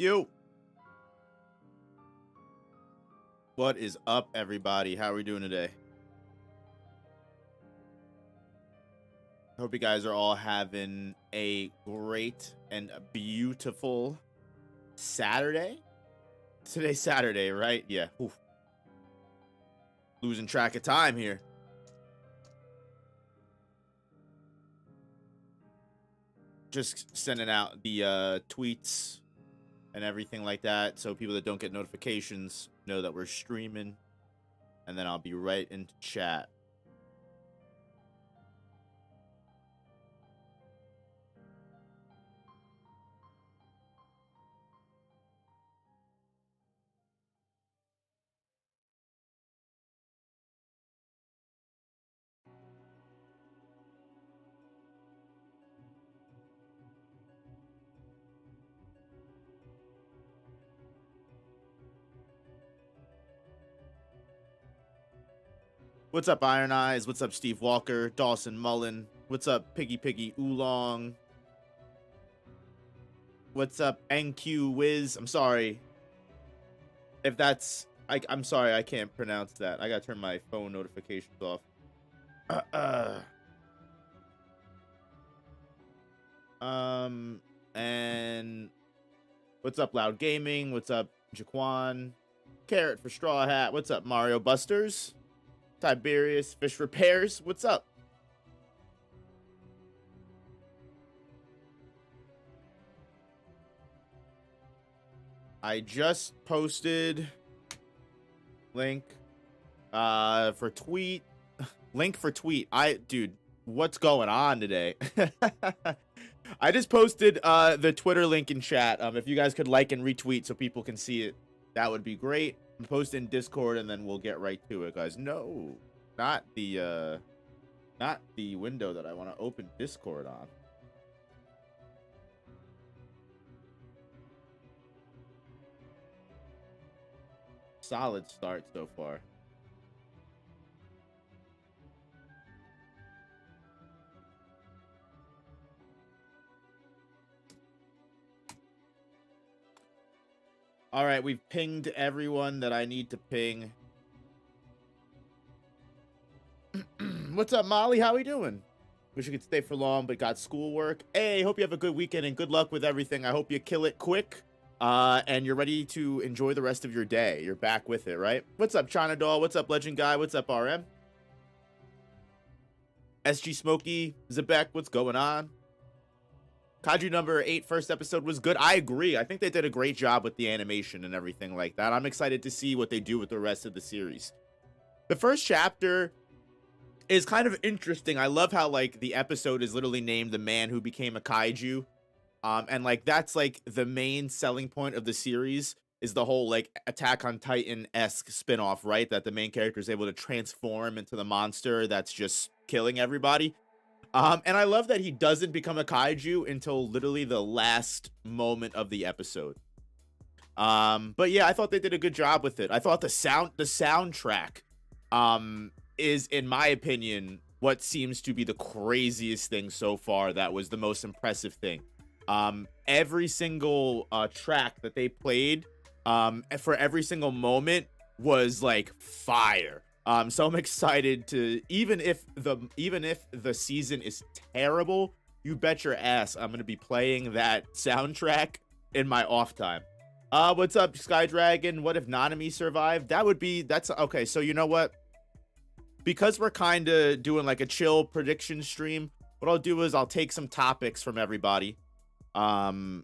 Yo. What is up, everybody? How are we doing today? Hope you guys are all having a great and beautiful Saturday. Today's Saturday, right? Yeah. Oof. Losing track of time here. Just sending out the tweets and everything like that, so people that don't get notifications know that we're streaming, and then I'll be right into chat. What's up, Iron Eyes? What's up, Steve Walker? Dawson Mullen? What's up, Piggy Oolong? What's up, NQ Wiz? I'm sorry if that's... I'm sorry, I can't pronounce that. I gotta turn my phone notifications off. And... What's up, Loud Gaming? What's up, Jaquan? Carrot for Straw Hat. What's up, Mario Busters? Tiberius Fish Repairs. What's up? I just posted link for tweet. Link for tweet. Dude, what's going on today? I just posted the Twitter link in chat. If you guys could like and retweet so people can see it, that would be great. I'm posting Discord, and then we'll get right to it, guys. No, not the window that I want to open Discord on. Solid start so far. All right, we've pinged everyone that I need to ping. What's up, Molly? How we doing? Wish you could stay for long, but got schoolwork. Hey, hope you have a good weekend and good luck with everything. I hope you kill it quick, and you're ready to enjoy the rest of your day. You're back with it, right? What's up, China Doll? What's up, Legend Guy? What's up, RM? SG Smokey, Zebek, what's going on? Kaiju number 8 first episode was good. I agree. I think they did a great job with the animation and everything like that. I'm excited to see what they do with the rest of the series. The first chapter is kind of interesting. I love how, like, the episode is literally named The Man Who Became a Kaiju. And, like, that's, like, the main selling point of the series is the whole, like, Attack on Titan-esque spinoff, right? That the main character is able to transform into the monster that's just killing everybody. And I love that he doesn't become a kaiju until literally the last moment of the episode. But yeah, I thought they did a good job with it. I thought the soundtrack is, in my opinion, what seems to be the craziest thing so far. That was the most impressive thing. Every single track that they played for every single moment was like fire. So I'm excited to, even if the season is terrible, you bet your ass I'm gonna be playing that soundtrack in my off time. What's up, Sky Dragon? What if Nanami survived? That's okay. So you know what? Because we're kind of doing like a chill prediction stream, what I'll do is I'll take some topics from everybody, and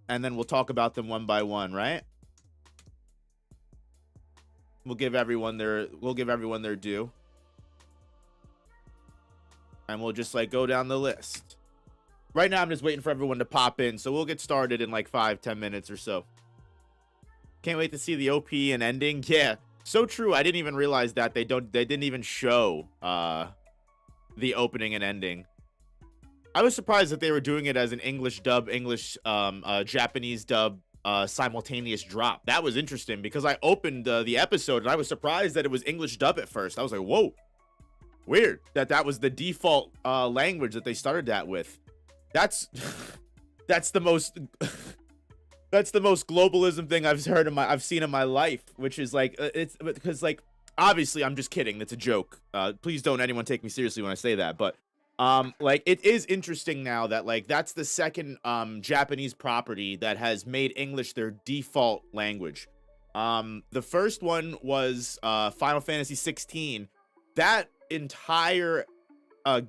then we'll talk about them one by one, right? We'll give everyone their due. And we'll just like go down the list. Right now I'm just waiting for everyone to pop in, so we'll get started in like 5-10 minutes or so. Can't wait to see the OP and ending. Yeah, so true. I didn't even realize that they didn't even show the opening and ending. I was surprised that they were doing it as an English dub, Japanese dub simultaneous drop. That was interesting because I opened the episode and I was surprised that it was English dub at first. I was like, whoa, weird that was the default language that they started that with. That's the most That's the most globalism thing I've seen in my life, which is like it's because like obviously I'm just kidding. That's a joke. Please don't anyone take me seriously when I say that. But like it is interesting now that like that's the second Japanese property that has made English their default language. The first one was Final Fantasy 16. That entire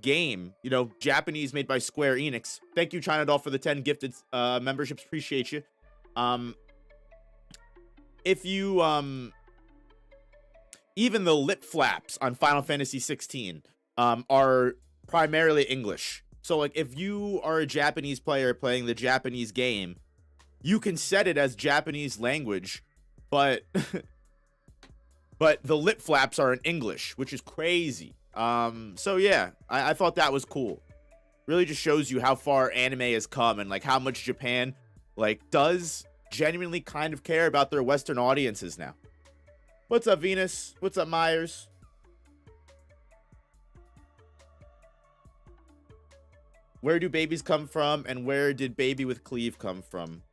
game, you know, Japanese, made by Square Enix. Thank you, China Doll, for the 10 gifted memberships. Appreciate you. If you even the lip flaps on Final Fantasy 16 are primarily English. So like if you are a Japanese player playing the Japanese game, you can set it as Japanese language, but but the lip flaps are in English, which is crazy. So yeah, I thought that was cool. Really just shows you how far anime has come and like how much Japan like does genuinely kind of care about their Western audiences now. What's up, Venus? What's up, Myers? Where do babies come from, and where did Baby with Cleave come from?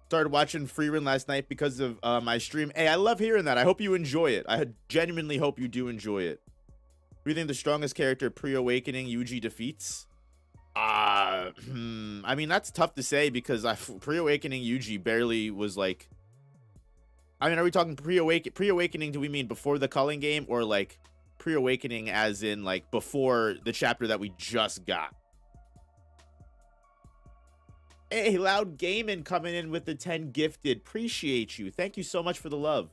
Started watching Freerun last night because of my stream. Hey, I love hearing that. I hope you enjoy it. I genuinely hope you do enjoy it. Do you think the strongest character pre-awakening Yuji defeats? I mean, that's tough to say because pre-awakening Yuji barely was like... I mean, are we talking pre-awakening? Do we mean before the culling game, or like pre-awakening as in like before the chapter that we just got? Hey, Loud Gaming coming in with the 10 gifted. Appreciate you. Thank you so much for the love.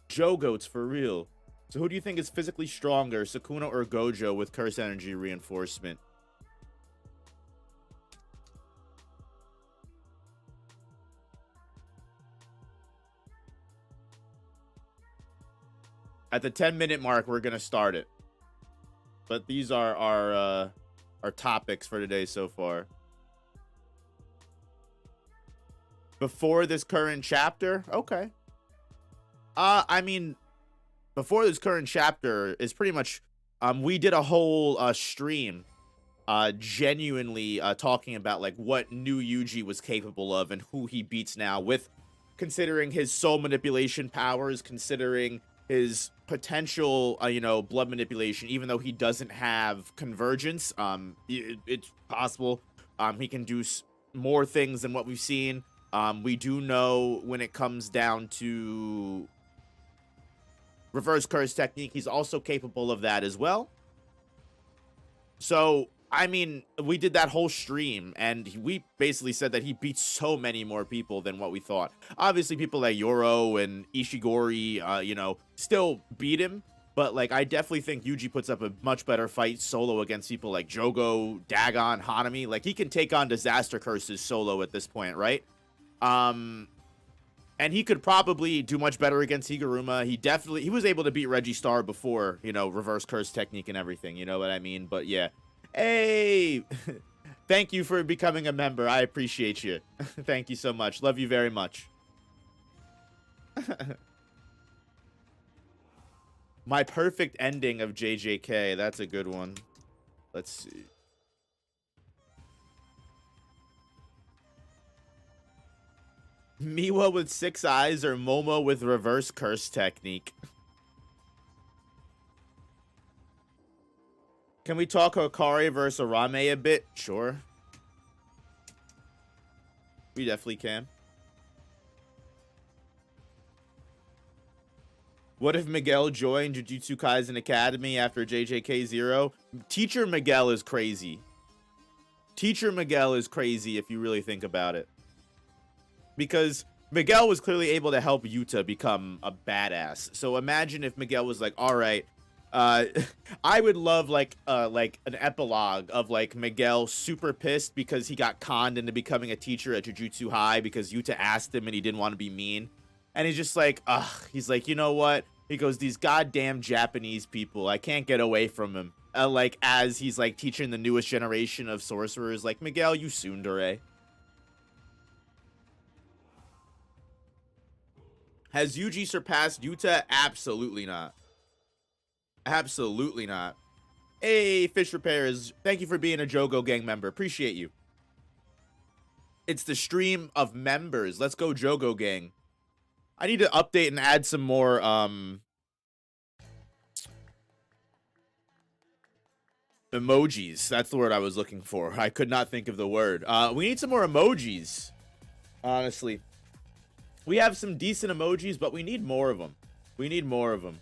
Joe Goats for real. So who do you think is physically stronger, Sukuna or Gojo with curse energy reinforcement? At the 10-minute mark, we're going to start it. But these are our topics for today so far. Before this current chapter? Okay. I mean, before this current chapter is pretty much... we did a whole stream genuinely talking about like what new Yuji was capable of and who he beats now, with considering his soul manipulation powers, considering his potential, you know, blood manipulation, even though he doesn't have convergence. It's possible he can do more things than what we've seen. We do know when it comes down to reverse curse technique, he's also capable of that as well. So, I mean, we did that whole stream, and we basically said that he beats so many more people than what we thought. Obviously, people like Yoro and Ishigori, you know, still beat him. But, like, I definitely think Yuji puts up a much better fight solo against people like Jogo, Dagon, Hanami. Like, he can take on disaster curses solo at this point, right? And he could probably do much better against Higuruma. He was able to beat Reggie Star before, you know, reverse curse technique and everything. You know what I mean? But, yeah. Hey, thank you for becoming a member. I appreciate you. Thank you so much. Love you very much. My perfect ending of JJK. That's a good one. Let's see. Miwa with 6 eyes or Momo with reverse curse technique? Can we talk Hokari versus Arame a bit? Sure. We definitely can. What if Miguel joined Jujutsu Kaisen Academy after JJK 0? Teacher Miguel is crazy. Teacher Miguel is crazy if you really think about it. Because Miguel was clearly able to help Yuta become a badass. So imagine if Miguel was like, all right, I would love like an epilogue of like Miguel super pissed because he got conned into becoming a teacher at Jujutsu High because Yuta asked him and he didn't want to be mean. And he's just like, ugh, he's like, you know what? He goes, these goddamn Japanese people, I can't get away from him. Like, as he's like teaching the newest generation of sorcerers, like, Miguel, you tsundere. Has Yuji surpassed Yuta? Absolutely not. Absolutely not. Hey, Fish Repairs, thank you for being a Jogo Gang member. Appreciate you. It's the stream of members. Let's go, Jogo Gang. I need to update and add some more, emojis. That's the word I was looking for. I could not think of the word. We need some more emojis, honestly. We have some decent emojis, but we need more of them. We need more of them.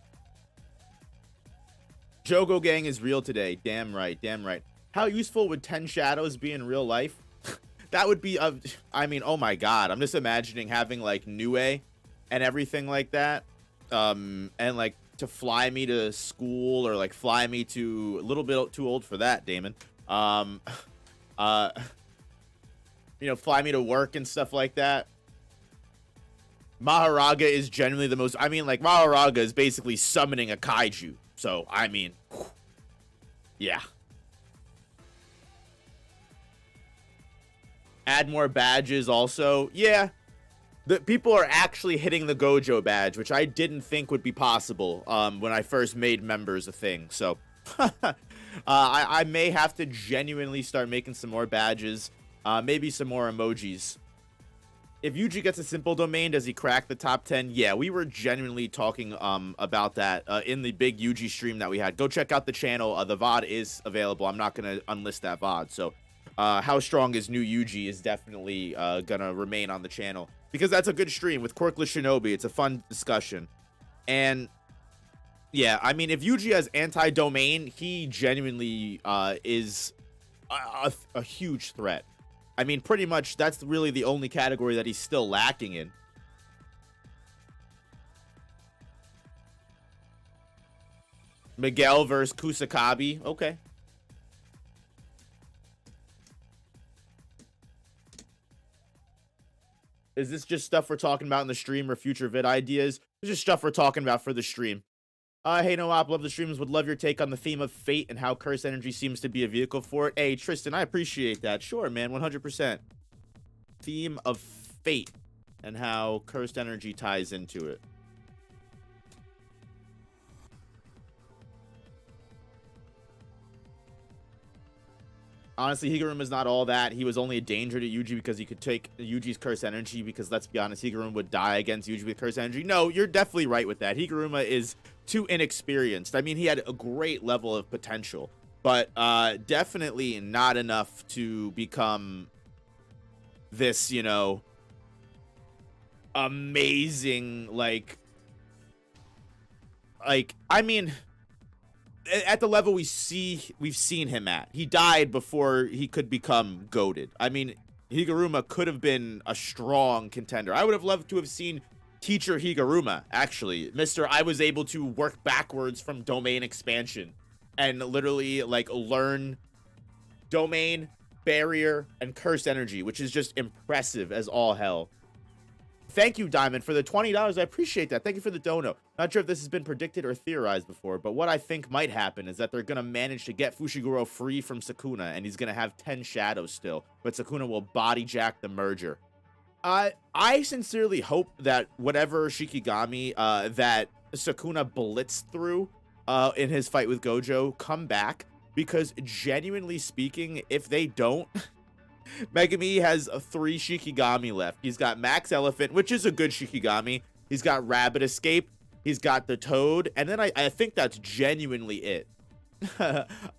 Jogo Gang is real today. Damn right. Damn right. How useful would 10 shadows be in real life? That would be, I mean, oh my god. I'm just imagining having, like, Nue and everything like that. And, like, to fly me to school or, like, fly me to... A little bit too old for that, Damon. You know, fly me to work and stuff like that. Maharaga is generally the most... I mean, like, Maharaga is basically summoning a kaiju. So, I mean... Yeah. Add more badges also. Yeah. The people are actually hitting the Gojo badge, which I didn't think would be possible when I first made members a thing. So, I may have to genuinely start making some more badges. Maybe some more emojis. If Yuji gets a simple domain, does he crack the top 10? Yeah, we were genuinely talking about that in the big Yuji stream that we had. Go check out the channel. The VOD is available. I'm not going to unlist that VOD. So, how strong is new Yuji is definitely going to remain on the channel. Because that's a good stream with Quirkless Shinobi. It's a fun discussion. And, yeah, I mean, if Yuji has anti-domain, he genuinely is a huge threat. I mean, pretty much, that's really the only category that he's still lacking in. Miguel versus Kusakabe. Okay. Is this just stuff we're talking about in the stream or future vid ideas? It's just stuff we're talking about for the stream. Hey, No-Op, love the streams. Would love your take on the theme of fate and how curse energy seems to be a vehicle for it. Hey, Tristan, I appreciate that. Sure, man, 100%. Theme of fate and how cursed energy ties into it. Honestly, Higuruma's not all that. He was only a danger to Yuji because he could take Yuji's curse energy because, let's be honest, Higuruma would die against Yuji with curse energy. No, you're definitely right with that. Higuruma is too inexperienced. I mean, he had a great level of potential, but definitely not enough to become this, you know, amazing, like, I mean... At the level we've seen him at. He died before he could become goated. I mean, Higuruma could have been a strong contender. I would have loved to have seen Teacher Higuruma, actually. I was able to work backwards from domain expansion and literally, like, learn domain, barrier, and curse energy, which is just impressive as all hell. Thank you, Diamond, for the $20. I appreciate that. Thank you for the dono. Not sure if this has been predicted or theorized before, but what I think might happen is that they're going to manage to get Fushiguro free from Sukuna, and he's going to have 10 shadows still, but Sukuna will body jack the merger. I sincerely hope that whatever Shikigami that Sukuna blitzed through in his fight with Gojo come back, because genuinely speaking, if they don't... Megami has 3 Shikigami left. He's got Max Elephant, which is a good Shikigami. He's got Rabbit Escape. He's got the Toad. And then I think that's genuinely it.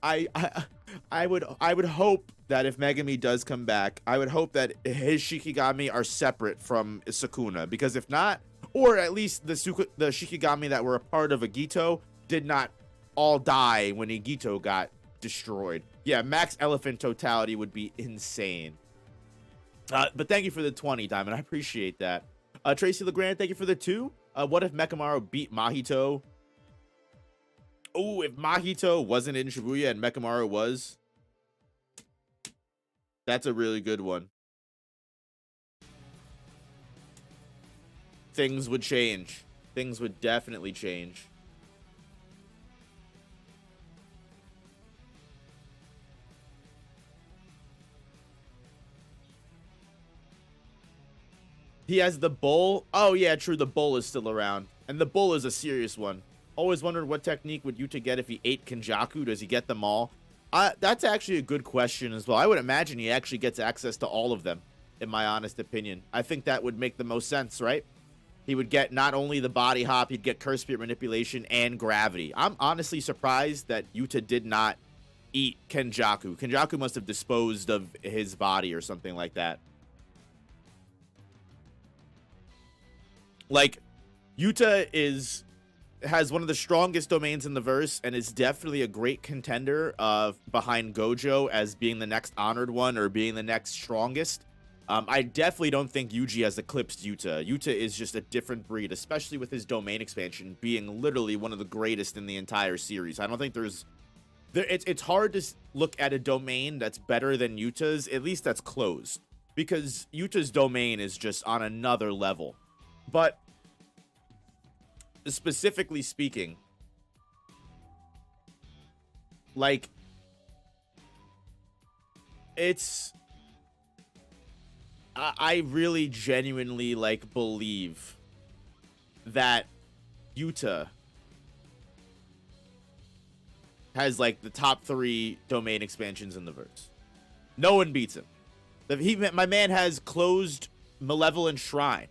I would hope that if Megami does come back, I would hope that his Shikigami are separate from Sukuna. Because if not, or at least the Shikigami that were a part of Agito did not all die when Agito got destroyed. Yeah, Max Elephant totality would be insane. But thank you for the 20, Diamond. I appreciate that. Tracy LeGrand, thank you for the 2. What if Mekamaru beat Mahito? Oh, if Mahito wasn't in Shibuya and Mekamaru was. That's a really good one. Things would change. Things would definitely change. He has the bull. Oh, yeah, true. The bull is still around. And the bull is a serious one. Always wondered what technique would Yuta get if he ate Kenjaku. Does he get them all? That's actually a good question as well. I would imagine he actually gets access to all of them, in my honest opinion. I think that would make the most sense, right? He would get not only the body hop, he'd get curse spirit manipulation and gravity. I'm honestly surprised that Yuta did not eat Kenjaku. Kenjaku must have disposed of his body or something like that. Like, Yuta has one of the strongest domains in the verse and is definitely a great contender behind Gojo as being the next honored one or being the next strongest. I definitely don't think Yuji has eclipsed Yuta. Yuta is just a different breed, especially with his domain expansion being literally one of the greatest in the entire series. I don't think it's hard to look at a domain that's better than Yuta's, at least that's closed, because Yuta's domain is just on another level. But specifically speaking, like, I really genuinely, like, believe that Yuta has, like, the top 3 domain expansions in the verse. No one beats him. My man has closed Malevolent Shrine.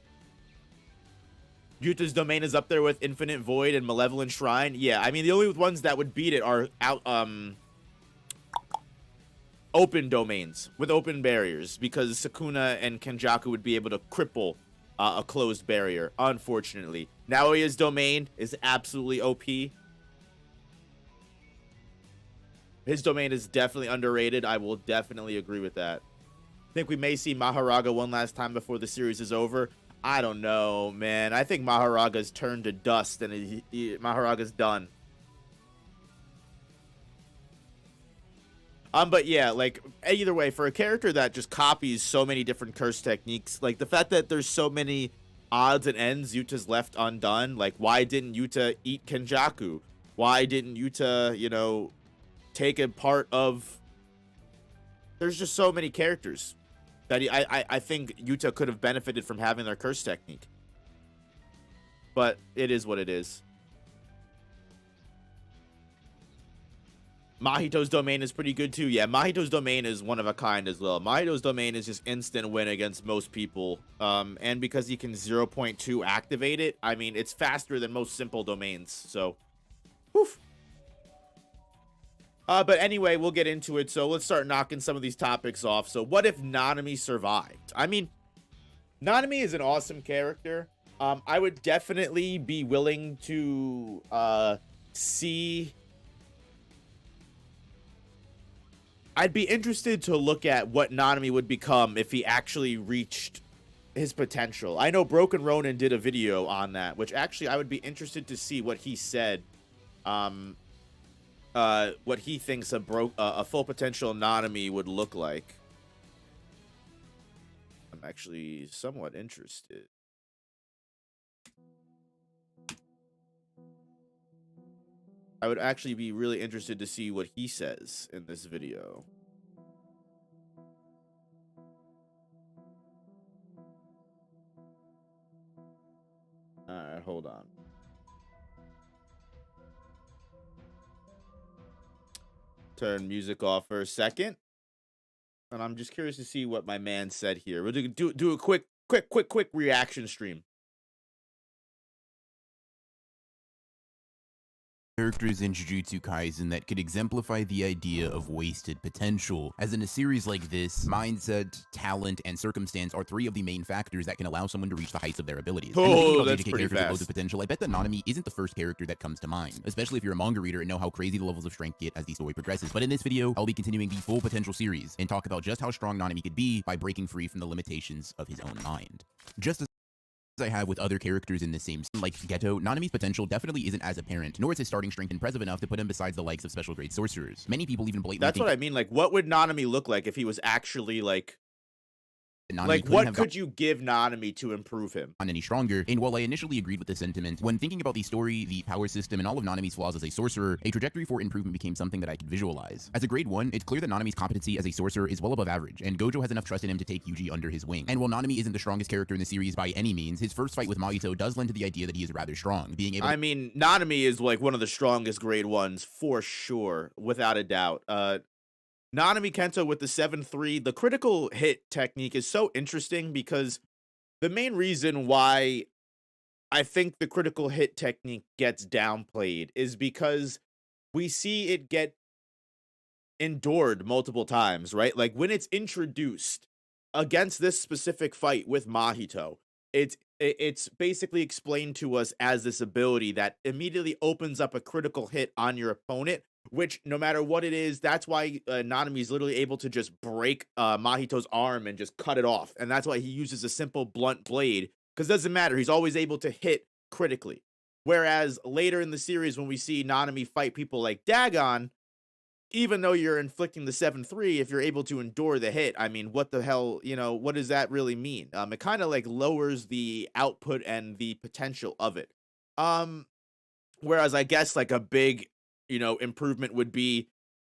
Yuta's domain is up there with Infinite Void and Malevolent Shrine. Yeah, I mean, the only ones that would beat it are open domains with open barriers, because Sukuna and Kenjaku would be able to cripple a closed barrier, unfortunately. Naoya's domain is absolutely OP. His domain is definitely underrated. I will definitely agree with that. I think we may see Maharaga one last time before the series is over. I don't know, man. I think Maharaga's turned to dust and Maharaga's done. But yeah, like, either way, for a character that just copies so many different curse techniques, like, the fact that there's so many odds and ends Yuta's left undone, like, why didn't Yuta eat Kenjaku? Why didn't Yuta, you know, take a part of... There's just so many characters that I think Yuta could have benefited from having their curse technique. But it is what it is. Mahito's domain is pretty good too. Yeah, Mahito's domain is one of a kind as well. Mahito's domain is just instant win against most people. And because he can 0.2 activate it, I mean, it's faster than most simple domains. So, woof. But anyway, we'll get into it. So let's start knocking some of these topics off. So what if Nanami survived? I mean, Nanami is an awesome character. I would definitely be willing to see... I'd be interested to look at what Nanami would become if he actually reached his potential. I know Broken Ronin did a video on that, which actually I would be interested to see what he said. What he thinks a full potential Nanami would look like. I'm actually somewhat interested. I would actually be really interested to see what he says in this video. Alright, hold on. Turn music off for a second. And I'm just curious to see what my man said here. We'll do a quick reaction stream. Characters in Jujutsu Kaisen that could exemplify the idea of wasted potential. As in a series like this, mindset, talent, and circumstance are 3 of the main factors that can allow someone to reach the heights of their abilities. Oh, that's pretty characters with fast. loads of potential, I bet that Nanami isn't the first character that comes to mind, especially if you're a manga reader and know how crazy the levels of strength get as the story progresses. But in this video, I'll be continuing the full potential series and talk about just how strong Nanami could be by breaking free from the limitations of his own mind. Just as I have with other characters in the same scene, like Geto, Nanami's potential definitely isn't as apparent, nor is his starting strength impressive enough to put him besides the likes of special grade sorcerers. Many people even blatantly That's what I mean. Like, what would Nanami look like if he was actually, like, Nanami Like, couldn't what have could you give Nanami to improve him? gotten any stronger. And while I initially agreed with this sentiment, when thinking about the story, the power system, and all of Nanami's flaws as a sorcerer, a trajectory for improvement became something that I could visualize. As a grade 1, it's clear that Nanami's competency as a sorcerer is well above average, and Gojo has enough trust in him to take Yuji under his wing. And while Nanami isn't the strongest character in the series by any means, his first fight with Mahito does lend to the idea that he is rather strong, being able I mean, Nanami is like one of the strongest grade 1s for sure, without a doubt. Nanami Kento with the 7-3, the critical hit technique is so interesting because the main reason why I think the critical hit technique gets downplayed is because we see it get endured multiple times, right? Like when it's introduced against this specific fight with Mahito, it's basically explained to us as this ability that immediately opens up a critical hit on your opponent, which no matter what it is, that's why Nanami is literally able to just break Mahito's arm and just cut it off. And that's why he uses a simple blunt blade, because it doesn't matter. He's always able to hit critically. Whereas later in the series, when we see Nanami fight people like Dagon, even though you're inflicting the 7-3, if you're able to endure the hit, I mean, what the hell, what does that really mean? It kind of like lowers the output and the potential of it. Whereas I guess like a big, improvement would be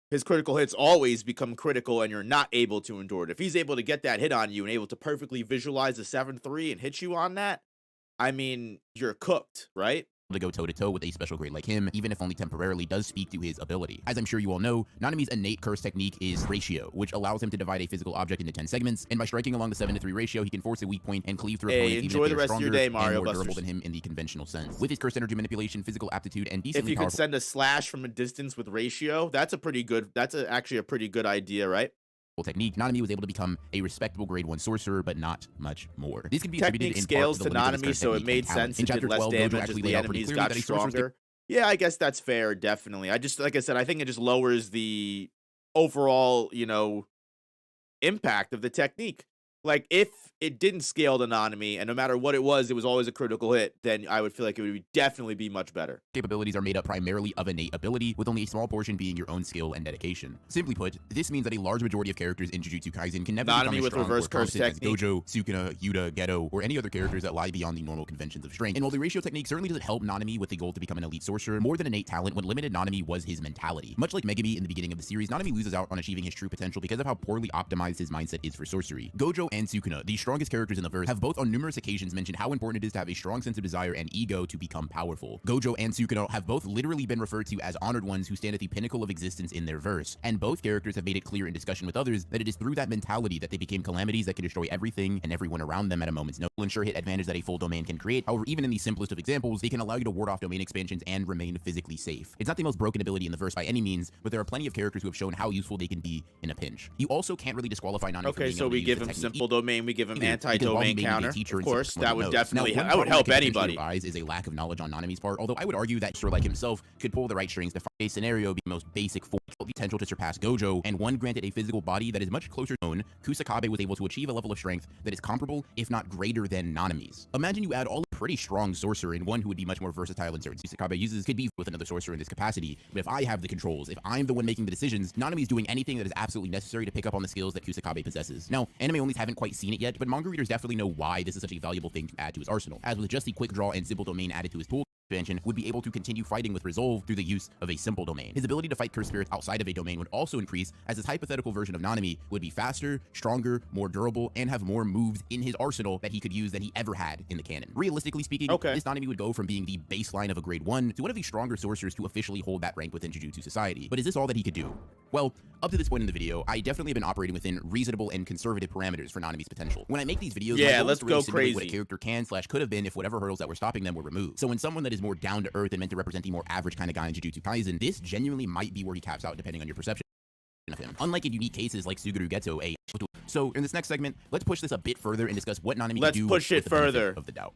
his critical hits always become critical and you're not able to endure it. If he's able to get that hit on you and able to perfectly visualize the 7-3 and hit you on that, I mean, you're cooked, right? to go toe-to-toe with a special grade like him, even if only temporarily, does speak to his ability. As I'm sure you all know, Nanami's innate curse technique is ratio, which allows him to divide a physical object into 10 segments, and by striking along the 7-3 ratio, he can force a weak point and cleave through opponents even if they are stronger and more durable than him in the conventional sense. With his curse energy manipulation, physical aptitude, and decently if you powerful could send a slash from a distance with ratio, that's actually a pretty good idea, right? technique, Nanami was able to become a respectable grade 1 sorcerer, but not much more. This can be attributed Technique in scales part to Nanami, so it made sense. It did less damage as the enemies got stronger. Yeah, I guess that's fair, definitely. Like I said, I think it just lowers the overall, impact of the technique. Like, if it didn't scale to Nanami, and no matter what it was always a critical hit, then I would feel like it would definitely be much better. Capabilities are made up primarily of innate ability, with only a small portion being your own skill and dedication. Simply put, this means that a large majority of characters in Jujutsu Kaisen can never become as strong or competent as Gojo, Sukuna, Yuta, Geto, or any other characters that lie beyond the normal conventions of strength. And while the ratio technique certainly doesn't help Nanami with the goal to become an elite sorcerer, more than innate talent, what limited Nanami was his mentality. Much like Megami in the beginning of the series, Nanami loses out on achieving his true potential because of how poorly optimized his mindset is for sorcery. Gojo and Sukuna, the strongest characters in the verse, have both on numerous occasions mentioned how important it is to have a strong sense of desire and ego to become powerful. Gojo and Sukuna have both literally been referred to as honored ones who stand at the pinnacle of existence in their verse, and both characters have made it clear in discussion with others that it is through that mentality that they became calamities that can destroy everything and everyone around them at a moment's notice. Ensure hit advantage that a full domain can create. However, even in the simplest of examples, they can allow you to ward off domain expansions and remain physically safe. It's not the most broken ability in the verse by any means, but there are plenty of characters who have shown how useful they can be in a pinch. You also can't really disqualify Nanami. Okay, so we give him simple domain, we give him anti-domain counter. Of course, that would definitely help anybody. Is a lack of knowledge on Nanami's part, although I would argue that like himself could pull the right strings to fight a scenario be the most basic form of potential to surpass Gojo, and one granted a physical body that is much closer known. Kusakabe was able to achieve a level of strength that is comparable, if not greater than Nanami's. Imagine you add all a pretty strong sorcerer and one who would be much more versatile in certain Kusakabe uses could be with another sorcerer in this capacity, but if I have the controls, if I'm the one making the decisions, Nanami's doing anything that is absolutely necessary to pick up on the skills that Kusakabe possesses. Now, anime onlys haven't quite seen it yet, but manga readers definitely know why this is such a valuable thing to add to his arsenal, as with just the quick draw and simple domain added to his tool expansion, would be able to continue fighting with resolve through the use of a simple domain. His ability to fight cursed spirits outside of a domain would also increase, as his hypothetical version of Nanami would be faster, stronger, more durable, and have more moves in his arsenal that he could use than he ever had in the canon. Realistically speaking, this Nanami would go from being the baseline of a grade 1 to one of the stronger sorcerers to officially hold that rank within Jujutsu society. But is this all that he could do? Well, up to this point in the video, I definitely have been operating within reasonable and conservative parameters for Nanami's potential. When I make these videos, my goal is to really simulate what a character can/could have been if whatever hurdles that were stopping them were removed. So when someone that is more down to earth and meant to represent the more average kind of guy in Jujutsu Kaisen, this genuinely might be where he caps out depending on your perception of him. Unlike in unique cases like Suguru Geto, So in this next segment, let's push this a bit further and discuss what Nanami can do. Let's push it further. Of the doubt.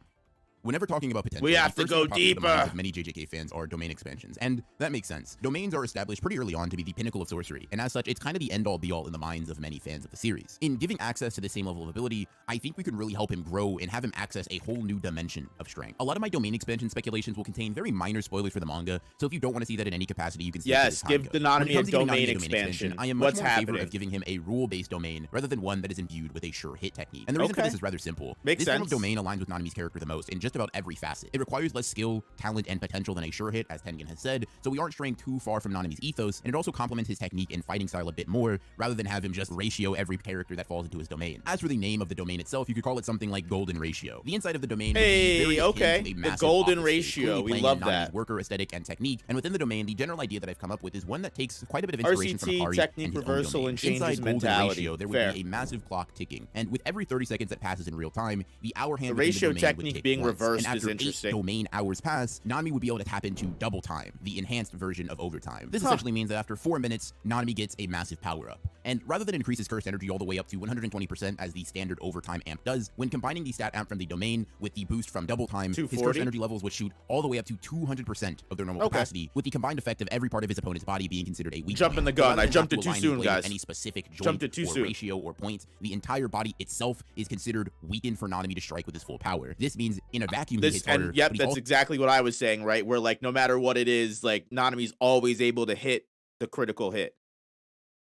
Whenever talking about potential, We have the to first go thing that pops into the minds deeper. of many JJK fans are domain expansions, and that makes sense. Domains are established pretty early on to be the pinnacle of sorcery, and as such, it's kind of the end-all be-all in the minds of many fans of the series. In giving access to the same level of ability, I think we could really help him grow and have him access a whole new dimension of strength. A lot of my domain expansion speculations will contain very minor spoilers for the manga, so if you don't want to see that in any capacity, you can skip Yes, to give the Nanami a domain Nanami expansion. I am much What's more in favor happening? of giving him a rule-based domain rather than one that is imbued with a sure hit technique. And the reason for Okay. this is rather simple. Makes this form of sense. domain aligns with Nanami's character the most in just about every facet. It requires less skill, talent, and potential than a sure hit, as Tengen has said, so we aren't straying too far from Nanami's ethos, and it also complements his technique and fighting style a bit more, rather than have him just ratio every character that falls into his domain. As for the name of the domain itself, you could call it something like Golden Ratio. The inside of the domain would be very akin to a The massive Golden office space, Ratio. clearly We playing love in Nami's that. worker aesthetic and technique, and within the domain, the general idea that I've come up with is one that takes quite a bit of inspiration from RCT, Akari technique, and his own reversal, domain. and changes Inside Golden mentality. Ratio, there would Fair. be a massive clock ticking, and with every 30 seconds that passes in real time, the hour hand The within ratio domain would technique tick being once. reversed And is after interesting. 8 domain hours pass, Nanami would be able to tap into double time, the enhanced version of overtime. This essentially means that after 4 minutes, Nanami gets a massive power up. And rather than increase his cursed energy all the way up to 120% as the standard overtime amp does, when combining the stat amp from the domain with the boost from double time, his 240? cursed energy levels would shoot all the way up to 200% of their normal capacity, with the combined effect of every part of his opponent's body being considered a weak Jumping point. the So gun. rather I than jumped have it to too align soon, the blade with guys. any specific joint Jumped it too or soon. ratio or point, the entire body itself is considered weakened for Nanami to strike with his full power. This means in a vacuum, he hits harder, Yep, but he that's also exactly what I was saying, right? Where like no matter what it is, like Nanami's always able to hit the critical hit.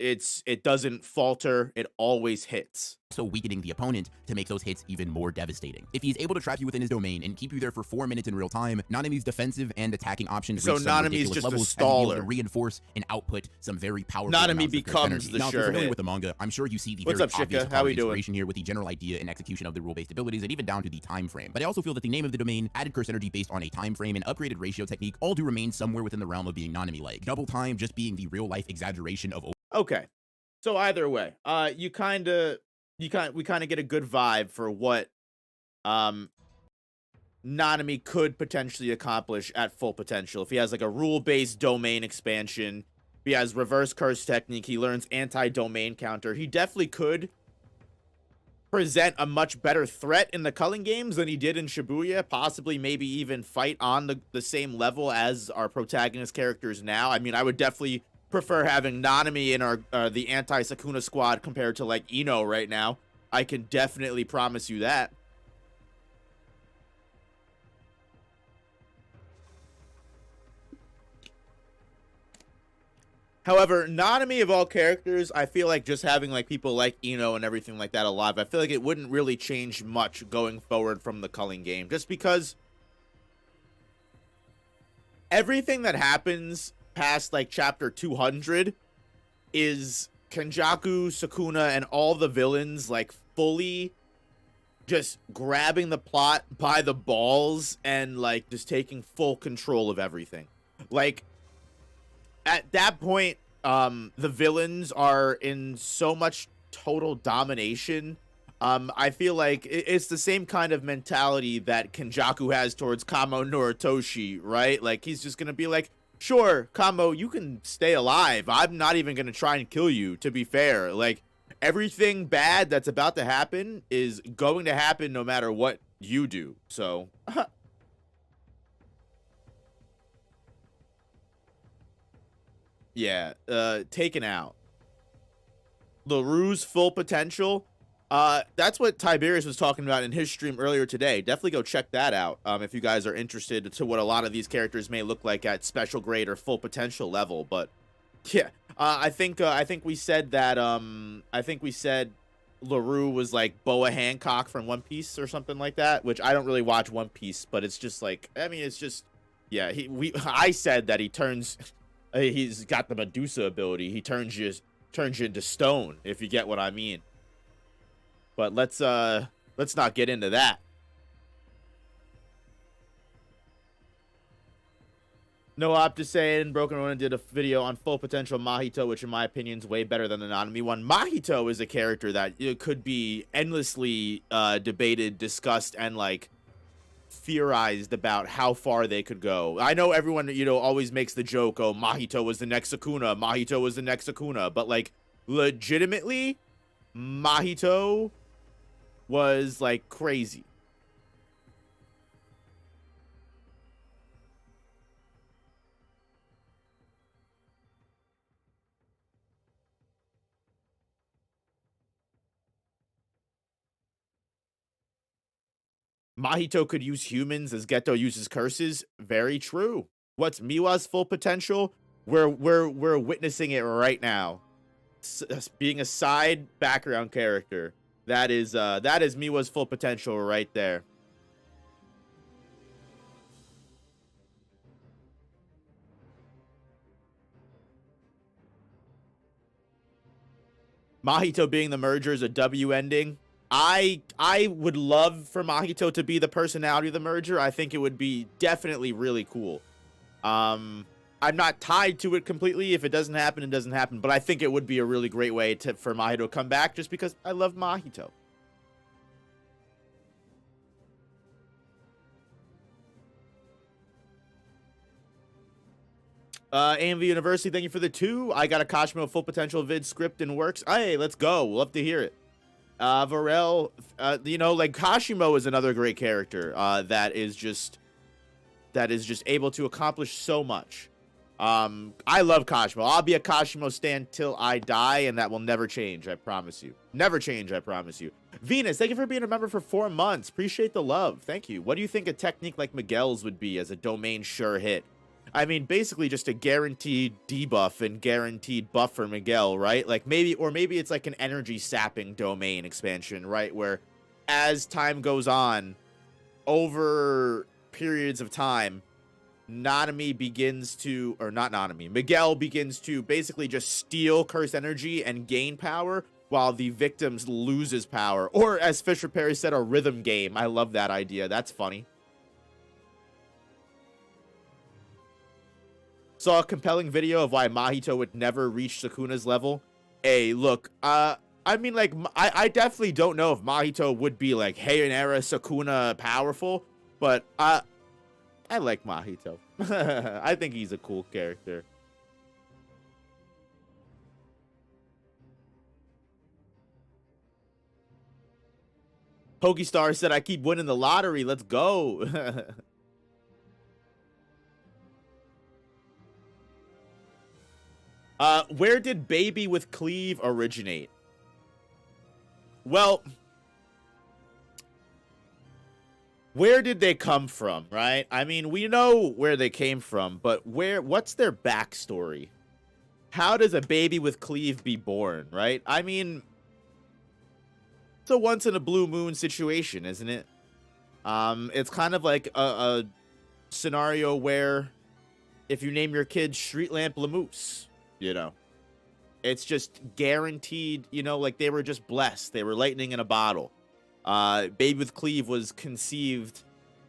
It doesn't falter, it always hits. weakening the opponent to make those hits even more devastating. If he's able to trap you within his domain and keep you there for 4 minutes in real time, Nanami's defensive and attacking options So reach some Nanami's ridiculous just a levels as he'll be able to staller. reinforce and output some very powerful Nanami amounts of curse becomes energy. the Now, if you're sure familiar hit. with the manga, I'm sure you see the What's very up, obvious Shika? How we doing? inspiration here with the general idea and execution of the rule-based abilities and even down to the time frame. But I also feel that the name of the domain, added curse energy based on a time frame, and upgraded ratio technique all do remain somewhere within the realm of being Nanami-like. Double time just being the real-life exaggeration of Okay. So either way, we kind of get a good vibe for what Nanami could potentially accomplish at full potential. If he has like a rule-based domain expansion, if he has reverse curse technique, he learns anti-domain counter, he definitely could present a much better threat in the Culling games than he did in Shibuya, possibly maybe even fight on the same level as our protagonist characters now. I mean, I would definitely prefer having Nanami in our the anti-Sakuna squad compared to like Ino right now. I can definitely promise you that. However, Nanami of all characters, I feel like just having like people like Ino and everything like that alive, I feel like it wouldn't really change much going forward from the Culling game, just because everything that happens past like chapter 200 is Kenjaku, Sakuna, and all the villains like fully just grabbing the plot by the balls and like just taking full control of everything. Like at that point, the villains are in so much total domination. I feel like it's the same kind of mentality that Kenjaku has towards Kamo Noritoshi, right? Like he's just gonna be like, sure, Kamo, you can stay alive. I'm not even gonna try and kill you, to be fair. Like, everything bad that's about to happen is going to happen no matter what you do. So, yeah, taken out. LaRue's full potential. That's what Tiberius was talking about in his stream earlier today. Definitely go check that out if you guys are interested to what a lot of these characters may look like at special grade or full potential level. But yeah, I think we said that I think we said LaRue was like Boa Hancock from One Piece or something like that, which I don't really watch One Piece, but it's just like, I mean, it's just, yeah, I said that he turns he's got the Medusa ability. He turns you into stone, if you get what I mean. But let's not get into that. No Optus saying Broken Ronin did a video on full potential Mahito, which in my opinion is way better than the Nanami one. Mahito is a character that could be endlessly debated, discussed, and like theorized about how far they could go. I know everyone, always makes the joke, oh, Mahito was the next Sakuna, Mahito was the next Sakuna, but like legitimately, Mahito was like crazy. Mahito could use humans as Geto uses curses. Very true. What's Miwa's full potential? We're witnessing it right now. Being a side background character. That is Miwa's full potential right there. Mahito being the merger is a W ending. I would love for Mahito to be the personality of the merger. I think it would be definitely really cool. I'm not tied to it completely. If it doesn't happen, it doesn't happen. But I think it would be a really great way for Mahito to come back, just because I love Mahito. AMV University, thank you for the 2. I got a Kashimo full potential vid script in works. Hey, let's go. Love to hear it. Varel, you know, like Kashimo is another great character that is just able to accomplish so much. I love Kashimo. I'll be a Kashimo stan till I die, and that will never change. I promise you. Never change. I promise you. Venus, thank you for being a member for 4 months. Appreciate the love. Thank you. What do you think a technique like Miguel's would be as a domain sure hit? I mean, basically just a guaranteed debuff and guaranteed buff for Miguel, right? Like maybe it's like an energy sapping domain expansion, right? Where as time goes on, over periods of time, Miguel begins to basically just steal curse energy and gain power while the victims loses power. Or as Fisher Perry said, a rhythm game. I love that idea. That's funny. Saw a compelling video of why Mahito would never reach Sukuna's level. Hey, look, I mean, like, I definitely don't know if Mahito would be, like, Heian era Sukuna powerful, but I like Mahito. I think he's a cool character. Pokestar said, I keep winning the lottery. Let's go. Where did Baby with Cleave originate? Well, where did they come from, right? I mean, we know where they came from, but what's their backstory? How does a baby with Cleave be born, right? I mean, it's a once in a blue moon situation, isn't it? It's kind of like a scenario where if you name your kid Street Lamp Lamoose, you know, it's just guaranteed, you know, like they were just blessed. They were lightning in a bottle. Baby with Cleave was conceived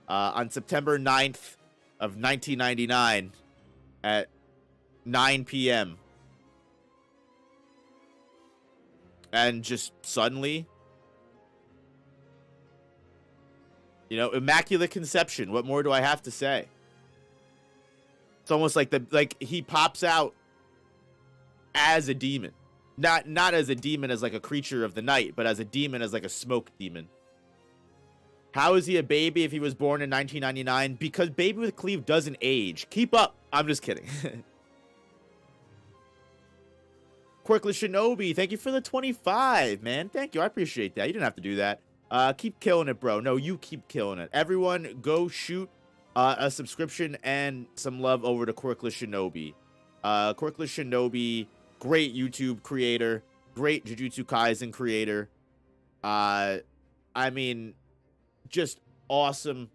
on September 9th of 1999 at 9 p.m. And just suddenly, you know, immaculate conception. What more do I have to say? It's almost like he pops out as a demon. Not as a demon as like a creature of the night, but as a demon as like a smoke demon. How is he a baby if he was born in 1999? Because Baby with Cleave doesn't age. Keep up. I'm just kidding. Quirkless Shinobi, thank you for the 25, man. Thank you. I appreciate that. You didn't have to do that. Keep killing it, bro. No, you keep killing it. Everyone, go shoot a subscription and some love over to Quirkless Shinobi. Quirkless Shinobi, great YouTube creator, great Jujutsu Kaisen creator. I mean, just awesome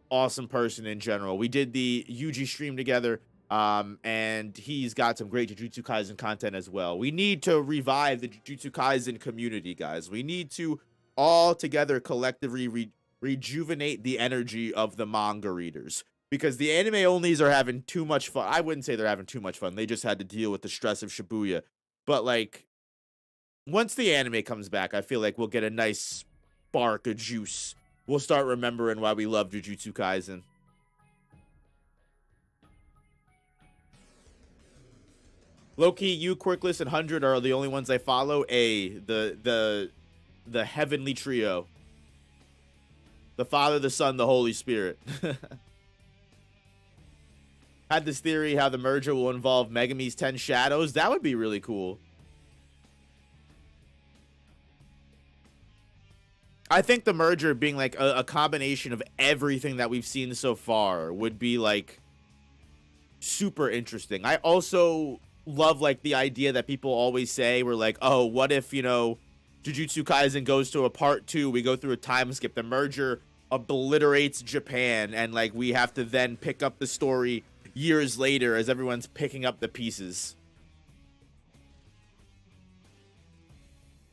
person in general. We did the Yuji stream together, and he's got some great Jujutsu Kaisen content as well. We need to revive the Jujutsu Kaisen community, guys. We need to all together collectively rejuvenate the energy of the manga readers. Because the anime onlys are having too much fun. I wouldn't say they're having too much fun. They just had to deal with the stress of Shibuya. But, like, once the anime comes back, I feel like we'll get a nice spark of juice. We'll start remembering why we love Jujutsu Kaisen. Low-key, you, Quirkless, and 100 are the only ones I follow. The heavenly trio. The Father, the Son, the Holy Spirit. Had this theory how the merger will involve Megumi's 10 shadows. That would be really cool. I think the merger being like a combination of everything that we've seen so far would be like super interesting. I also love like the idea that people always say, we're like, oh, what if, you know, Jujutsu Kaisen goes to a part 2, we go through a time skip, the merger obliterates Japan, and like we have to then pick up the story years later as everyone's picking up the pieces.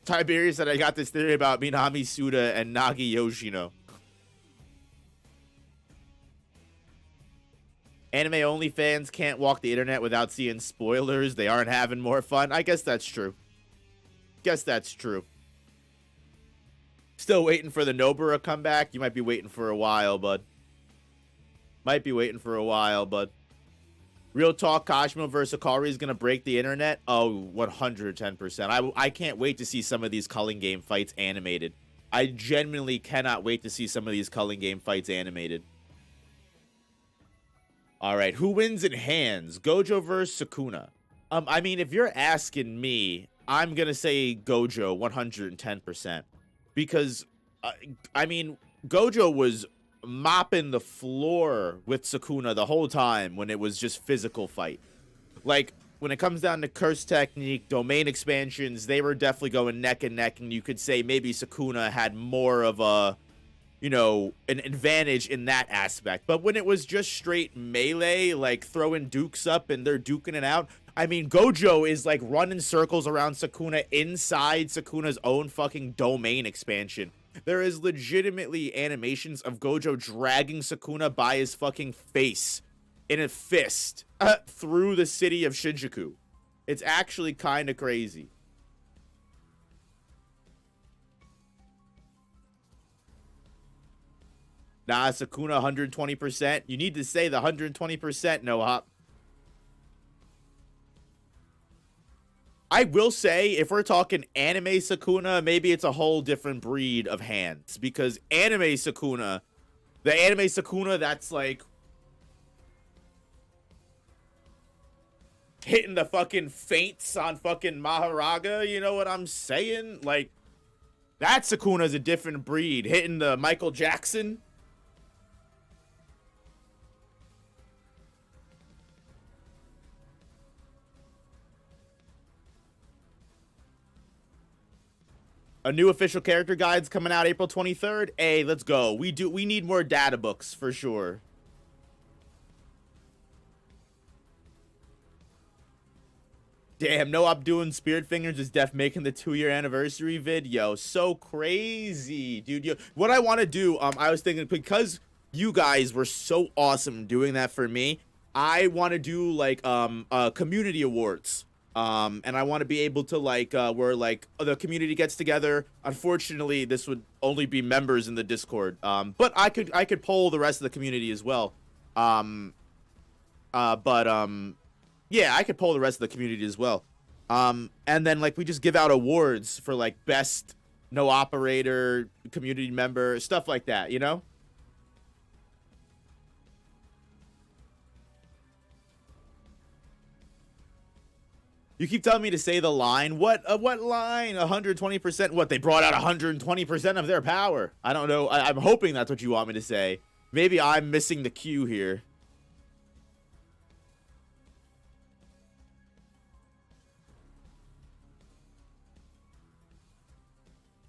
Tiberius said, I got this theory about Minami Suda and Nagi Yoshino. Anime only fans can't walk the internet without seeing spoilers. They aren't having more fun. I guess that's true. Guess that's true. Still waiting for the Nobara comeback. You might be waiting for a while, bud. Might be waiting for a while, bud. Real talk, Kashimo vs. Akari is going to break the internet? Oh, 110%. I can't wait to see some of these culling game fights animated. I genuinely cannot wait to see some of these culling game fights animated. All right, who wins in hands? Gojo versus Sukuna. I mean, if you're asking me, I'm going to say Gojo 110%. Because, I mean, Gojo was mopping the floor with Sukuna the whole time when it was just physical fight. Like, when it comes down to curse technique, domain expansions, they were definitely going neck and neck, and you could say maybe Sukuna had more of a, you know, an advantage in that aspect. But when it was just straight melee, like throwing dukes up and they're duking it out, I mean, Gojo is like running circles around Sukuna inside Sukuna's own fucking domain expansion. There is legitimately animations of Gojo dragging Sukuna by his fucking face in a fist through the city of Shinjuku. It's actually kind of crazy. Nah, Sukuna 120%. You need to say the 120%, no hop. I will say, if we're talking anime Sukuna, maybe it's a whole different breed of hands. Because anime Sukuna, the anime Sukuna that's like hitting the fucking feints on fucking Maharaga, you know what I'm saying? Like, that Sukuna's a different breed. Hitting the Michael Jackson. A new official character guide's coming out April 23rd. Hey, let's go. We need more data books for sure. Damn, no, I'm doing Spirit Fingers is def making the 2-year anniversary video. So crazy, dude. What I want to do, I was thinking, because you guys were so awesome doing that for me, I want to do like community awards. And I want to be able to like where like the community gets together. Unfortunately, this would only be members in the Discord. But I could poll the rest of the community as well. Yeah, I could poll the rest of the community as well. And then like we just give out awards for like best no operator, community member, stuff like that, you know? You keep telling me to say the line. What line? 120%? What, they brought out 120% of their power? I don't know. I'm hoping that's what you want me to say. Maybe I'm missing the cue here.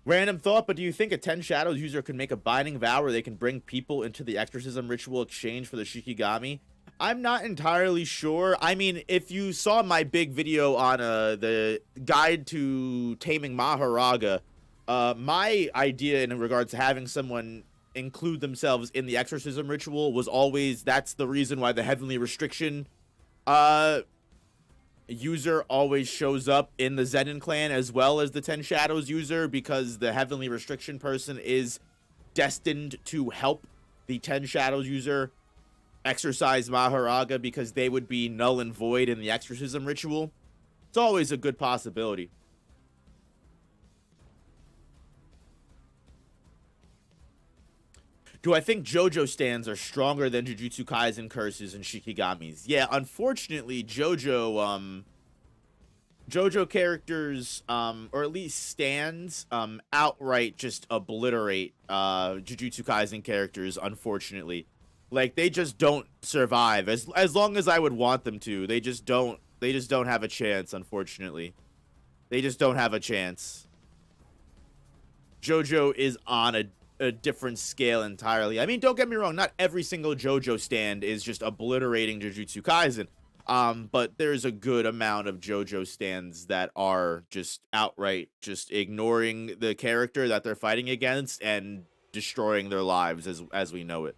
Random thought, but do you think a 10 Shadows user could make a binding vow where they can bring people into the exorcism ritual exchange for the Shikigami? I'm not entirely sure. I mean, if you saw my big video on the guide to taming Maharaga, my idea in regards to having someone include themselves in the exorcism ritual was always, that's the reason why the heavenly restriction user always shows up in the Zenin clan as well as the 10 Shadows user, because the heavenly restriction person is destined to help the 10 Shadows user exorcise Maharaga, because they would be null and void in the exorcism ritual. It's always a good possibility. Do I think JoJo stands are stronger than Jujutsu Kaisen curses and Shikigamis? Yeah, unfortunately, JoJo, JoJo characters, or at least stands, outright just obliterate Jujutsu Kaisen characters, unfortunately. Like, they just don't survive. As long as I would want them to, they just don't have a chance, unfortunately. They just don't have a chance. JoJo is on a different scale entirely. I mean, don't get me wrong, not every single JoJo stand is just obliterating Jujutsu Kaisen. But there's a good amount of JoJo stands that are just outright just ignoring the character that they're fighting against and destroying their lives as we know it.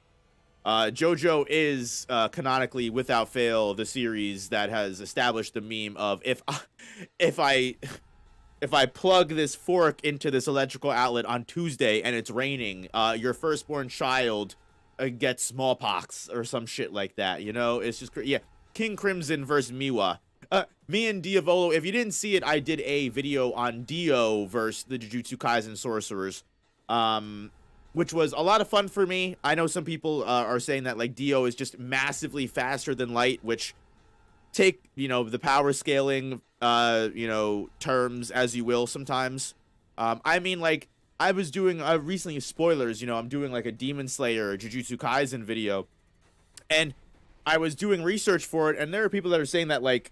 JoJo is canonically, without fail, the series that has established the meme of if I plug this fork into this electrical outlet on Tuesday and it's raining, your firstborn child gets smallpox or some shit like that. You know, it's just yeah. King Crimson versus Miwa. Me and Diavolo, if you didn't see it, I did a video on Dio versus the Jujutsu Kaisen sorcerers, which was a lot of fun for me. I know some people are saying that like Dio is just massively faster than Light, which take, you know, the power scaling, you know, terms as you will sometimes. I mean, like, I was doing recently, spoilers, you know, I'm doing like a Demon Slayer Jujutsu Kaisen video, and I was doing research for it, and there are people that are saying that like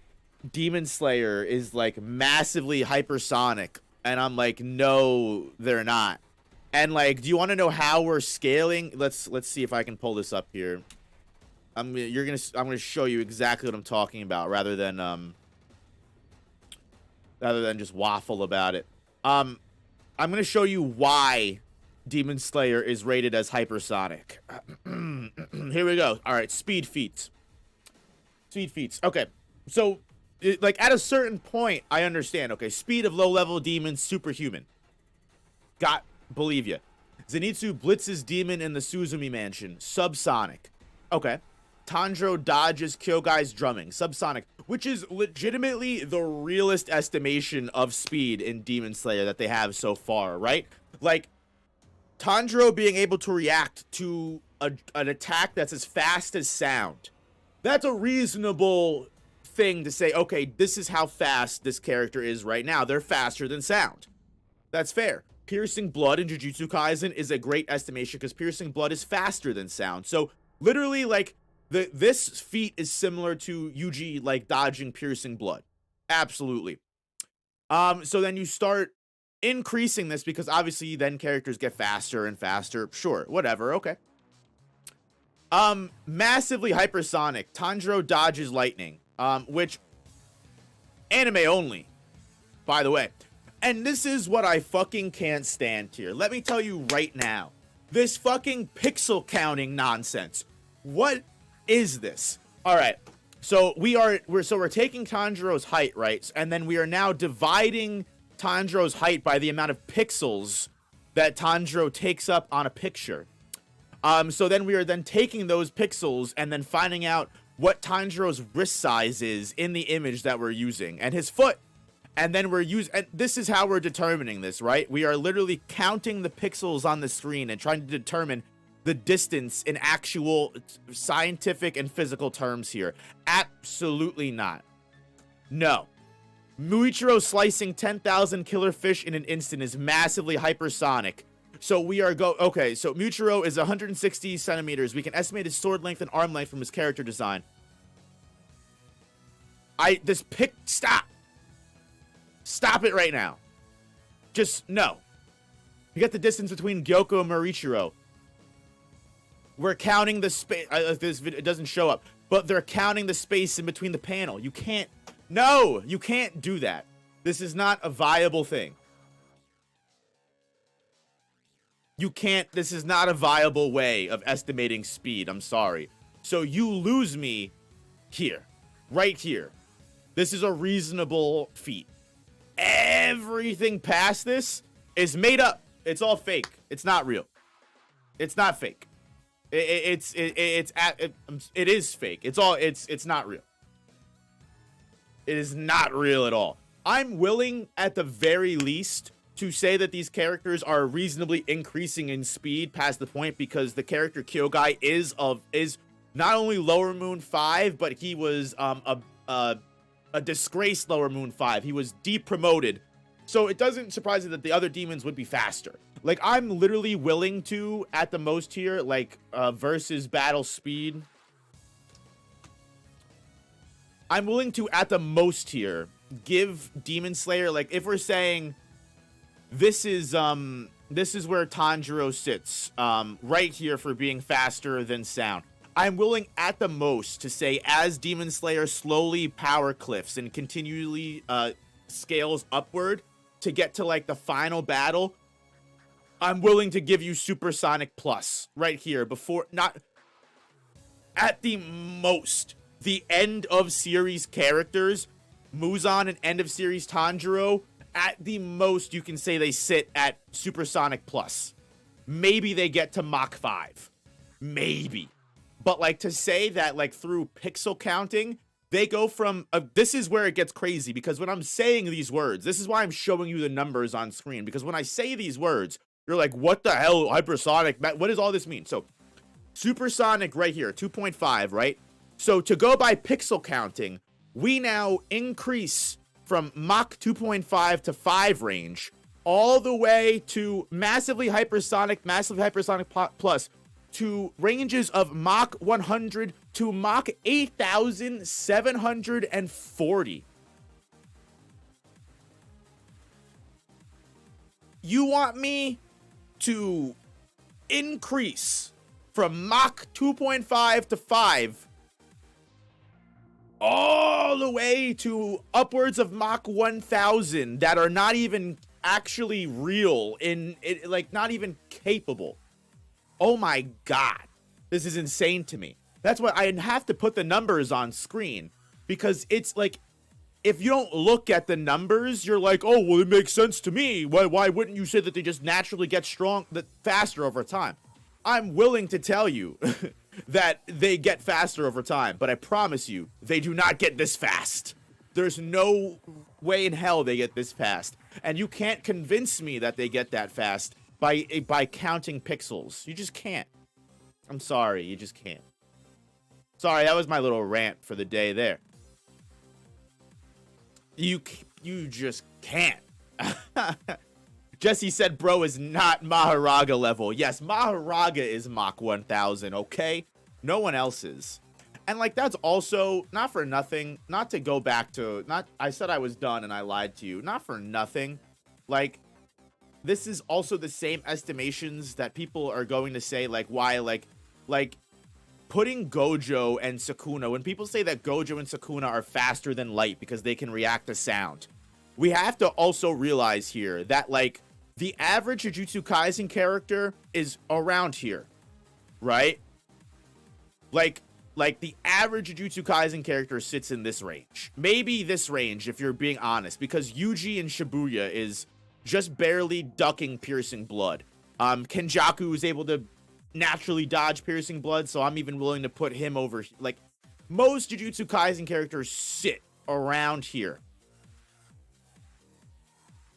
Demon Slayer is like massively hypersonic, and I'm like, no, they're not. And like, do you want to know how we're scaling? Let's see if I can pull this up here. I'm gonna show you exactly what I'm talking about, rather than just waffle about it. I'm gonna show you why Demon Slayer is rated as hypersonic. Here we go. All right, speed feats. Speed feats. Okay, so like at a certain point, I understand. Okay, speed of low-level demons, superhuman. Believe you. Zenitsu blitzes demon in the Suzumi mansion, subsonic. Okay. Tanjiro dodges Kyogai's drumming, subsonic, which is legitimately the realest estimation of speed in Demon Slayer that they have so far, right? Like, Tanjiro being able to react to an attack that's as fast as sound. That's a reasonable thing to say, okay, this is how fast this character is right now. They're faster than sound. That's fair. Piercing blood in Jujutsu Kaisen is a great estimation because piercing blood is faster than sound. So, literally, like, this feat is similar to Yuji, like, dodging piercing blood. Absolutely. So then you start increasing this because obviously then characters get faster and faster. Sure, whatever, okay. Massively hypersonic. Tanjiro dodges lightning, which anime only, by the way. And this is what I fucking can't stand here. Let me tell you right now. This fucking pixel counting nonsense. What is this? All right. So we're taking Tanjiro's height, right? And then we are now dividing Tanjiro's height by the amount of pixels that Tanjiro takes up on a picture. So then we are then taking those pixels and then finding out what Tanjiro's wrist size is in the image that we're using and his foot. And then and this is how we're determining this, right? We are literally counting the pixels on the screen and trying to determine the distance in actual scientific and physical terms here. Absolutely not. No. Muichiro slicing 10,000 killer fish in an instant is massively hypersonic. So we are okay, so Muichiro is 160 centimeters. We can estimate his sword length and arm length from his character design. Stop. Stop it right now. Just, no. You get the distance between Gyoko and Muichiro. We're counting the space. This video, it doesn't show up, but they're counting the space in between the panel. You can't. No, you can't do that. This is not a viable thing. You can't. This is not a viable way of estimating speed. I'm sorry. So you lose me here, right here. This is a reasonable feat. Everything past this is made up. It's all fake. It's not real. It's not fake. It is fake. It's not real. It is not real at all. I'm willing, at the very least, to say that these characters are reasonably increasing in speed past the point because the character Kyogai is not only Lower Moon 5, but he was a disgraced lower moon 5. He was depromoted. So it doesn't surprise me that the other demons would be faster. Like, I'm literally willing to, at the most here, like, versus battle speed. I'm willing to, at the most here, give Demon Slayer, like, if we're saying this is where Tanjiro sits, right here for being faster than Sound. I'm willing, at the most, to say as Demon Slayer slowly power cliffs and continually scales upward to get to, like, the final battle, I'm willing to give you Supersonic Plus right here before, not at the most, the end of series characters, Muzan and end of series Tanjiro, at the most you can say they sit at Supersonic Plus. Maybe they get to Mach 5. Maybe. But, like, to say that, like, through pixel counting, they go from, this is where it gets crazy, because when I'm saying these words, this is why I'm showing you the numbers on screen, because when I say these words, you're like, what the hell, hypersonic, what does all this mean? So, supersonic right here, 2.5, right? So, to go by pixel counting, we now increase from Mach 2.5 to 5 range, all the way to massively hypersonic plus, to ranges of Mach 100 to Mach 8,740. You want me to increase from Mach 2.5 to 5 all the way to upwards of Mach 1,000 that are not even actually real, like, not even capable. Oh my god, this is insane to me. That's why I have to put the numbers on screen, because it's like, if you don't look at the numbers, you're like, oh, well, it makes sense to me. Why wouldn't you say that they just naturally get faster over time? I'm willing to tell you that they get faster over time, but I promise you, they do not get this fast. There's no way in hell they get this fast. And you can't convince me that they get that fast by counting pixels. You just can't. I'm sorry, you just can't. Sorry, that was my little rant for the day there. You just can't. Jesse said bro is not Maharaga level. Yes, Maharaga is Mach 1000, okay? No one else is. And, like, that's also, not for nothing, not to go back to, I said I was done and I lied to you. Not for nothing. Like, this is also the same estimations that people are going to say, like, why, like, putting Gojo and Sukuna, when people say that Gojo and Sukuna are faster than light because they can react to sound, we have to also realize here that, like, the average Jujutsu Kaisen character is around here, right? Like the average Jujutsu Kaisen character sits in this range. Maybe this range, if you're being honest, because Yuji in Shibuya is just barely ducking piercing blood. Kenjaku is able to naturally dodge piercing blood, so I'm even willing to put him over. Like, most Jujutsu Kaisen characters sit around here.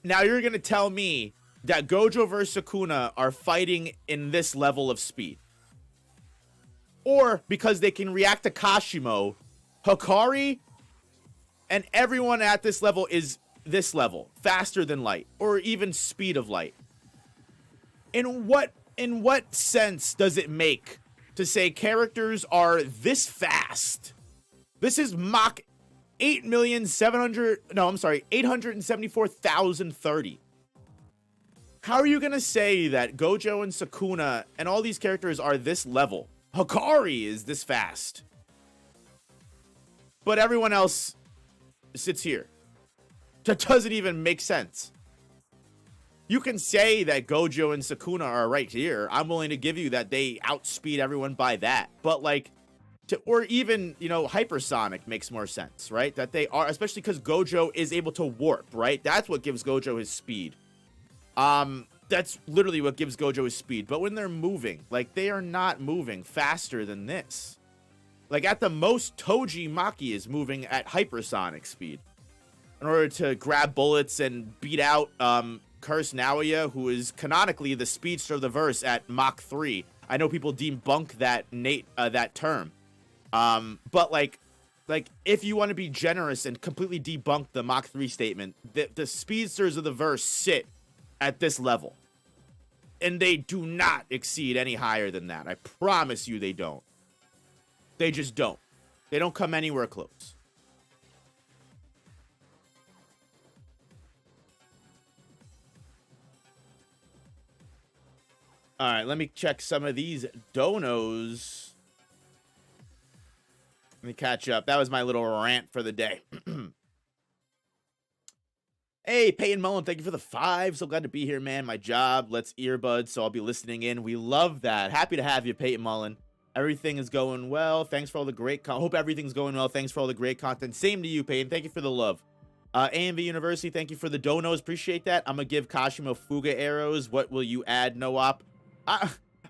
Now you're gonna tell me that Gojo versus Sukuna are fighting in this level of speed, or because they can react to Kashimo, Hikari and everyone at this level is this level, faster than light, or even speed of light. In what sense does it make to say characters are this fast? This is Mach 874,030. How are you gonna say that Gojo and Sukuna and all these characters are this level? Hikari is this fast, but everyone else sits here. That doesn't even make sense. You can say that Gojo and Sukuna are right here. I'm willing to give you that they outspeed everyone by that. But, like, or even, you know, hypersonic makes more sense, right? That they are, especially because Gojo is able to warp, right? That's what gives Gojo his speed. That's literally what gives Gojo his speed. But when they're moving, like, they are not moving faster than this. Like, at the most, Toji Maki is moving at hypersonic speed in order to grab bullets and beat out Curse Naoya, who is canonically the speedster of the verse at Mach 3. I know people debunk that term. But, like, like, if you want to be generous and completely debunk the Mach 3 statement, the speedsters of the verse sit at this level. And they do not exceed any higher than that. I promise you they don't. They just don't. They don't come anywhere close. All right, let me check some of these donos. Let me catch up. That was my little rant for the day. Hey, Peyton Mullen, thank you for the 5. So glad to be here, man. My job lets earbuds, so I'll be listening in. We love that. Happy to have you, Peyton Mullen. Everything is going well. Thanks for all the great hope everything's going well. Thanks for all the great content. Same to you, Peyton. Thank you for the love. AMV University, thank you for the donos. Appreciate that. I'm going to give Kashimo Fuga arrows. What will you add, Noop?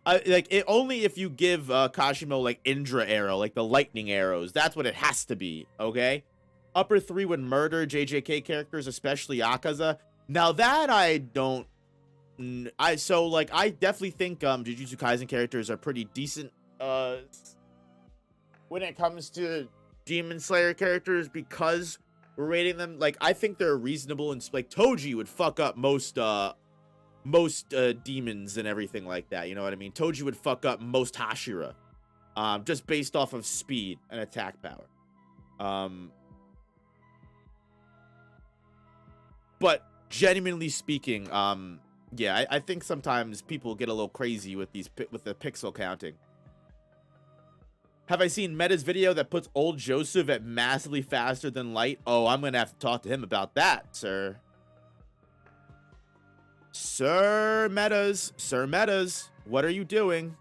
Like, only if you give Kashimo, like, Indra arrow, like the lightning arrows. That's what it has to be, okay? Upper 3 would murder JJK characters, especially Akaza. Now that I don't... I definitely think Jujutsu Kaisen characters are pretty decent when it comes to Demon Slayer characters, because we're rating them. Like, I think they're reasonable, and like Toji would fuck up most demons and everything like that. You know what I mean? Toji would fuck up most Hashira, just based off of speed and attack power. But genuinely speaking, yeah, I think sometimes people get a little crazy with the pixel counting. Have I seen Meta's video that puts old Joseph at massively faster than light? Oh, I'm gonna have to talk to him about that, sir. Sir Metas, what are you doing?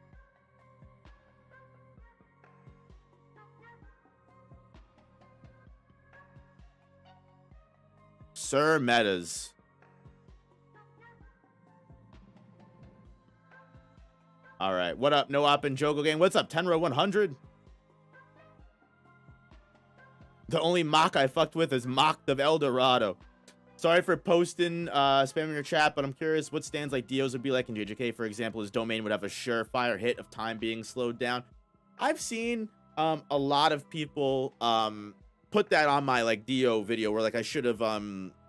Sir Metas. All right, what up, No Op and Jogo Gang? What's up, Tenro 100? The only mock I fucked with is Mocked of El Dorado. Sorry for posting, spamming your chat, but I'm curious what stands like Dios would be like in JJK. For example, his domain would have a surefire hit of time being slowed down. I've seen a lot of people put that on my like Dio video, where like I should have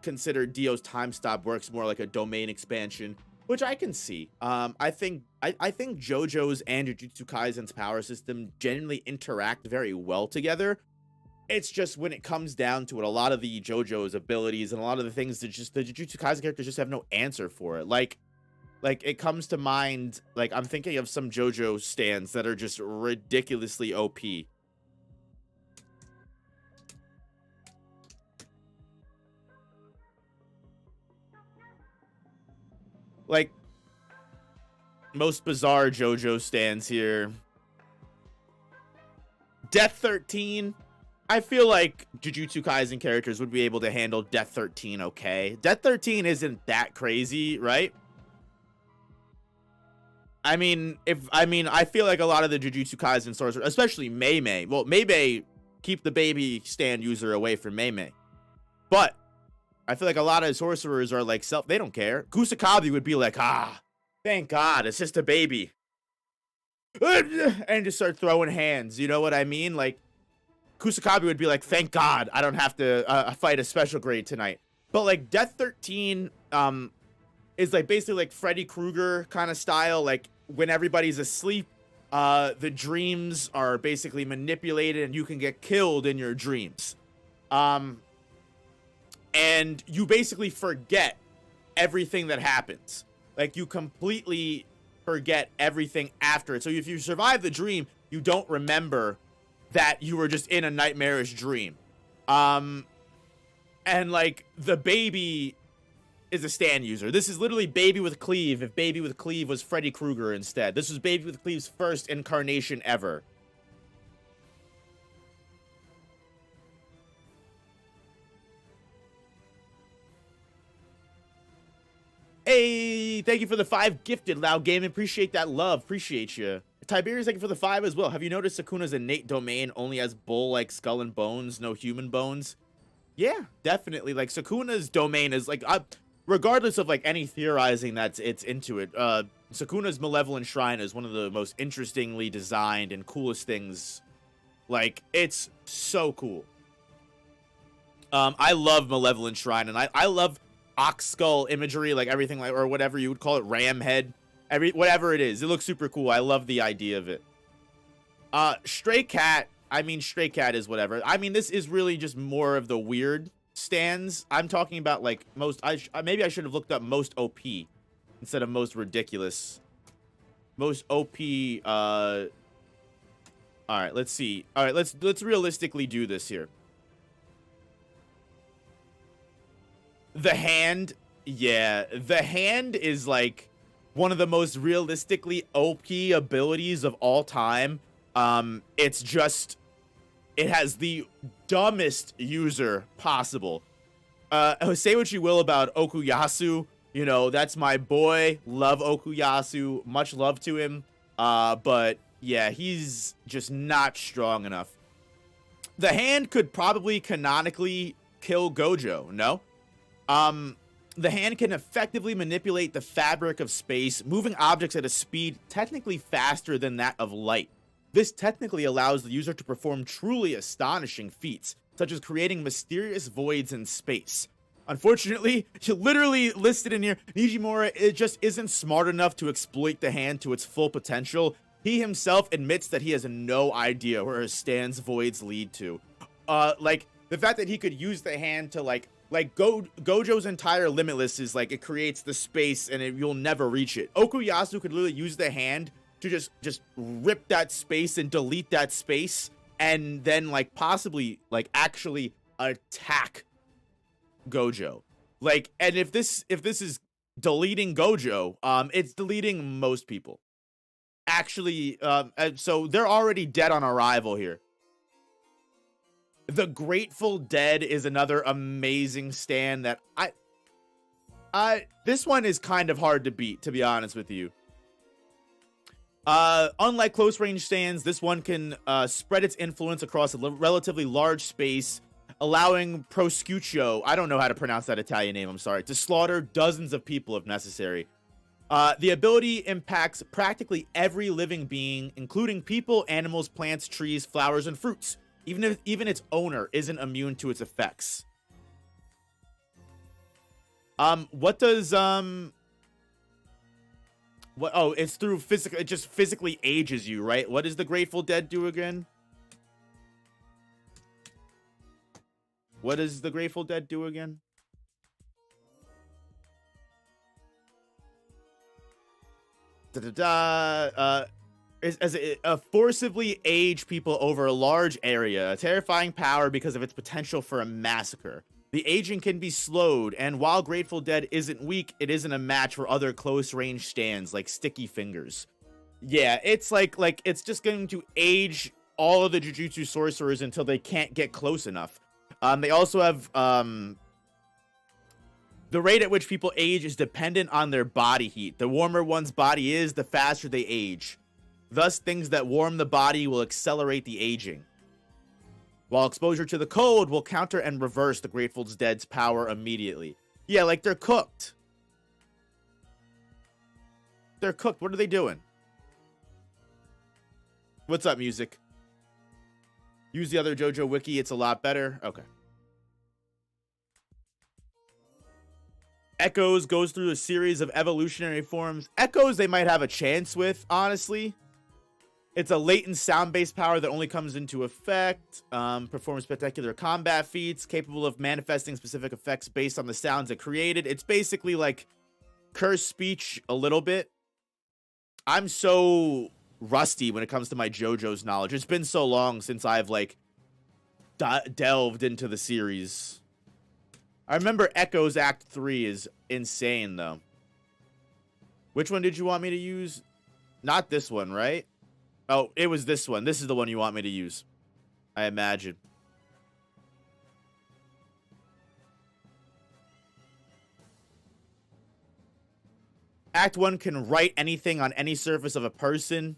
considered Dio's time stop works more like a domain expansion, which I can see. I think JoJo's and Jujutsu Kaisen's power system genuinely interact very well together. It's just when it comes down to it, a lot of the JoJo's abilities and a lot of the things that just the Jujutsu Kaisen characters just have no answer for it. Like it comes to mind, like I'm thinking of some JoJo stands that are just ridiculously OP. Like, most bizarre JoJo stands here. Death 13. I feel like Jujutsu Kaisen characters would be able to handle Death 13 okay. Death 13 isn't that crazy, right? I feel like a lot of the Jujutsu Kaisen sorcerers, especially Mei Mei. Well, Mei Mei, keep the baby stand user away from Mei Mei. But I feel like a lot of sorcerers are like they don't care. Kusakabe would be like, thank God, it's just a baby. And just start throwing hands, you know what I mean? Like, Kusakabe would be like, thank God, I don't have to fight a special grade tonight. But like Death 13 is like basically like Freddy Krueger kind of style. Like when everybody's asleep, the dreams are basically manipulated and you can get killed in your dreams. And you basically forget everything that happens. Like you completely forget everything after it. So if you survive the dream, you don't remember that you were just in a nightmarish dream. And like the baby is a stand user. This is literally Baby with Cleave if Baby with Cleave was Freddy Krueger instead. This was Baby with Cleave's first incarnation ever. Hey, thank you for the 5 gifted, Loud Gaming. Appreciate that love. Appreciate you. Tiberius, thank you for the 5 as well. Have you noticed Sukuna's innate domain only has bull-like skull and bones, no human bones? Yeah, definitely. Like, Sukuna's domain is, like, regardless of, like, any theorizing it's into it, Sukuna's Malevolent Shrine is one of the most interestingly designed and coolest things Like, it's so cool. I love Malevolent Shrine, and I love ox skull imagery, like everything, like, or whatever you would call it, ram head, whatever it is. It looks super cool. I love the idea of it. Stray Cat, I mean, Stray Cat is whatever. I mean, this is really just more of the weird stands. I'm talking about, like, most, maybe I should have looked up most OP instead of most ridiculous. Most OP, all right, let's see. All right, let's realistically do this here. The hand, yeah, the hand is like one of the most realistically OP abilities of all time. It's just, it has the dumbest user possible. Say what you will about Okuyasu, you know, that's my boy. Love Okuyasu, much love to him. But yeah, he's just not strong enough. The hand could probably canonically kill Gojo, no? The hand can effectively manipulate the fabric of space, moving objects at a speed technically faster than that of light. This technically allows the user to perform truly astonishing feats, such as creating mysterious voids in space. Unfortunately, literally listed in here, Nijimura, it just isn't smart enough to exploit the hand to its full potential. He himself admits that he has no idea where his stand's voids lead to. Like, the fact that he could use the hand to, like Gojo's entire Limitless is, like, it creates the space and you'll never reach it. Okuyasu could literally use the hand to just rip that space and delete that space and then, like, possibly, like, actually attack Gojo. Like, and if this is deleting Gojo, it's deleting most people. Actually, so they're already dead on arrival here. The Grateful Dead is another amazing stand that this one is kind of hard to beat, to be honest with you. Unlike close range stands, this one can spread its influence across a relatively large space, allowing Prosciutto, I don't know how to pronounce that Italian name, I'm sorry, to slaughter dozens of people if necessary. The ability impacts practically every living being, including people, animals, plants, trees, flowers, and fruits. Even its owner isn't immune to its effects. What does what? Oh, it's through physical. It just physically ages you, right? What does the Grateful Dead do again? What does the Grateful Dead do again? Forcibly age people over a large area, a terrifying power because of its potential for a massacre. The aging can be slowed, and while Grateful Dead isn't weak, it isn't a match for other close-range stands like Sticky Fingers. Yeah, it's like it's just going to age all of the Jujutsu sorcerers until they can't get close enough. They also have the rate at which people age is dependent on their body heat. The warmer one's body is, the faster they age. Thus, things that warm the body will accelerate the aging, while exposure to the cold will counter and reverse the Grateful Dead's power immediately. Yeah, like they're cooked. They're cooked. What are they doing? What's up, music? Use the other JoJo wiki. It's a lot better. Okay. Echoes goes through a series of evolutionary forms. Echoes they might have a chance with, honestly. It's a latent sound-based power that only comes into effect. Performs spectacular combat feats, capable of manifesting specific effects based on the sounds it created. It's basically like cursed speech a little bit. I'm so rusty when it comes to my JoJo's knowledge. It's been so long since I've, like, delved into the series. I remember Echoes Act 3 is insane, though. Which one did you want me to use? Not this one, right? Oh, it was this one. This is the one you want me to use, I imagine. Act 1 can write anything on any surface of a person.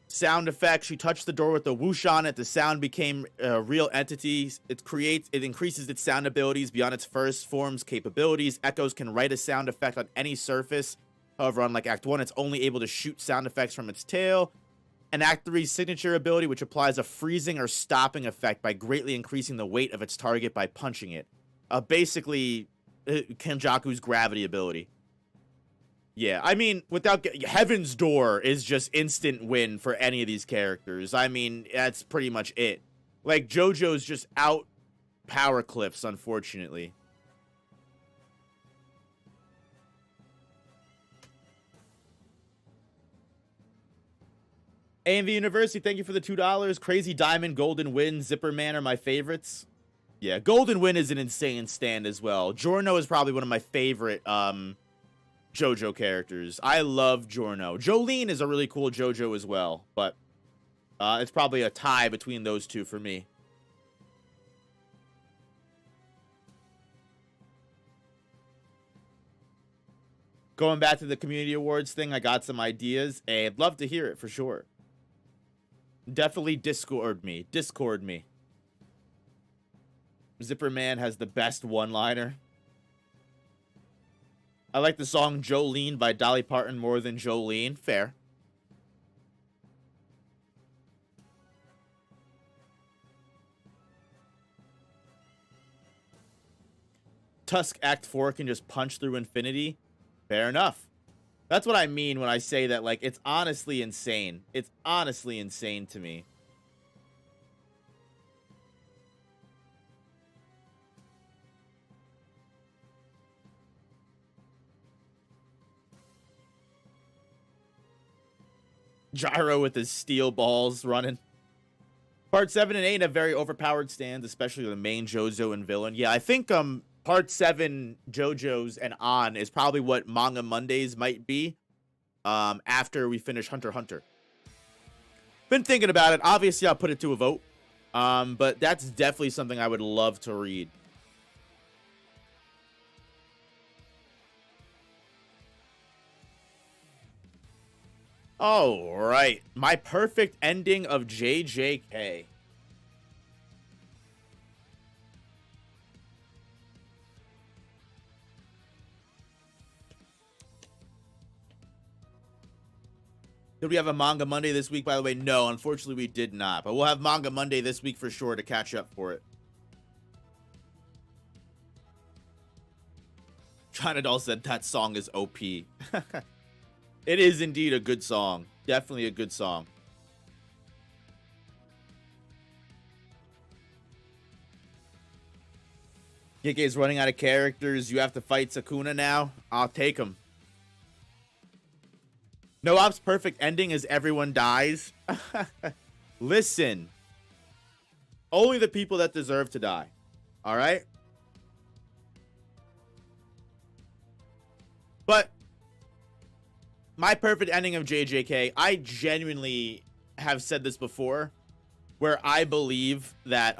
Sound effects. She touched the door with the whoosh on it. The sound became a real entity. It increases its sound abilities beyond its first form's capabilities. Echoes can write a sound effect on any surface However, unlike Act 1, it's only able to shoot sound effects from its tail. And Act 3's signature ability, which applies a freezing or stopping effect by greatly increasing the weight of its target by punching it. Basically, Kenjaku's gravity ability. Yeah, I mean, without Heaven's Door is just instant win for any of these characters. I mean, that's pretty much it. Like, JoJo's just out power cliffs, unfortunately. AMV University, thank you for the $2. Crazy Diamond, Golden Wind, Zipper Man are my favorites. Yeah, Golden Wind is an insane stand as well. Giorno is probably one of my favorite JoJo characters. I love Giorno. Jolene is a really cool JoJo as well, but it's probably a tie between those two for me. Going back to the community awards thing, I got some ideas. Hey, I'd love to hear it for sure. Definitely Discord me. Zipper Man has the best one-liner. I like the song Jolene by Dolly Parton more than Jolene. Fair. Tusk Act 4 can just punch through infinity. Fair enough. That's what I mean when I say that, like, it's honestly insane. It's honestly insane to me. Gyro with his steel balls running. Part 7 and 8 have very overpowered stands, especially the main JoJo and villain. Yeah, I think Part 7 JoJo's and on is probably what Manga Mondays might be after we finish Hunter x Hunter. Been thinking about it. Obviously, I'll put it to a vote. But that's definitely something I would love to read. All right. My perfect ending of JJK. Did we have a Manga Monday this week, by the way? No, unfortunately we did not. But we'll have Manga Monday this week for sure to catch up for it. China Doll said that song is OP. It is indeed a good song. Definitely a good song. Geke's running out of characters. You have to fight Sukuna now. I'll take him. No Op's perfect ending is everyone dies. Listen. Only the people that deserve to die. All right? But my perfect ending of JJK, I genuinely have said this before, where I believe that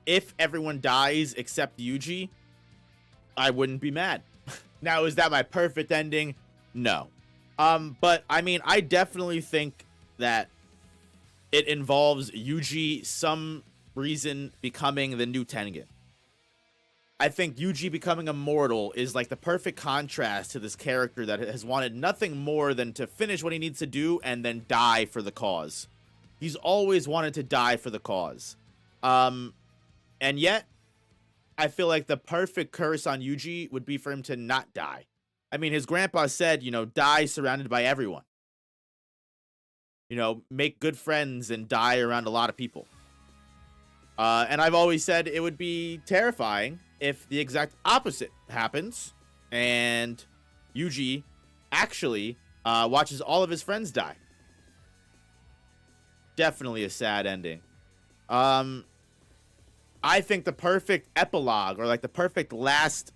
if everyone dies except Yuji, I wouldn't be mad. Now, is that my perfect ending? No. But I mean, I definitely think that it involves Yuji some reason becoming the new Tengen. I think Yuji becoming immortal is like the perfect contrast to this character that has wanted nothing more than to finish what he needs to do and then die for the cause. He's always wanted to die for the cause. And yet, I feel like the perfect curse on Yuji would be for him to not die. I mean, his grandpa said, you know, die surrounded by everyone. You know, make good friends and die around a lot of people. And I've always said it would be terrifying if the exact opposite happens and Yuji actually watches all of his friends die. Definitely a sad ending. I think the perfect epilogue, or like the perfect last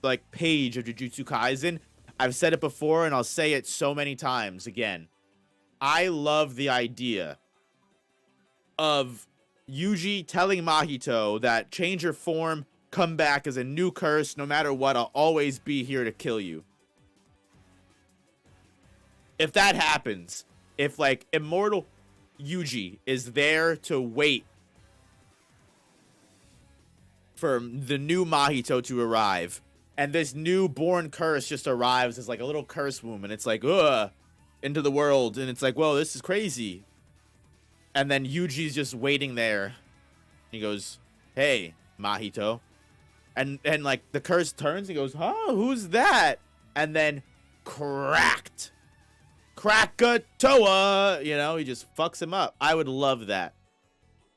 like page of Jujutsu Kaisen, I've said it before and I'll say it so many times again. I love the idea of Yuji telling Mahito that change your form, come back as a new curse, no matter what, I'll always be here to kill you. If that happens, if like immortal Yuji is there to wait for the new Mahito to arrive, and this newborn curse just arrives as like a little curse womb, and it's like, ugh, into the world, and it's like, whoa, this is crazy. And then Yuji's just waiting there. He goes, hey, Mahito. And like the curse turns, he goes, huh, who's that? And then cracked. Krakatoa, you know, he just fucks him up. I would love that.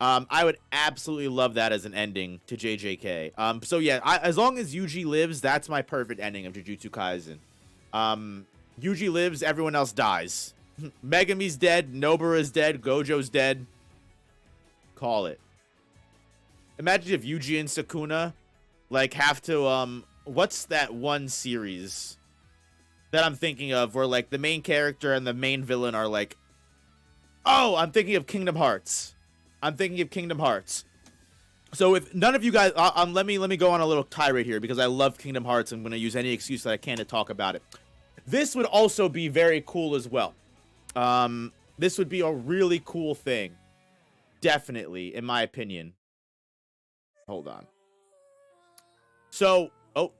I would absolutely love that as an ending to JJK. So yeah, as long as Yuji lives, that's my perfect ending of Jujutsu Kaisen. Yuji lives, everyone else dies. Megami's dead, Nobara's dead, Gojo's dead. Call it. Imagine if Yuji and Sukuna, like, have to, what's that one series that I'm thinking of where, like, the main character and the main villain are, like, oh, I'm thinking of Kingdom Hearts. So if none of you guys, let me go on a little tirade here because I love Kingdom Hearts. I'm going to use any excuse that I can to talk about it. This would also be very cool as well. This would be a really cool thing. Definitely, in my opinion. Hold on. So, oh.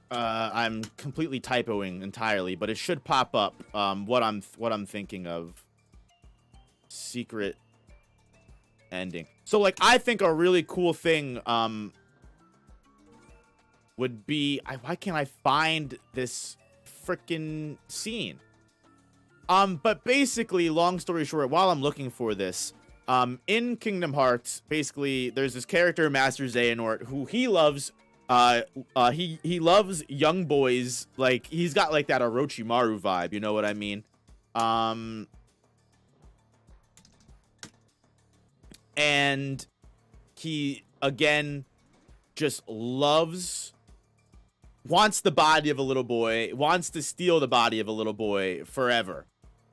I'm completely typoing entirely, but it should pop up. What I'm thinking of. Secret ending. So, like, I think a really cool thing, would be, why can't I find this freaking scene? But basically, long story short, while I'm looking for this, in Kingdom Hearts, basically, there's this character, Master Xehanort, who he loves. He loves young boys. Like, he's got like that Orochimaru vibe, you know what I mean? And he again just wants the body of a little boy, wants to steal the body of a little boy forever.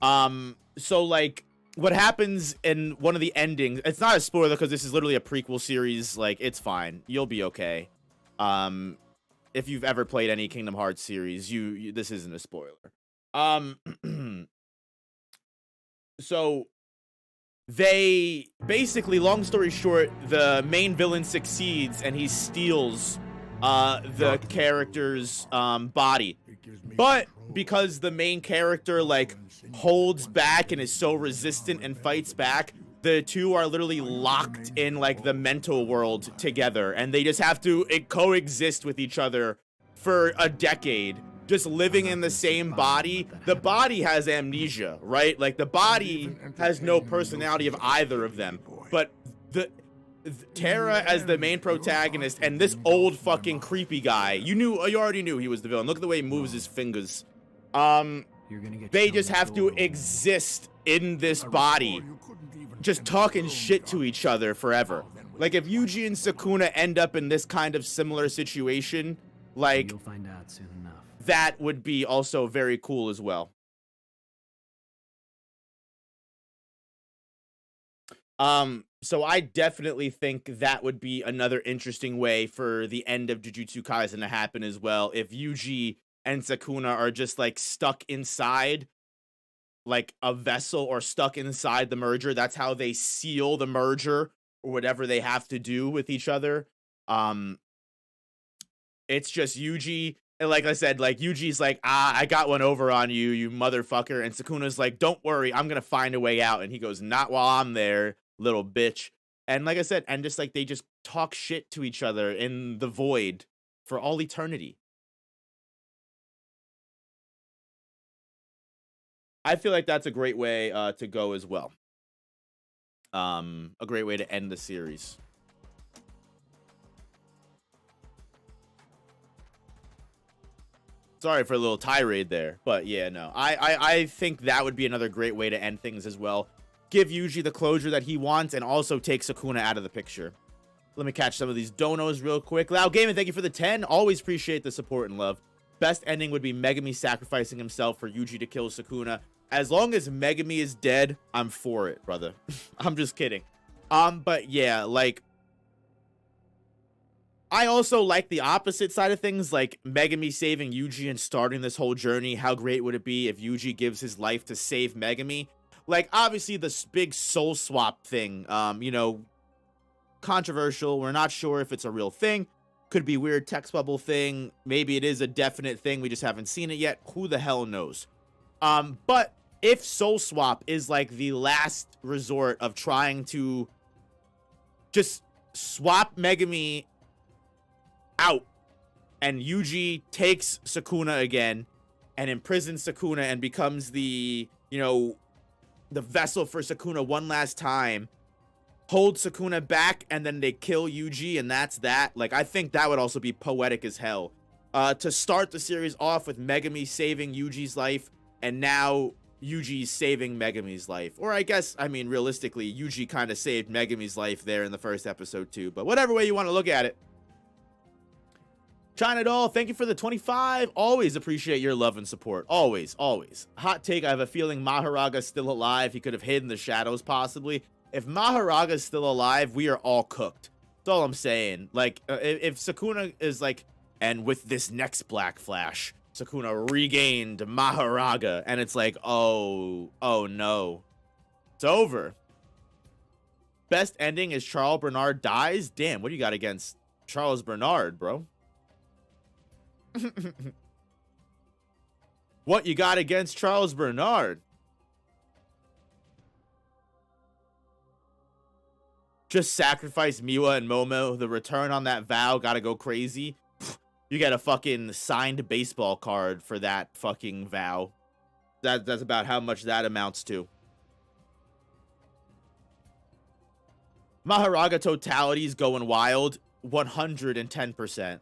So like what happens in one of the endings, it's not a spoiler because this is literally a prequel series, like it's fine, you'll be okay. If you've ever played any Kingdom Hearts series, you this isn't a spoiler. So they basically, long story short, the main villain succeeds and he steals the character's body, but because the main character like holds back and is so resistant and fights back, the two are literally locked in like the mental world together, and they just have to coexist with each other for a decade, just living in the same body. The body has amnesia, right? Like the body has no personality of either of them, but Terra as the main protagonist and this old fucking creepy guy, you already knew he was the villain. Look at the way he moves his fingers. They just have to exist in this body, just talking shit to each other forever. Like if Yuji and Sukuna end up in this kind of similar situation, like you'll find out soon enough. That would be also very cool as well. So I definitely think that would be another interesting way for the end of Jujutsu Kaisen to happen as well. If Yuji and Sukuna are just like stuck inside like a vessel or stuck inside the merger, that's how they seal the merger or whatever they have to do with each other. It's just Yuji, and like I said, like Yuji's like, I got one over on you, you motherfucker, and Sukuna's like, don't worry, I'm gonna find a way out, and he goes, not while I'm there, little bitch. And like I said, and just like they just talk shit to each other in the void for all eternity. I feel like that's a great way to go as well. A great way to end the series. Sorry for a little tirade there, but yeah, no. I think that would be another great way to end things as well. Give Yuji the closure that he wants and also take Sukuna out of the picture. Let me catch some of these donos real quick. Loud Gaming, thank you for the 10. Always appreciate the support and love. Best ending would be Megami sacrificing himself for Yuji to kill Sukuna. As long as Megami is dead, I'm for it, brother. I'm just kidding. But yeah, like, I also like the opposite side of things, like Megami saving Yuji and starting this whole journey. How great would it be if Yuji gives his life to save Megami? like, obviously, this big soul swap thing, you know, controversial. We're not sure if it's a real thing. Could be weird text bubble thing. Maybe it is a definite thing. We just haven't seen it yet. Who the hell knows? But if soul swap is like the last resort of trying to just swap Megami out, and Yuji takes Sukuna again and imprisons Sukuna and becomes the, you know, the vessel for Sukuna one last time, hold Sukuna back, and then they kill Yuji, and that's that. Like, I think that would also be poetic as hell. To start the series off with Megami saving Yuji's life, and now Yuji's saving Megami's life. Or I guess, I mean, realistically, Yuji kind of saved Megami's life there in the first episode too. But whatever way you want to look at it. China Doll, thank you for the 25. Always appreciate your love and support. Always, always. Hot take, I have a feeling Maharaga's still alive. He could have hid in the shadows, possibly. If Maharaga's still alive, we are all cooked. That's all I'm saying. Like, if Sukuna is like, and with this next Black Flash, Sukuna regained Maharaga, and it's like, oh no. It's over. Best ending is Charles Bernard dies? Damn, what do you got against Charles Bernard, bro? What you got against Charles Bernard? Just sacrifice Miwa and Momo. The return on that vow gotta go crazy. You get a fucking signed baseball card for that fucking vow. That's about how much that amounts to. Maharaga totality's going wild. 110%.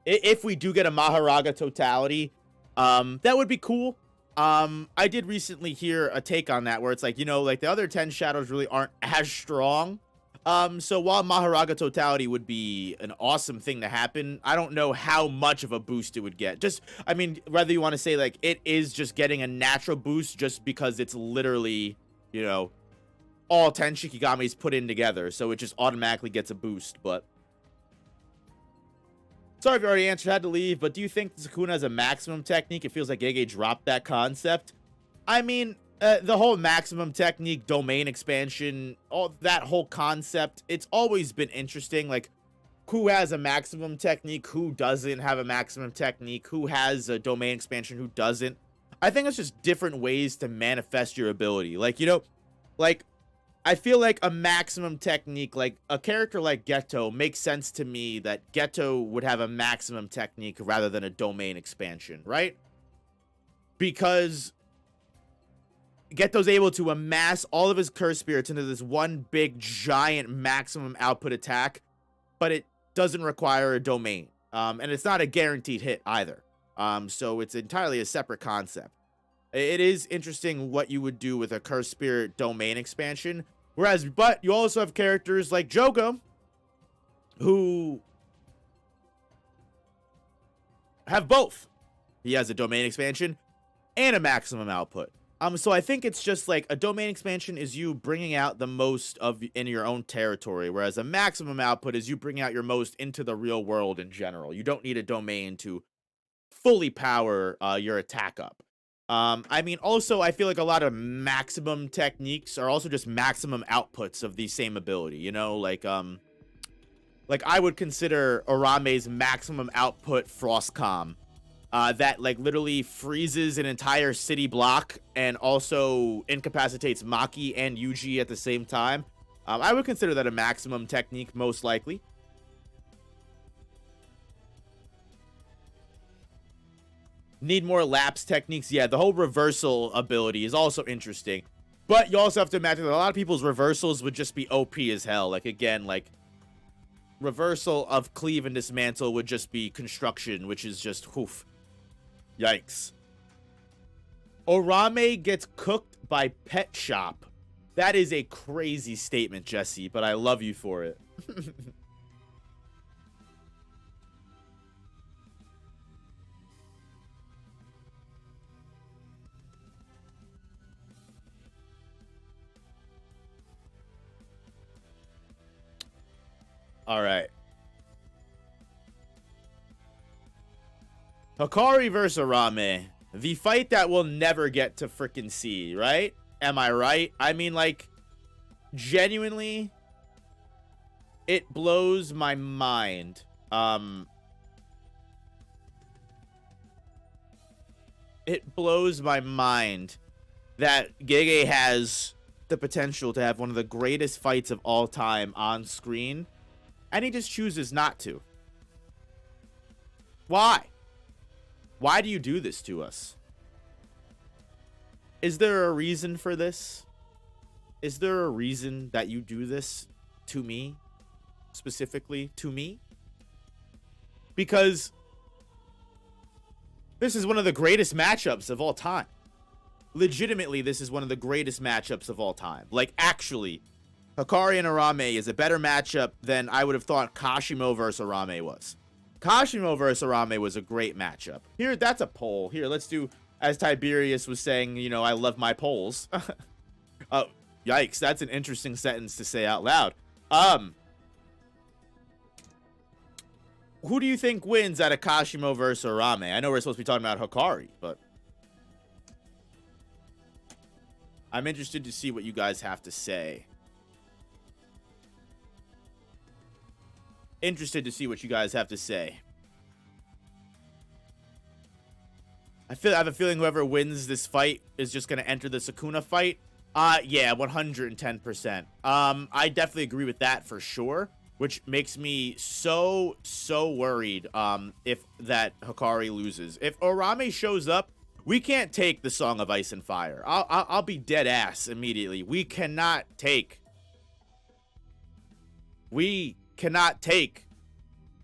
If we do get a Maharaga totality, that would be cool. I did recently hear a take on that where it's like, you know, like the other 10 shadows really aren't as strong. So while Maharaga totality would be an awesome thing to happen, I don't know how much of a boost it would get. Just, I mean, whether you want to say like it is just getting a natural boost just because it's literally, you know, all 10 Shikigamis put in together. So it just automatically gets a boost, but... Sorry if you already answered, had to leave, but do you think Sukuna has a maximum technique? It feels like Gege dropped that concept. I mean, the whole maximum technique, domain expansion, all that whole concept, it's always been interesting. Like, who has a maximum technique? Who doesn't have a maximum technique? Who has a domain expansion? Who doesn't? I think it's just different ways to manifest your ability. Like, you know, like... I feel like a maximum technique, like a character like Geto, makes sense to me that Geto would have a maximum technique rather than a domain expansion, right? Because Geto's able to amass all of his curse spirits into this one big, giant maximum output attack, but it doesn't require a domain. And it's not a guaranteed hit either. So it's entirely a separate concept. It is interesting what you would do with a curse spirit domain expansion. Whereas, but you also have characters like Jogo, who have both. He has a domain expansion and a maximum output. So I think it's just like a domain expansion is you bringing out the most of in your own territory, whereas a maximum output is you bring out your most into the real world in general. You don't need a domain to fully power your attack up. I mean, also, I feel like a lot of maximum techniques are also just maximum outputs of the same ability, you know? Like I would consider Arame's maximum output Frostcom, that, like, literally freezes an entire city block and also incapacitates Maki and Yuji at the same time. I would consider that a maximum technique, most likely. Need more lapse techniques. Yeah, the whole reversal ability is also interesting. But you also have to imagine that a lot of people's reversals would just be OP as hell. Like, again, like, reversal of cleave and dismantle would just be construction, which is just, oof. Yikes. Orame gets cooked by Pet Shop. That is a crazy statement, Jesse, but I love you for it. All right. Hikari versus Arame. The fight that we'll never get to freaking see, right? Am I right? I mean, like, genuinely, it blows my mind. It blows my mind that Gege has the potential to have one of the greatest fights of all time on screen, and he just chooses not to. Why? Why do you do this to us? Is there a reason for this? Is there a reason that you do this to me? Specifically to me? Because this is one of the greatest matchups of all time. Legitimately, this is one of the greatest matchups of all time. Like, actually, Hikari and Arame is a better matchup than I would have thought Kashimo versus Arame was. Kashimo versus Arame was a great matchup. Here, that's a poll. Here, let's do, as Tiberius was saying, you know, I love my polls. Yikes, that's an interesting sentence to say out loud. Who do you think wins out of Kashimo versus Arame? I know we're supposed to be talking about Hikari, but I'm interested to see what you guys have to say. Interested to see what you guys have to say. I have a feeling whoever wins this fight is just going to enter the Sukuna fight. Yeah, 110%. I definitely agree with that for sure, which makes me so worried if that Hikari loses. If Arame shows up, we can't take the Song of Ice and Fire. I'll be dead ass immediately. We cannot take the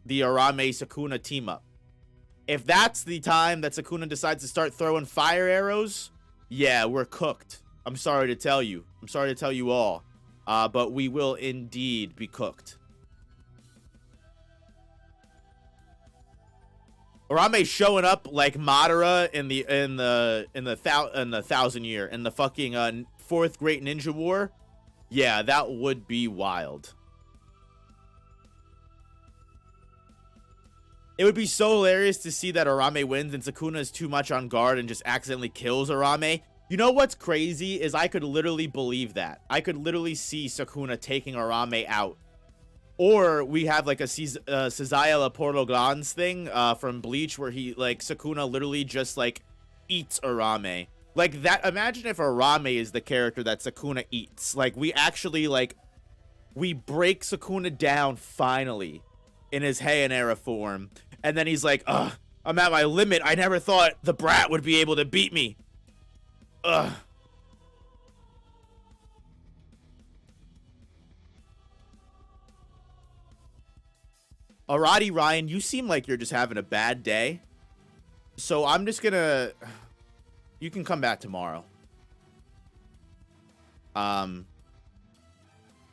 Arame Sukuna team up. If that's the time that Sukuna decides to start throwing fire arrows, yeah, we're cooked. I'm sorry to tell you. I'm sorry to tell you all. But we will indeed be cooked. Arame showing up like Madara in the 1000 year in the fucking fourth Great Ninja War. Yeah, that would be wild. It would be so hilarious to see that Arame wins and Sukuna is too much on guard and just accidentally kills Arame. You know what's crazy is I could literally believe that. I could literally see Sukuna taking Arame out. Or we have like a Cesaria Portogans thing from Bleach where he like Sukuna literally just like eats Arame. Like that. Imagine if Arame is the character that Sukuna eats. Like we actually like we break Sukuna down finally in his Heian era form. And then he's like, ugh, I'm at my limit. I never thought the brat would be able to beat me. Ugh. Alrighty, Ryan, you seem like you're just having a bad day. So I'm just gonna... You can come back tomorrow.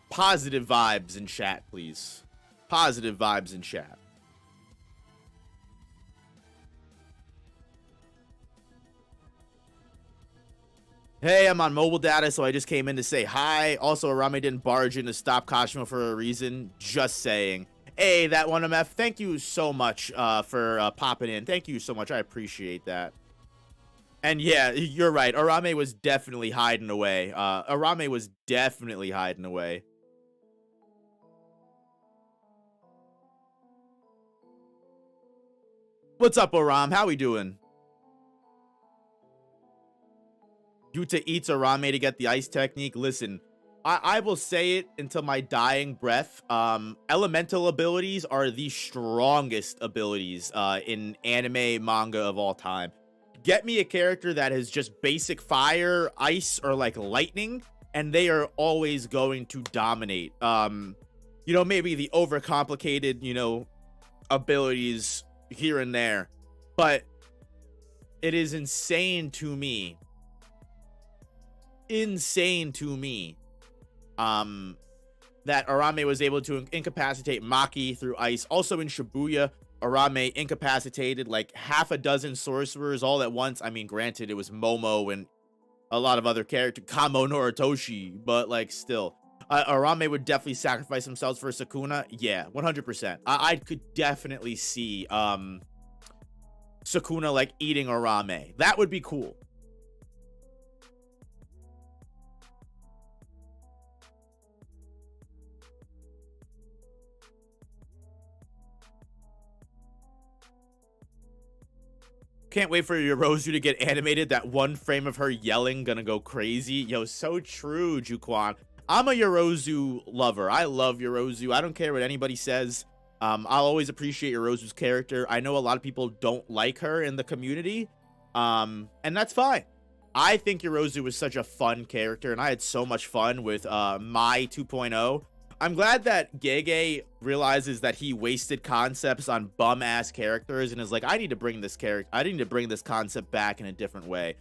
Positive vibes in chat, please. Positive vibes in chat. Hey, I'm on mobile data, so I just came in to say hi. Also, Arame didn't barge in to stop Kashimo for a reason. Just saying. Hey, that 1MF, thank you so much for popping in. Thank you so much. I appreciate that. And yeah, you're right. Arame was definitely hiding away. Arame was definitely hiding away. What's up, Aram? How we doing? Yuta eats Arame to get the ice technique. Listen, I will say it until my dying breath. Elemental abilities are the strongest abilities in anime manga of all time. Get me a character that has just basic fire, ice, or like lightning, and they are always going to dominate. You know, maybe the overcomplicated, you know, abilities here and there, but it is insane to me that Arame was able to incapacitate Maki through ice. Also in Shibuya, Arame incapacitated like half a dozen sorcerers all at once. I mean, granted, it was Momo and a lot of other characters, Kamo Noritoshi, but like still. Arame would definitely sacrifice themselves for Sukuna. Yeah, 100%. I could definitely see Sukuna Sukuna like eating Arame. That would be cool. Can't wait for Yorozu to get animated. That one frame of her yelling gonna go crazy. Yo, so true, Juquan. I'm a Yorozu lover. I love Yorozu. I don't care what anybody says. I'll always appreciate Yorozu's character. I know a lot of people don't like her in the community, and that's fine. I think Yorozu was such a fun character, and I had so much fun with Mai 2.0. I'm glad that Gege realizes that he wasted concepts on bum-ass characters and is like, I need to bring this concept back in a different way.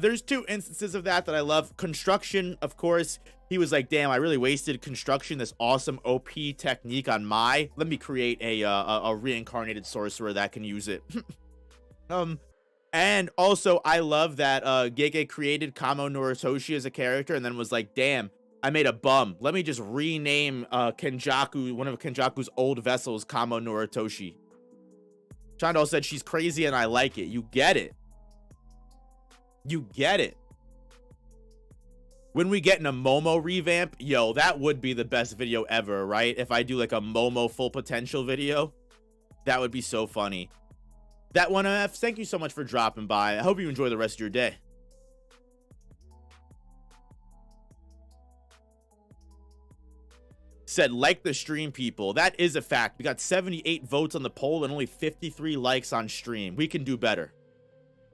There's two instances of that I love. Construction, of course. He was like, damn, I really wasted construction, this awesome OP technique on Mai. Let me create a reincarnated sorcerer that can use it. And also, I love that Gege created Kamo Noritoshi as a character and then was like, damn, I made a bum. Let me just rename Kenjaku, one of Kenjaku's old vessels, Kamo Noritoshi. Chandal said she's crazy and I like it. You get it. You get it. When we get in a Momo revamp, yo, that would be the best video ever, right? If I do like a Momo full potential video, that would be so funny. That one, F, thank you so much for dropping by. I hope you enjoy the rest of your day. Said, like the stream, people. That is a fact. We got 78 votes on the poll and only 53 likes on stream. We can do better.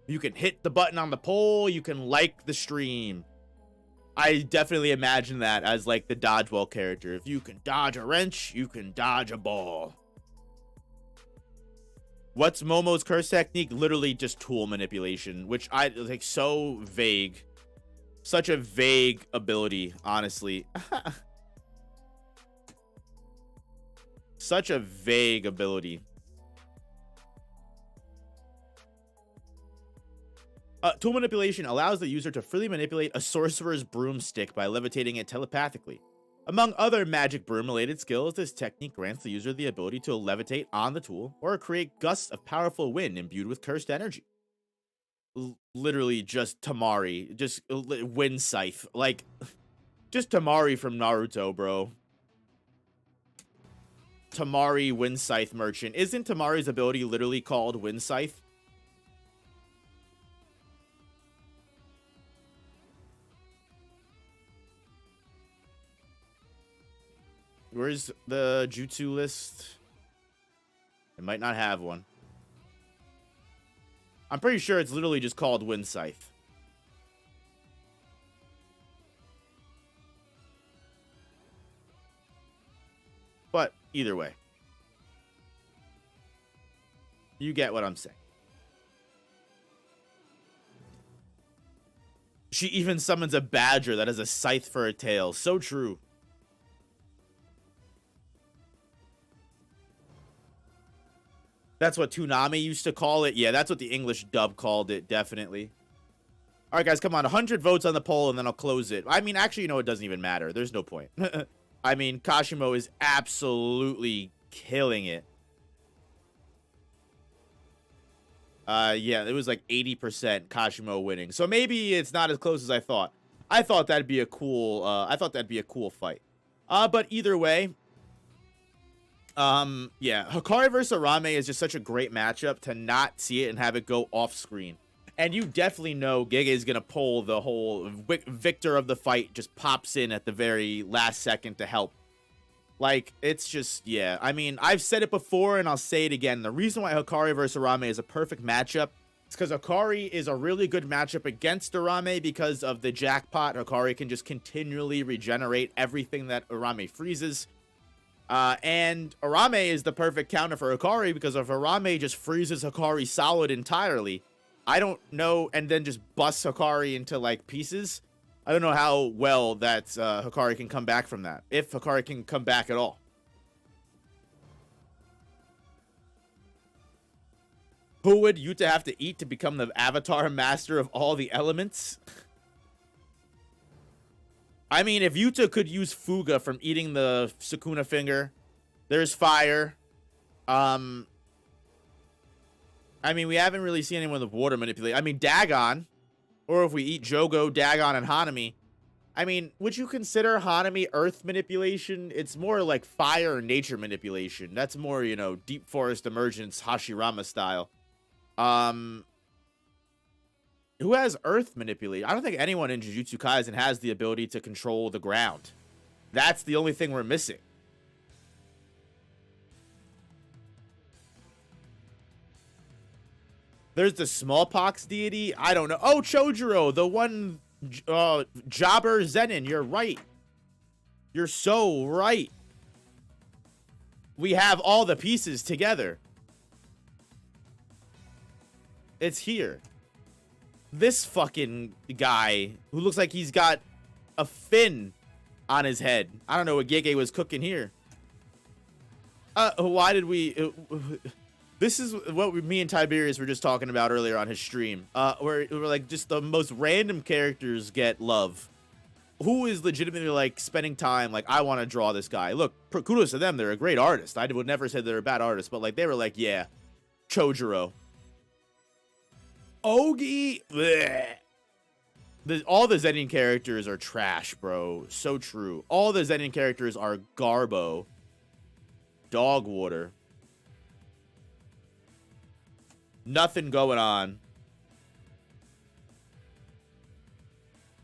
You can hit the button on the poll. You can like the stream. I definitely imagine that as like the dodgeball character. If you can dodge a wrench, you can dodge a ball. What's Momo's curse technique? Literally just tool manipulation, which I like, so vague. Such a vague ability, honestly. Such a vague ability. Tool manipulation allows the user to freely manipulate a sorcerer's broomstick by levitating it telepathically. Among other magic broom-related skills, this technique grants the user the ability to levitate on the tool or create gusts of powerful wind imbued with cursed energy. Literally just Tamari, just wind scythe, like just Tamari from Naruto, bro. Tamari Wind Scythe Merchant. Isn't Tamari's ability literally called Wind Scythe? Where's the jutsu list? It might not have one. I'm pretty sure it's literally just called Wind Scythe. But either way, you get what I'm saying. She even summons a badger that has a scythe for a tail. So true. That's what Toonami used to call it. Yeah, that's what the English dub called it, definitely. All right, guys, come on. 100 votes on the poll, and then I'll close it. I mean, actually, you know, it doesn't even matter. There's no point. I mean, Kashimo is absolutely killing it. Yeah, it was like 80% Kashimo winning. So maybe it's not as close as I thought. I thought that'd be a cool fight. But either way, yeah, Hikari versus Arame is just such a great matchup to not see it and have it go off screen. And you definitely know Gege is going to pull the whole victor of the fight just pops in at the very last second to help. Like, it's just, yeah. I mean, I've said it before and I'll say it again. The reason why Hikari versus Arame is a perfect matchup is because Hikari is a really good matchup against Arame because of the jackpot. Hikari can just continually regenerate everything that Arame freezes. And Arame is the perfect counter for Hikari because if Arame just freezes Hikari solid entirely, I don't know, and then just busts Hikari into, like, pieces. I don't know how well that Hikari can come back from that. If Hikari can come back at all. Who would Yuta have to eat to become the avatar master of all the elements? I mean, if Yuta could use Fuga from eating the Sukuna finger, there's fire. I mean, we haven't really seen anyone with water manipulate. I mean, Dagon, or if we eat Jogo, Dagon, and Hanami. I mean, would you consider Hanami earth manipulation? It's more like fire and nature manipulation. That's more, you know, deep forest emergence, Hashirama style. Who has earth manipulation? I don't think anyone in Jujutsu Kaisen has the ability to control the ground. That's the only thing we're missing. There's the smallpox deity. I don't know. Oh, Chojuro, the one jobber Zenin. You're right. You're so right. We have all the pieces together. It's here. This fucking guy who looks like he's got a fin on his head. I don't know what Gege was cooking here. Why did we... This is what me and Tiberius were just talking about earlier on his stream. Where we're like, just the most random characters get love. Who is legitimately like spending time like, I want to draw this guy. Look, kudos to them. They're a great artist. I would never say they're a bad artist, but like they were like, yeah, Chojuro. Ogi. All the Zenin characters are trash, bro. So true. All the Zenin characters are garbo. Dog water. Nothing going on.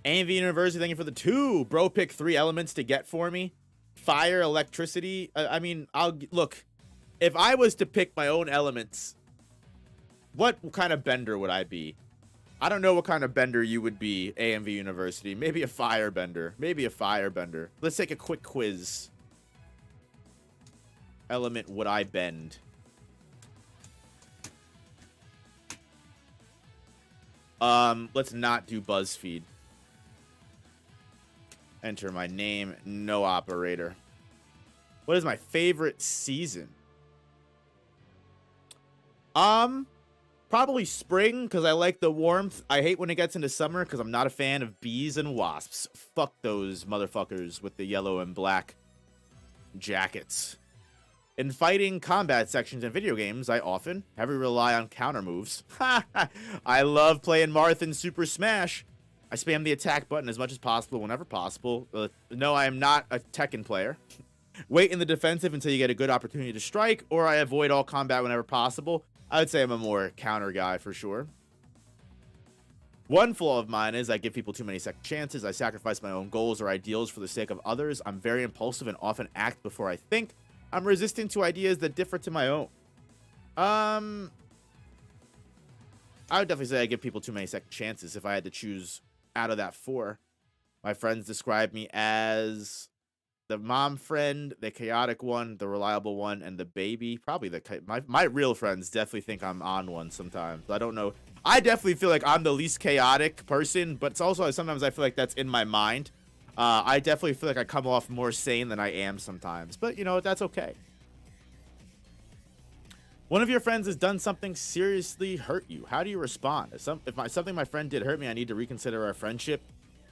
AMV University, thank you for the 2. Bro, pick 3 elements to get for me. Fire, electricity. I mean, look. If I was to pick my own elements, what kind of bender would I be? I don't know what kind of bender you would be, AMV University. Maybe a fire bender. Maybe a fire bender. Let's take a quick quiz. Element would I bend? Let's not do BuzzFeed. Enter my name. No operator. What is my favorite season? Probably spring, because I like the warmth. I hate when it gets into summer, because I'm not a fan of bees and wasps. Fuck those motherfuckers with the yellow and black jackets. In fighting combat sections in video games, I often heavily rely on counter moves. I love playing Marth in Super Smash. I spam the attack button as much as possible whenever possible. No, I am not a Tekken player. Wait in the defensive until you get a good opportunity to strike, or I avoid all combat whenever possible. I would say I'm a more counter guy for sure. One flaw of mine is I give people too many second chances. I sacrifice my own goals or ideals for the sake of others. I'm very impulsive and often act before I think. I'm resistant to ideas that differ to my own. I would definitely say I give people too many second chances if I had to choose out of that 4. My friends describe me as the mom friend, the chaotic one, the reliable one, and the baby. Probably my real friends definitely think I'm on one sometimes. I don't know. I definitely feel like I'm the least chaotic person, but it's also sometimes I feel like that's in my mind. I definitely feel like I come off more sane than I am sometimes, but you know, that's okay. One of your friends has done something seriously hurt you. How do you respond? If something my friend did hurt me, I need to reconsider our friendship.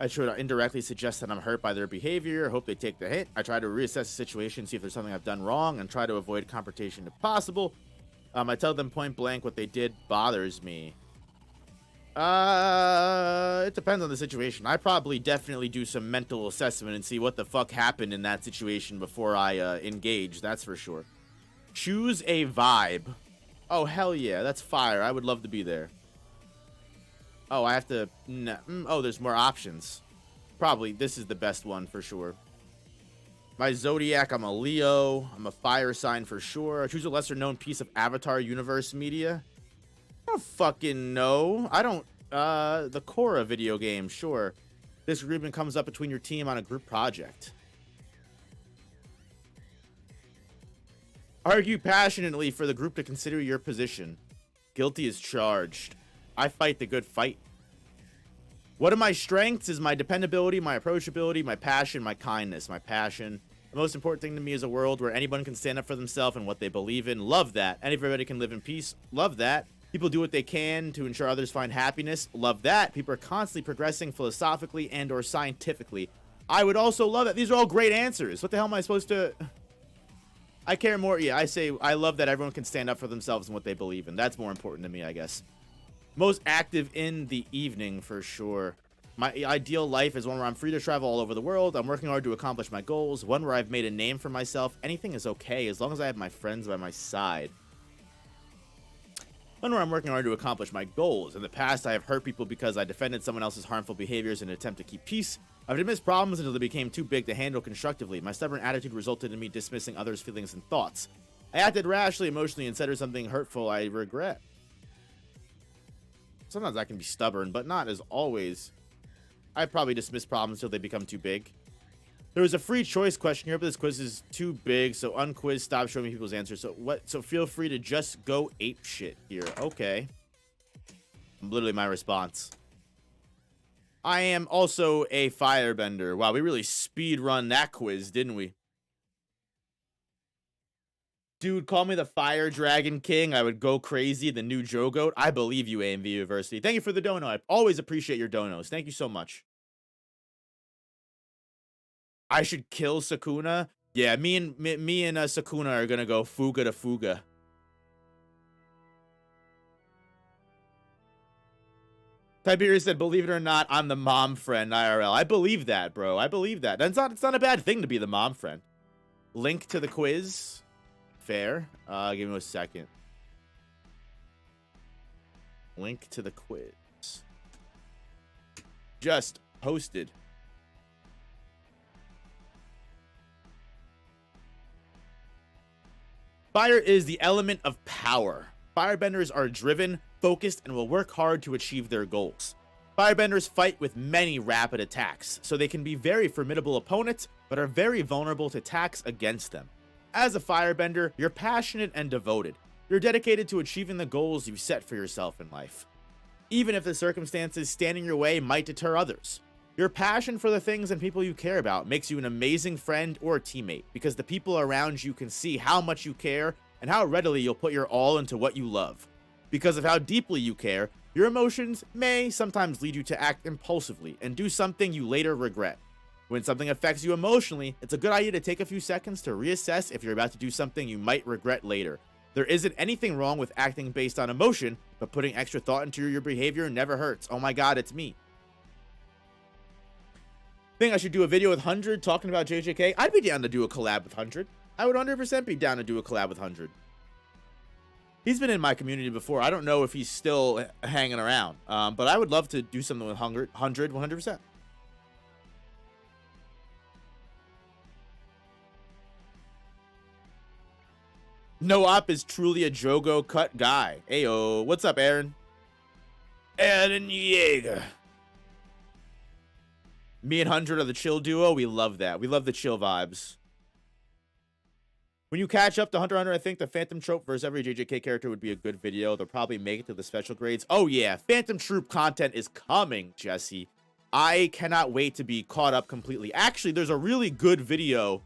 I try to indirectly suggest that I'm hurt by their behavior. Hope they take the hit. I try to reassess the situation, see if there's something I've done wrong, and try to avoid confrontation if possible. I tell them point blank what they did bothers me. It depends on the situation. I probably definitely do some mental assessment and see what the fuck happened in that situation before I engage. That's for sure. Choose a vibe. Oh, hell yeah. That's fire. I would love to be there. Oh, I have to... Oh, there's more options. Probably this is the best one for sure. My zodiac, I'm a Leo. I'm a fire sign for sure. I choose a lesser known piece of Avatar universe media. I don't fucking know. I don't... the Korra video game, sure. This agreement comes up between your team on a group project. Argue passionately for the group to consider your position. Guilty as charged. I fight the good fight. One of my strengths is my dependability, my approachability, my passion, my kindness. My passion. The most important thing to me is a world where anyone can stand up for themselves and what they believe in. Love that. And everybody can live in peace. Love that. People do what they can to ensure others find happiness. Love that. People are constantly progressing philosophically and or scientifically. I would also love that. These are all great answers. What the hell am I supposed to... I care more. Yeah, I say I love that everyone can stand up for themselves and what they believe in. That's more important to me, I guess. Most active in the evening, for sure. My ideal life is one where I'm free to travel all over the world. I'm working hard to accomplish my goals. One where I've made a name for myself. Anything is okay as long as I have my friends by my side. One where I'm working hard to accomplish my goals. In the past, I have hurt people because I defended someone else's harmful behaviors in an attempt to keep peace. I've dismissed problems until they became too big to handle constructively. My stubborn attitude resulted in me dismissing others' feelings and thoughts. I acted rashly, emotionally, and said something hurtful I regret. Sometimes I can be stubborn, but not as always. I probably dismiss problems until they become too big. There was a free choice question here, but this quiz is too big, so unquiz, stop showing me people's answers. So feel free to just go ape shit here. Okay. Literally my response. I am also a firebender. Wow, we really speed run that quiz, didn't we? Dude, call me the Fire Dragon King. I would go crazy. The new Joe Goat. I believe you, AMV University. Thank you for the dono. I always appreciate your donos. Thank you so much. I should kill Sukuna. Yeah, me and Sukuna are gonna go fuga to fuga. Tiberius said, believe it or not, I'm the mom friend IRL. I believe that, bro. I believe that. It's not a bad thing to be the mom friend. Link to the quiz. Fair. Give me a second. Link to the quiz. Just posted. Fire is the element of power. Firebenders are driven, focused, and will work hard to achieve their goals. Firebenders fight with many rapid attacks, so they can be very formidable opponents, but are very vulnerable to attacks against them. As a firebender, you're passionate and devoted. You're dedicated to achieving the goals you've set for yourself in life, even if the circumstances standing your way might deter others. Your passion for the things and people you care about makes you an amazing friend or teammate, because the people around you can see how much you care and how readily you'll put your all into what you love. Because of how deeply you care, your emotions may sometimes lead you to act impulsively and do something you later regret. When something affects you emotionally, it's a good idea to take a few seconds to reassess if you're about to do something you might regret later. There isn't anything wrong with acting based on emotion, but putting extra thought into your behavior never hurts. Oh my god, it's me. Think I should do a video with 100 talking about JJK? I'd be down to do a collab with 100. I would 100% be down to do a collab with 100. He's been in my community before. I don't know if he's still hanging around, but I would love to do something with 100, 100%. No Op is truly a Jogo cut guy. Ayo, what's up, Aaron? Aaron Yeager. Me and 100 are the chill duo. We love that. We love the chill vibes. When you catch up to Hunter x Hunter, I think the Phantom Trope versus every JJK character would be a good video. They'll probably make it to the special grades. Oh yeah, Phantom Troop content is coming, Jesse. I cannot wait to be caught up completely. Actually, there's a really good video.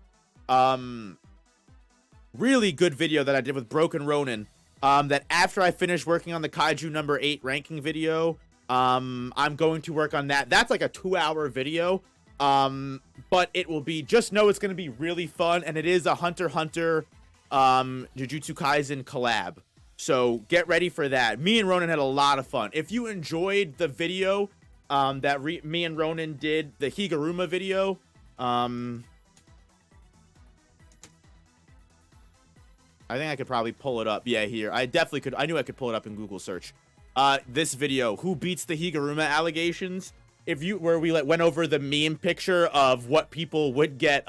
Really good video that I did with Broken Ronin. That after I finish working on the Kaiju number 8 ranking video, I'm going to work on that. That's like a 2-hour video. But it will be, just know it's going to be really fun, and it is a Hunter x Hunter Jujutsu Kaisen collab. So get ready for that. Me and Ronan had a lot of fun. If you enjoyed the video that me and Ronan did, the Higuruma video, I think I could probably pull it up. Yeah, here. I definitely could. I knew I could pull it up in Google search. This video, who beats the Higuruma allegations? Where we went over the meme picture of what people would get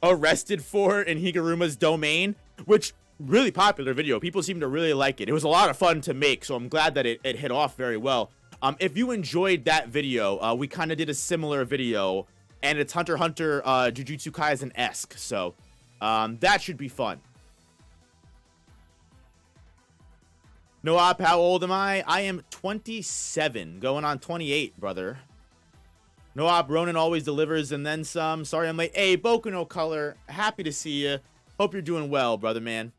arrested for in Higuruma's domain, which really popular video. People seem to really like it. It was a lot of fun to make, so I'm glad that it hit off very well. If you enjoyed that video, we kind of did a similar video, and it's Hunter x Hunter Jujutsu Kaisen-esque, so that should be fun. No Op, how old am I? I am 27, going on 28, brother. No Op, Ronan always delivers and then some. Sorry I'm late. Hey, Boku no Color, happy to see you. Hope you're doing well, brother, man.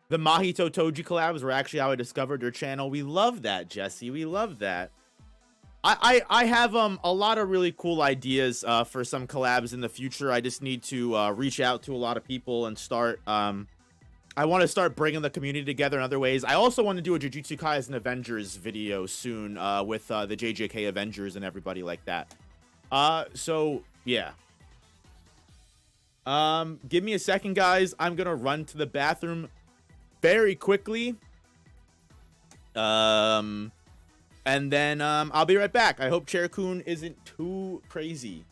The Mahito Toji collabs were actually how I discovered your channel. We love that, Jesse. We love that. I have a lot of really cool ideas for some collabs in the future. I just need to reach out to a lot of people and start I want to start bringing the community together in other ways. I also want to do a Jujutsu Kaisen Avengers video soon with the JJK Avengers and everybody like that. So yeah. Give me a second, guys. I'm gonna run to the bathroom very quickly. And then I'll be right back. I hope Chair-kun isn't too crazy.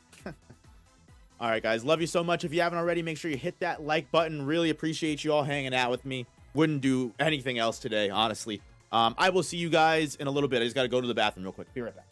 All right, guys. Love you so much. If you haven't already, make sure you hit that like button. Really appreciate you all hanging out with me. Wouldn't do anything else today, honestly. I will see you guys in a little bit. I just got to go to the bathroom real quick. Be right back.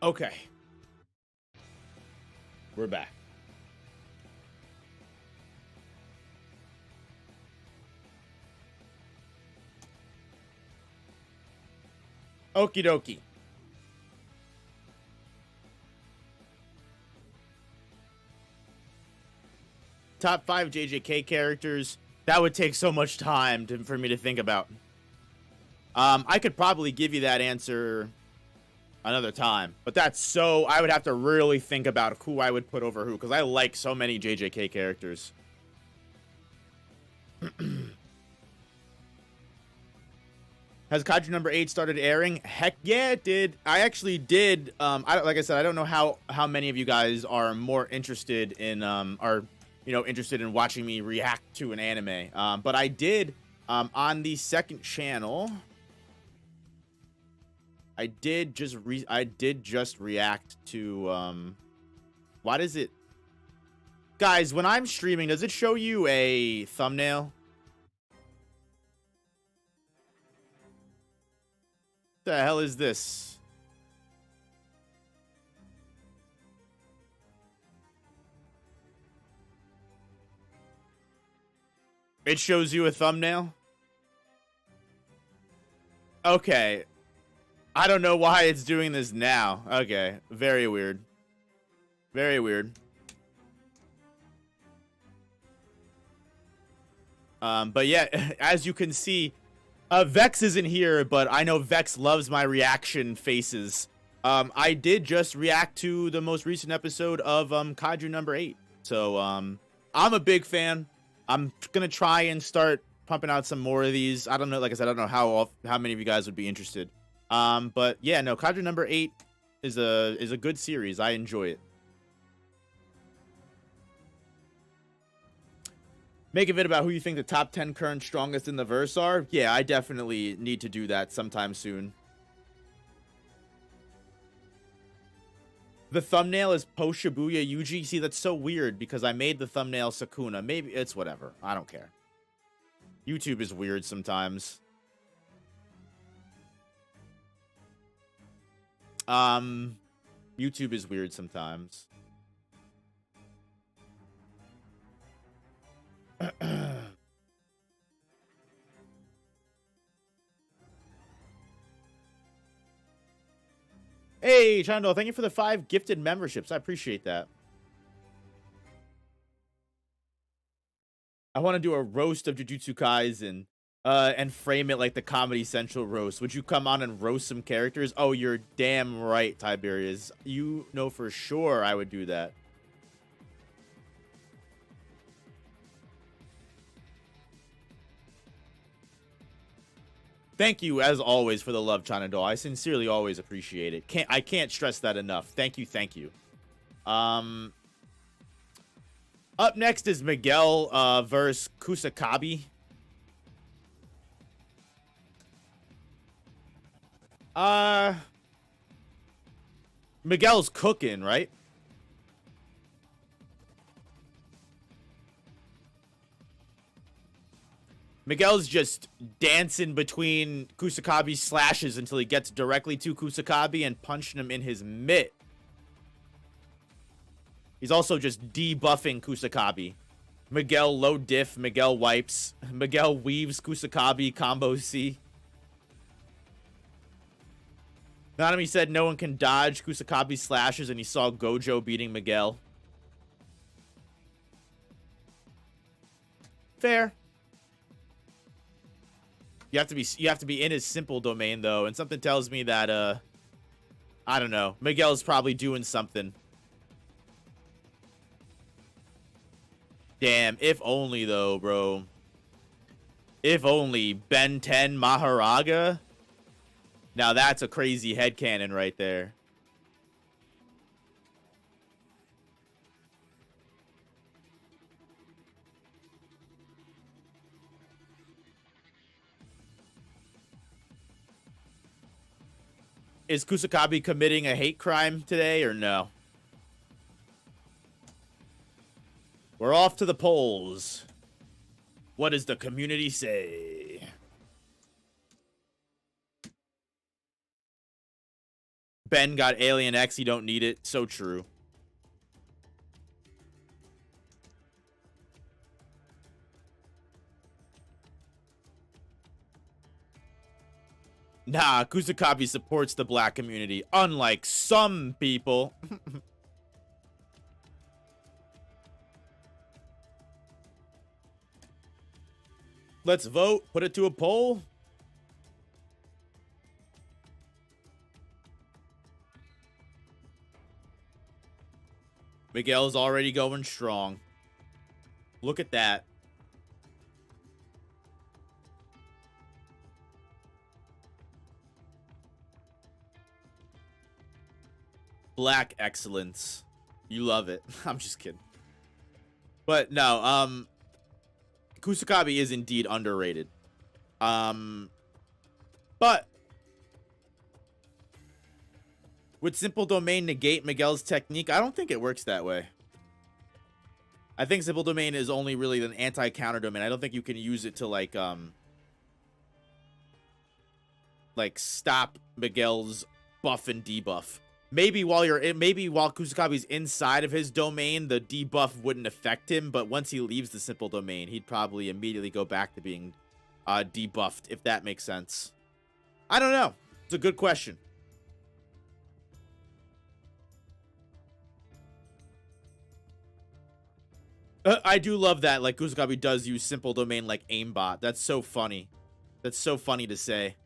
Okay. We're back. Okie dokie. Top 5 JJK characters. That would take so much time for me to think about. I could probably give you that answer another time, but that's so I would have to really think about who I would put over who, because I like so many JJK characters. Has Kaiju number 8 started airing? Heck yeah, it did. I actually did. Like I said, I don't know how many of you guys are more interested in interested in watching me react to an anime. But I did on the second channel. I did just react to why does it, guys, when I'm streaming, does it show you a thumbnail? What the hell is this? It shows you a thumbnail? Okay. I don't know why it's doing this now. Okay. Very weird. Very weird. But yeah, as you can see, Vex isn't here, but I know Vex loves my reaction faces. I did just react to the most recent episode of Kaiju number 8. So I'm a big fan. I'm gonna try and start pumping out some more of these. I don't know, like I said, I don't know how many of you guys would be interested. But yeah, no, Kaiju number 8 is a good series. I enjoy it. Make a vid about who you think the top 10 current strongest in the verse are. Yeah, I definitely need to do that sometime soon. The thumbnail is post Shibuya Yuji. See, that's so weird because I made the thumbnail Sakuna. Maybe it's whatever. I don't care. YouTube is weird sometimes. YouTube is weird sometimes. Hey, Chando, thank you for the 5 gifted memberships. I appreciate that. I want to do a roast of Jujutsu Kaisen and frame it like the Comedy Central roast. Would you come on and roast some characters? Oh, you're damn right, Tiberius. You know for sure I would do that. Thank you, as always, for the love, China Doll. I sincerely always appreciate it. I can't stress that enough. Thank you, thank you. Up next is Miguel versus Kusakabe. Miguel's cooking, right? Miguel's just dancing between Kusakabe's slashes until he gets directly to Kusakabe and punching him in his mitt. He's also just debuffing Kusakabe. Miguel low diff, Miguel wipes. Miguel weaves Kusakabe, combo C. Nanami said no one can dodge Kusakabe's slashes and he saw Gojo beating Miguel. Fair. You have to be in his simple domain though, and something tells me that I don't know. Miguel's probably doing something. Damn, if only though, bro. If only Ben 10 Maharaga. Now that's a crazy headcanon right there. Is Kusakabe committing a hate crime today or no? We're off to the polls. What does the community say? Ben got Alien X. You don't need it. So true. Nah, Kusakabe supports the black community, unlike some people. Let's vote. Put it to a poll. Miguel's already going strong. Look at that. Black excellence. You love it. I'm just kidding. But no, Kusakabe is indeed underrated. But would Simple Domain negate Miguel's technique? I don't think it works that way. I think Simple Domain is only really an anti-counter domain. I don't think you can use it to like stop Miguel's buff and debuff. Maybe while Kusakabe's inside of his domain, the debuff wouldn't affect him, but once he leaves the simple domain, he'd probably immediately go back to being debuffed, if that makes sense. I don't know. It's a good question. I do love that, like, Kusakabe does use simple domain like aimbot. That's so funny. That's so funny to say.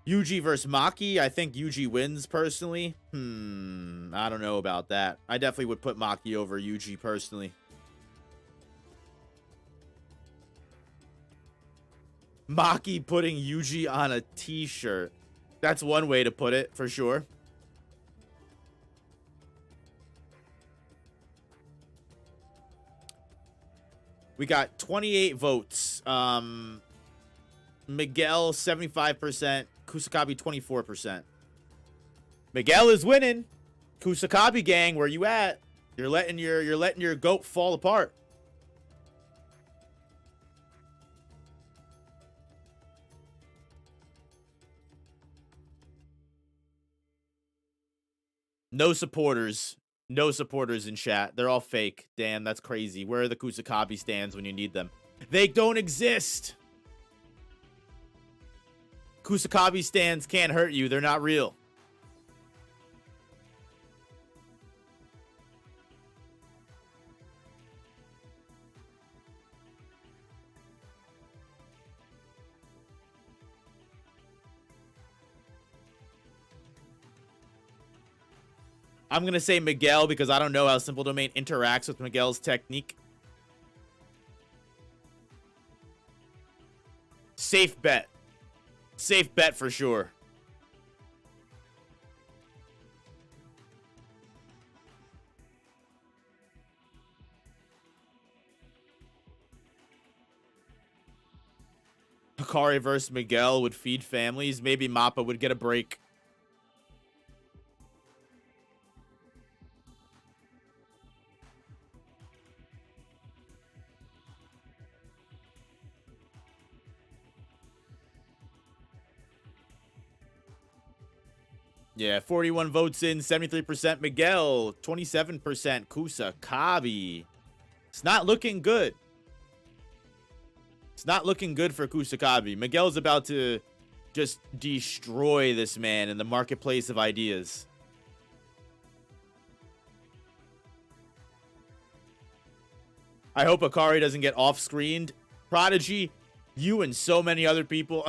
Yuji versus Maki. I think Yuji wins personally. I don't know about that. I definitely would put Maki over Yuji personally. Maki putting Yuji on a t-shirt. That's one way to put it, for sure. We got 28 votes. Miguel, 75%. Kusakabe, 24%. Miguel is winning. Kusakabe gang, where you at? You're letting your goat fall apart. No supporters. No supporters in chat. They're all fake. Damn, that's crazy. Where are the Kusakabe stands when you need them? They don't exist. Kusakabe stands can't hurt you. They're not real. I'm going to say Miguel because I don't know how Simple Domain interacts with Miguel's technique. Safe bet. Safe bet for sure. Hikari versus Miguel would feed families. Maybe Mappa would get a break. Yeah, 41 votes in, 73% Miguel, 27% Kusakabe. It's not looking good. It's not looking good for Kusakabe. Miguel's about to just destroy this man in the marketplace of ideas. I hope Hikari doesn't get off-screened. Prodigy, you and so many other people...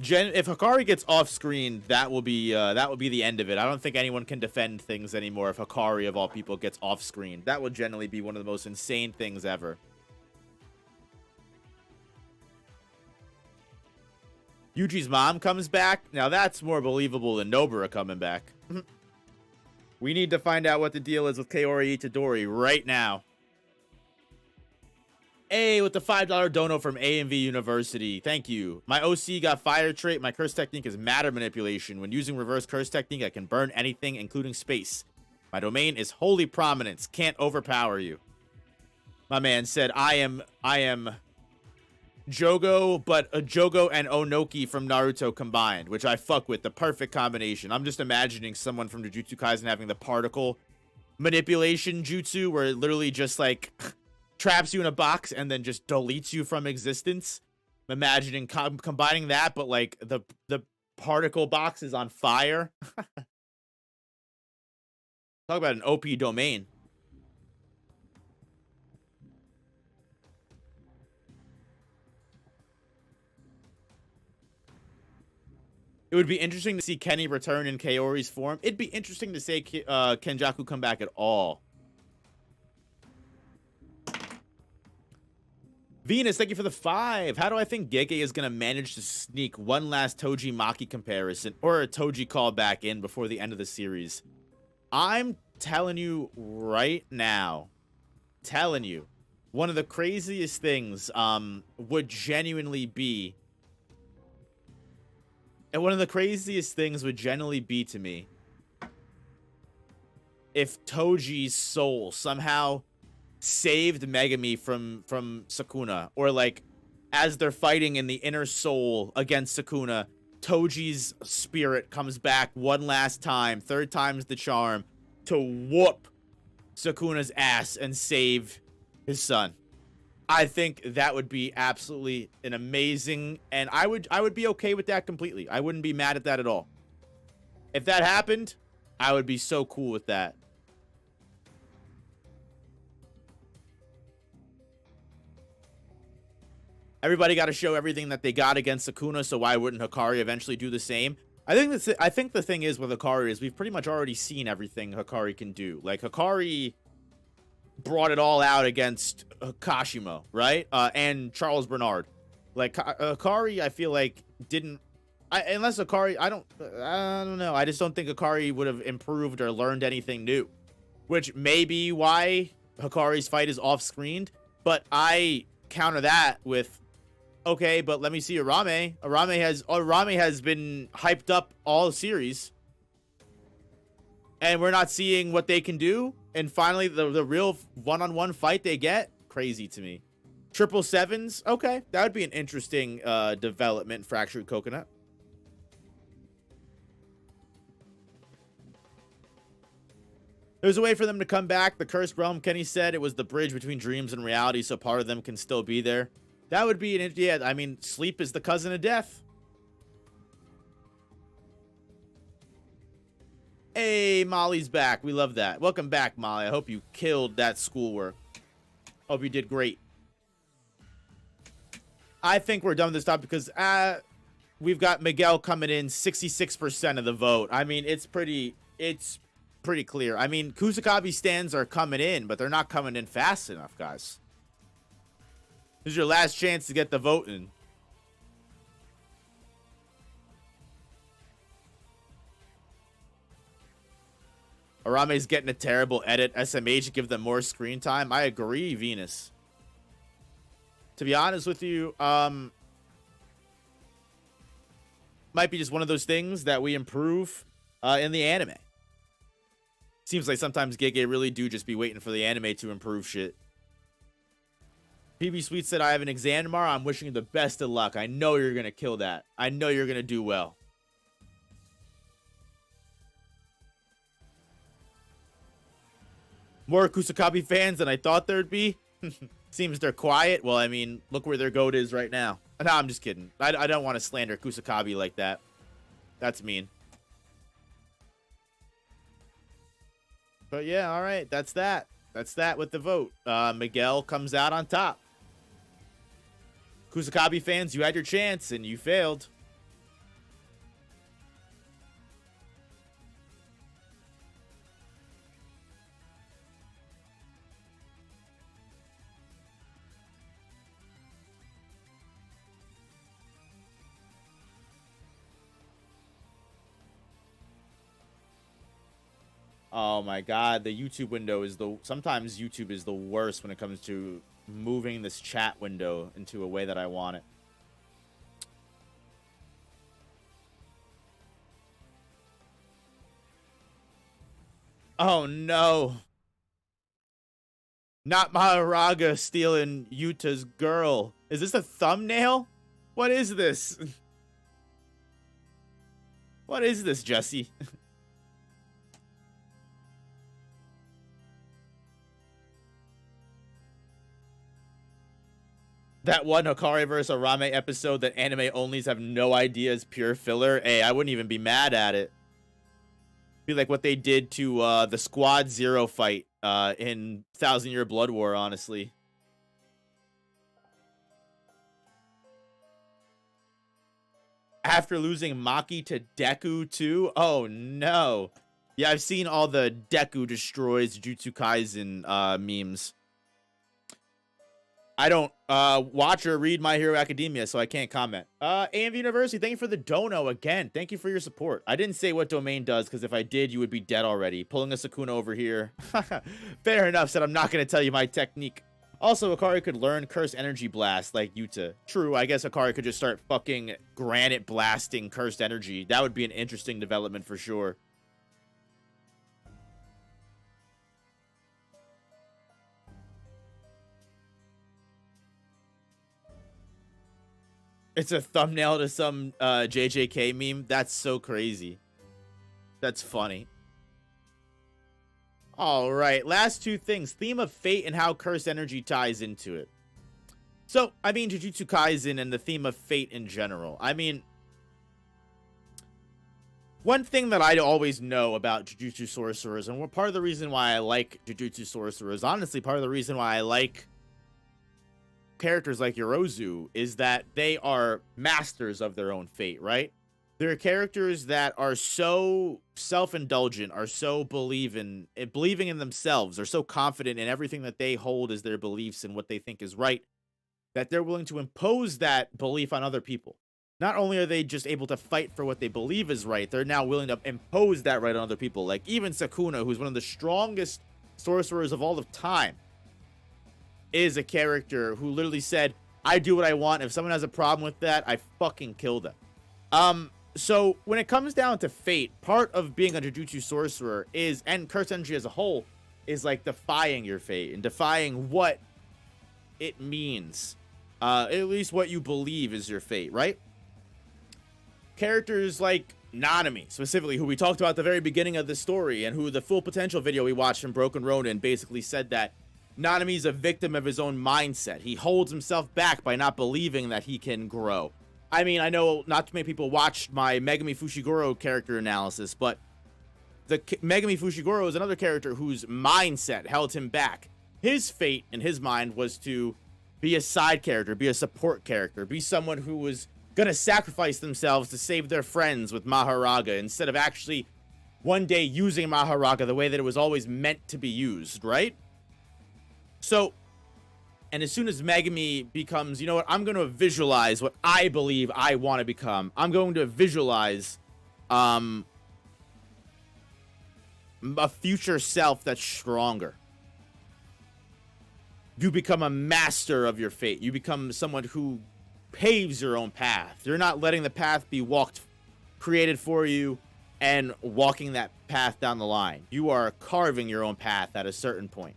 if Hikari gets off-screen, that will be the end of it. I don't think anyone can defend things anymore if Hikari, of all people, gets off-screen. That would generally be one of the most insane things ever. Yuji's mom comes back. Now that's more believable than Nobara coming back. We need to find out what the deal is with Kaori Itadori right now. A with the $5 dono from A&V University. Thank you. My OC got fire trait. My curse technique is matter manipulation. When using reverse curse technique, I can burn anything, including space. My domain is holy prominence. Can't overpower you. My man said, I am Jogo, but a Jogo and Onoki from Naruto combined, which I fuck with. The perfect combination. I'm just imagining someone from Jujutsu Kaisen having the particle manipulation jutsu, where it literally just like... traps you in a box and then just deletes you from existence. I'm imagining combining that, but like the particle box is on fire. Talk about an OP domain. It would be interesting to see Kenny return in Kaori's form. It'd be interesting to see Kenjaku come back at all. Venus, thank you for the 5. How do I think Gege is going to manage to sneak one last Toji Maki comparison or a Toji callback in before the end of the series? I'm telling you right now, one of the craziest things would genuinely be, to me, if Toji's soul somehow saved Megami from Sukuna, or like as they're fighting in the inner soul against Sukuna, Toji's spirit comes back one last time, third time's the charm, to whoop Sukuna's ass and save his son. I think that would be absolutely an amazing, and I would be okay with that completely. I wouldn't be mad at that at all. If that happened, I would be so cool with that. Everybody got to show everything that they got against Sukuna, so why wouldn't Hikari eventually do the same? I think the thing is with Hikari is we've pretty much already seen everything Hikari can do. Like, Hikari brought it all out against Kashimo, right? And Charles Bernard. Like, Hikari, I feel like, didn't... unless Hikari... I don't know. I just don't think Hikari would have improved or learned anything new. Which may be why Hikari's fight is off-screened. But I counter that with... Okay, but let me see Arame. Arame has been hyped up all series. And we're not seeing what they can do. And finally, the real one-on-one fight they get. Crazy to me. 777s. Okay, that would be an interesting development. Fractured Coconut. There's a way for them to come back. The Cursed Realm, Kenny said, it was the bridge between dreams and reality, so part of them can still be there. That would be an... Yeah, I mean, sleep is the cousin of death. Hey, Molly's back. We love that. Welcome back, Molly. I hope you killed that schoolwork. Hope you did great. I think we're done with this topic because we've got Miguel coming in 66% of the vote. I mean, it's pretty clear. I mean, Kusakabe stands are coming in, but they're not coming in fast enough, guys. This is your last chance to get the vote in. Arame's getting a terrible edit. SMH give them more screen time. I agree, Venus. To be honest with you, might be just one of those things that we improve in the anime. Seems like sometimes Gege really do just be waiting for the anime to improve shit. PB Sweet said, I have an exam tomorrow. I'm wishing you the best of luck. I know you're going to kill that. I know you're going to do well. More Kusakabe fans than I thought there'd be. Seems they're quiet. Well, I mean, look where their goat is right now. No, I'm just kidding. I don't want to slander Kusakabe like that. That's mean. But yeah, all right. That's that. That's that with the vote. Miguel comes out on top. Kusakabe fans, you had your chance and you failed. Oh my god, the YouTube window is sometimes YouTube is the worst when it comes to moving this chat window into a way that I want it. Oh no. Not Maharaga stealing Yuta's girl. Is this a thumbnail? What is this? What is this, Jesse? That one Hikari vs. Arame episode that anime onlys have no idea is pure filler. Hey, I wouldn't even be mad at it. Be like what they did to the Squad Zero fight in 1000 Year Blood War, honestly. After losing Maki to Deku too? Oh no. Yeah, I've seen all the Deku destroys Jujutsu Kaisen memes. I don't watch or read My Hero Academia, so I can't comment. AMV University, thank you for the dono again. Thank you for your support. I didn't say what domain does, because if I did, you would be dead already. Pulling a Sukuna over here. Fair enough, said I'm not going to tell you my technique. Also, Hikari could learn Cursed Energy Blast like Yuta. True, I guess Hikari could just start fucking granite blasting Cursed Energy. That would be an interesting development for sure. It's a thumbnail to some JJK meme. That's so crazy. That's funny. All right, last two things. Theme of fate and how cursed energy ties into it. So, I mean, Jujutsu Kaisen and the theme of fate in general. I mean, one thing that I always know about Jujutsu Sorcerers, and part of the reason why I like Jujutsu Sorcerers, honestly, part of the reason why I like characters like Yorozu is that they are masters of their own fate, right? They're characters that are so self-indulgent, are so believing in themselves, are so confident in everything that they hold as their beliefs and what they think is right, that they're willing to impose that belief on other people. Not only are they just able to fight for what they believe is right, they're now willing to impose that right on other people. Like even Sukuna, who's one of the strongest sorcerers of all of time, is a character who literally said, I do what I want. If someone has a problem with that, I fucking kill them. So when it comes down to fate, part of being a Jujutsu sorcerer is, and Cursed Energy as a whole, is like defying your fate and defying what it means. At least what you believe is your fate, right? Characters like Nanami, specifically, who we talked about at the very beginning of the story, and who the Full Potential video we watched from Broken Ronin basically said that Nanami is a victim of his own mindset. He holds himself back by not believing that he can grow. I mean, I know not too many people watched my Megami Fushiguro character analysis, but the Megami Fushiguro is another character whose mindset held him back. His fate in his mind was to be a side character, be a support character, be someone who was gonna sacrifice themselves to save their friends with Maharaga instead of actually one day using Maharaga the way that it was always meant to be used, right? So, and as soon as Megami becomes, you know what, I'm going to visualize what I believe I want to become. I'm going to visualize a future self that's stronger. You become a master of your fate. You become someone who paves your own path. You're not letting the path be created for you and walking that path down the line. You are carving your own path at a certain point.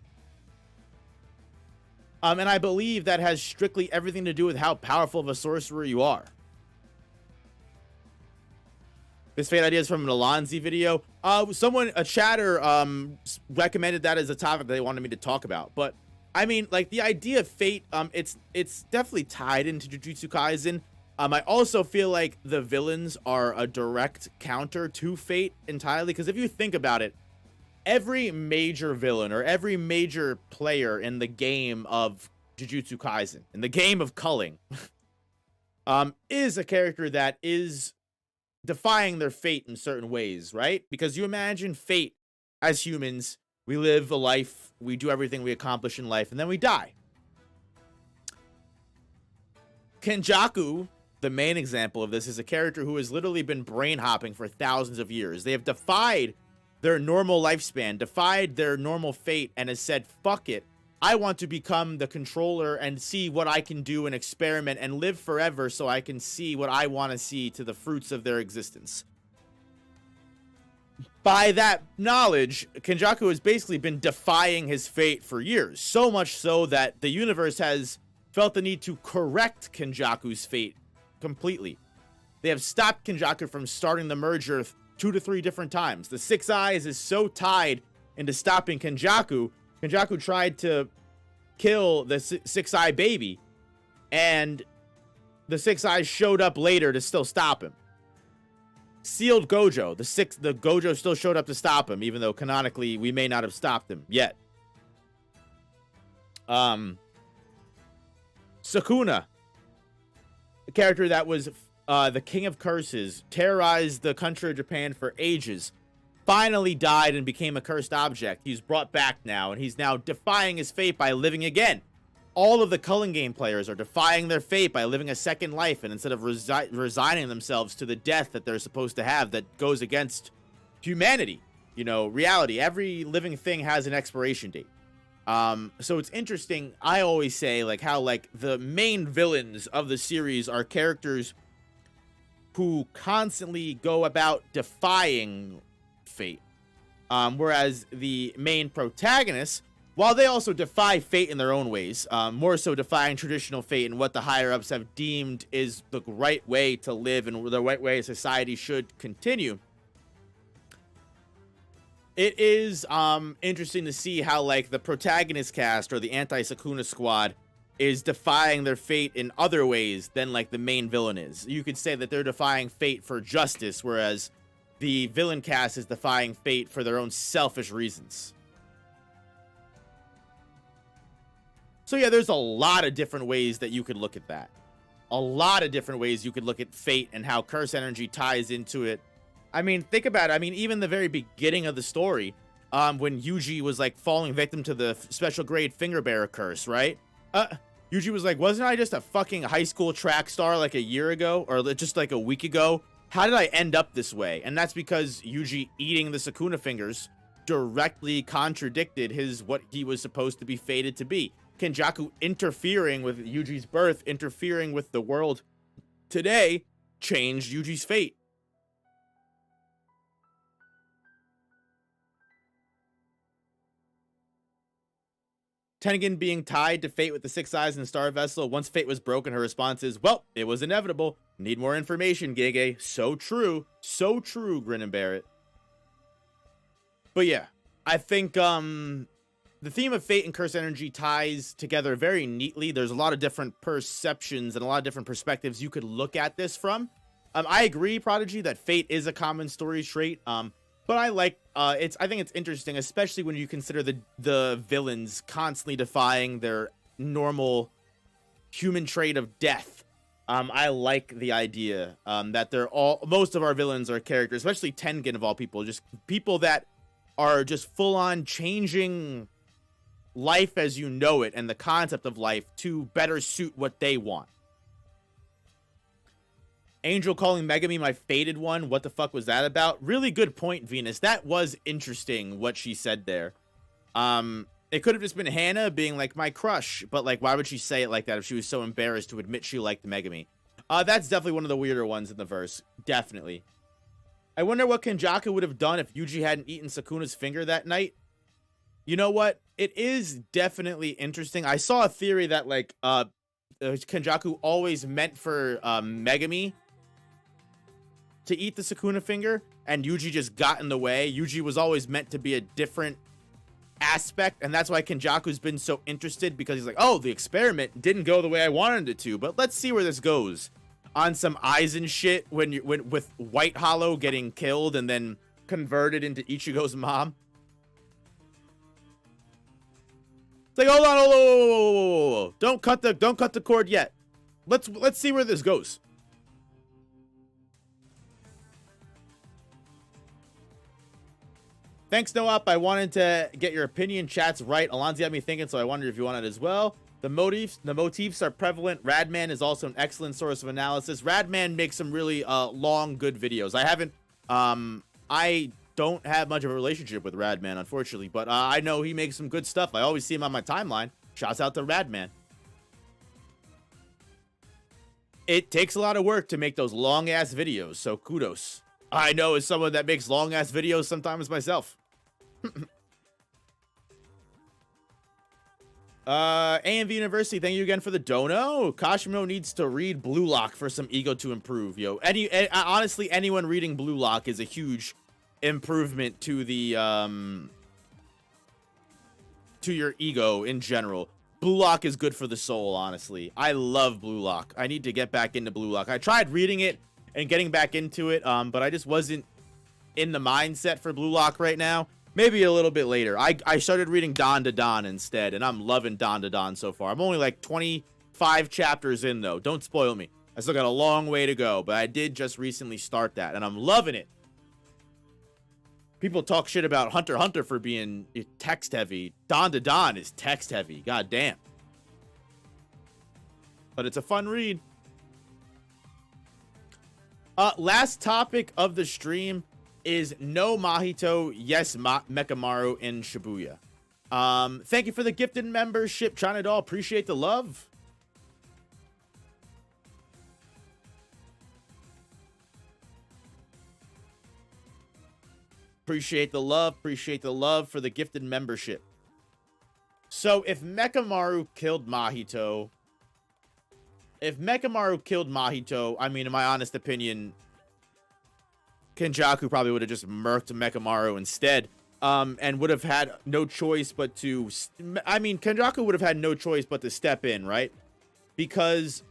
And I believe that has strictly everything to do with how powerful of a sorcerer you are. This fate idea is from an Alonzi video. A chatter, recommended that as a topic that they wanted me to talk about. But I mean, like the idea of fate, it's definitely tied into Jujutsu Kaisen. I also feel like the villains are a direct counter to fate entirely, because if you think about it, every major villain or every major player in the game of Jujutsu Kaisen, in the game of culling, is a character that is defying their fate in certain ways, right? Because you imagine fate as humans, we live a life, we do everything we accomplish in life, and then we die. Kenjaku, the main example of this, is a character who has literally been brain hopping for thousands of years. They have defied their normal lifespan, defied their normal fate, and has said, fuck it. I want to become the controller and see what I can do and experiment and live forever so I can see what I want to see to the fruits of their existence. By that knowledge, Kenjaku has basically been defying his fate for years. So much so that the universe has felt the need to correct Kenjaku's fate completely. They have stopped Kenjaku from starting the merger 2 to 3 different times. The Six Eyes is so tied into stopping Kenjaku. Kenjaku tried to kill the Six Eye baby, and the Six Eyes showed up later to still stop him. Sealed Gojo. The Gojo still showed up to stop him, even though canonically we may not have stopped him yet. Sukuna, a character that was the king of curses, terrorized the country of Japan for ages, finally died and became a cursed object. He's brought back now, and he's now defying his fate by living again. All of the culling game players are defying their fate by living a second life, and instead of resigning themselves to the death that they're supposed to have that goes against humanity, you know, reality. Every living thing has an expiration date. So it's interesting. I always say, like, how, like, the main villains of the series are characters who constantly go about defying fate. Whereas the main protagonists, while they also defy fate in their own ways, more so defying traditional fate and what the higher-ups have deemed is the right way to live and the right way society should continue, it is interesting to see how, like, the protagonist cast or the anti-Sukuna squad is defying their fate in other ways than, like, the main villain is. You could say that they're defying fate for justice, whereas the villain cast is defying fate for their own selfish reasons. So yeah, there's a lot of different ways that you could look at that. A lot of different ways you could look at fate and how curse energy ties into it. I mean, think about it. I mean, even the very beginning of the story, when Yuji was like falling victim to the special grade finger bearer curse, right? Yuji was like, wasn't I just a fucking high school track star like a year ago or just like a week ago? How did I end up this way? And that's because Yuji eating the Sukuna fingers directly contradicted what he was supposed to be fated to be. Kenjaku interfering with Yuji's birth, interfering with the world today, changed Yuji's fate. Tengen being tied to fate with the 6 eyes and star vessel. Once fate was broken, her response is, well, it was inevitable. Need more information, Gege. So true. So true, Grin and Barrett. But yeah, I think the theme of fate and curse energy ties together very neatly. There's a lot of different perceptions and a lot of different perspectives you could look at this from. I agree, Prodigy, that fate is a common story trait. But I like I think it's interesting, especially when you consider the villains constantly defying their normal human trait of death. I like the idea that most of our villains are characters, especially Tengen of all people, just people that are just full on changing life as you know it and the concept of life to better suit what they want. Angel calling Megami my fated one. What the fuck was that about? Really good point, Venus. That was interesting what she said there. It could have just been Hannah being like my crush, but like why would she say it like that if she was so embarrassed to admit she liked Megami? That's definitely one of the weirder ones in the verse. Definitely. I wonder what Kenjaku would have done if Yuji hadn't eaten Sukuna's finger that night. You know what? It is definitely interesting. I saw a theory that like Kenjaku always meant for Megami to eat the Sukuna finger, and Yuji just got in the way. Yuji was always meant to be a different aspect, and that's why Kenjaku's been so interested, because he's like, oh, the experiment didn't go the way I wanted it to, but let's see where this goes. On some Aizen shit, when with White Hollow getting killed and then converted into Ichigo's mom. It's like, hold on, whoa. Don't cut the cord yet. Let's see where this goes. Thanks, No Up. I wanted to get your opinion. Chat's right. Alonzi had me thinking, so I wondered if you wanted as well. The motifs are prevalent. Radman is also an excellent source of analysis. Radman makes some really long, good videos. I don't have much of a relationship with Radman, unfortunately, but I know he makes some good stuff. I always see him on my timeline. Shouts out to Radman. It takes a lot of work to make those long-ass videos, so kudos. I know as someone that makes long-ass videos sometimes myself. AMV University, thank you again for the dono. Kashimo needs to read Blue Lock for some ego to improve, yo. Honestly, anyone reading Blue Lock is a huge improvement to the to your ego in general. Blue Lock is good for the soul, honestly. I love Blue Lock. I need to get back into Blue Lock. I tried reading it and getting back into it, but I just wasn't in the mindset for Blue Lock right now. Maybe a little bit later. I started reading Dawn to Dawn instead, and I'm loving Dawn to Dawn so far. I'm only like 25 chapters in, though. Don't spoil me. I still got a long way to go, but I did just recently start that, and I'm loving it. People talk shit about Hunter x Hunter for being text-heavy. Dawn to Dawn is text-heavy. God damn. But it's a fun read. Last topic of the stream is no Mahito, yes Mekamaru in Shibuya. Thank you for the gifted membership, China Doll. Appreciate the love. Appreciate the love. Appreciate the love for the gifted membership. So if Mekamaru killed Mahito, I mean, in my honest opinion, Kenjaku probably would have just murked Mekamaru instead, and would have had no choice but to... I mean, Kenjaku would have had no choice but to step in, right? Because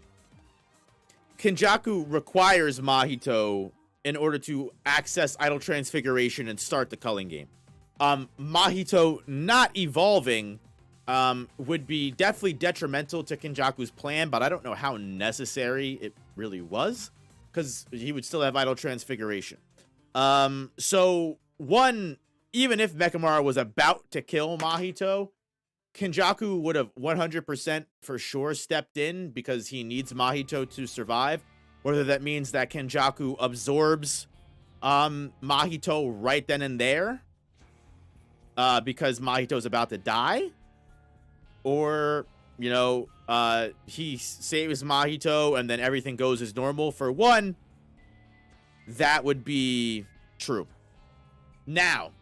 Kenjaku requires Mahito in order to access Idol Transfiguration and start the culling game. Mahito not evolving would be definitely detrimental to Kenjaku's plan, but I don't know how necessary it really was, because he would still have Idle Transfiguration. So one, even if Mechamaru was about to kill Mahito, Kenjaku would have 100% for sure stepped in because he needs Mahito to survive. Whether that means that Kenjaku absorbs Mahito right then and there because Mahito's about to die, or, you know, he saves Mahito and then everything goes as normal. For one, that would be true. Now,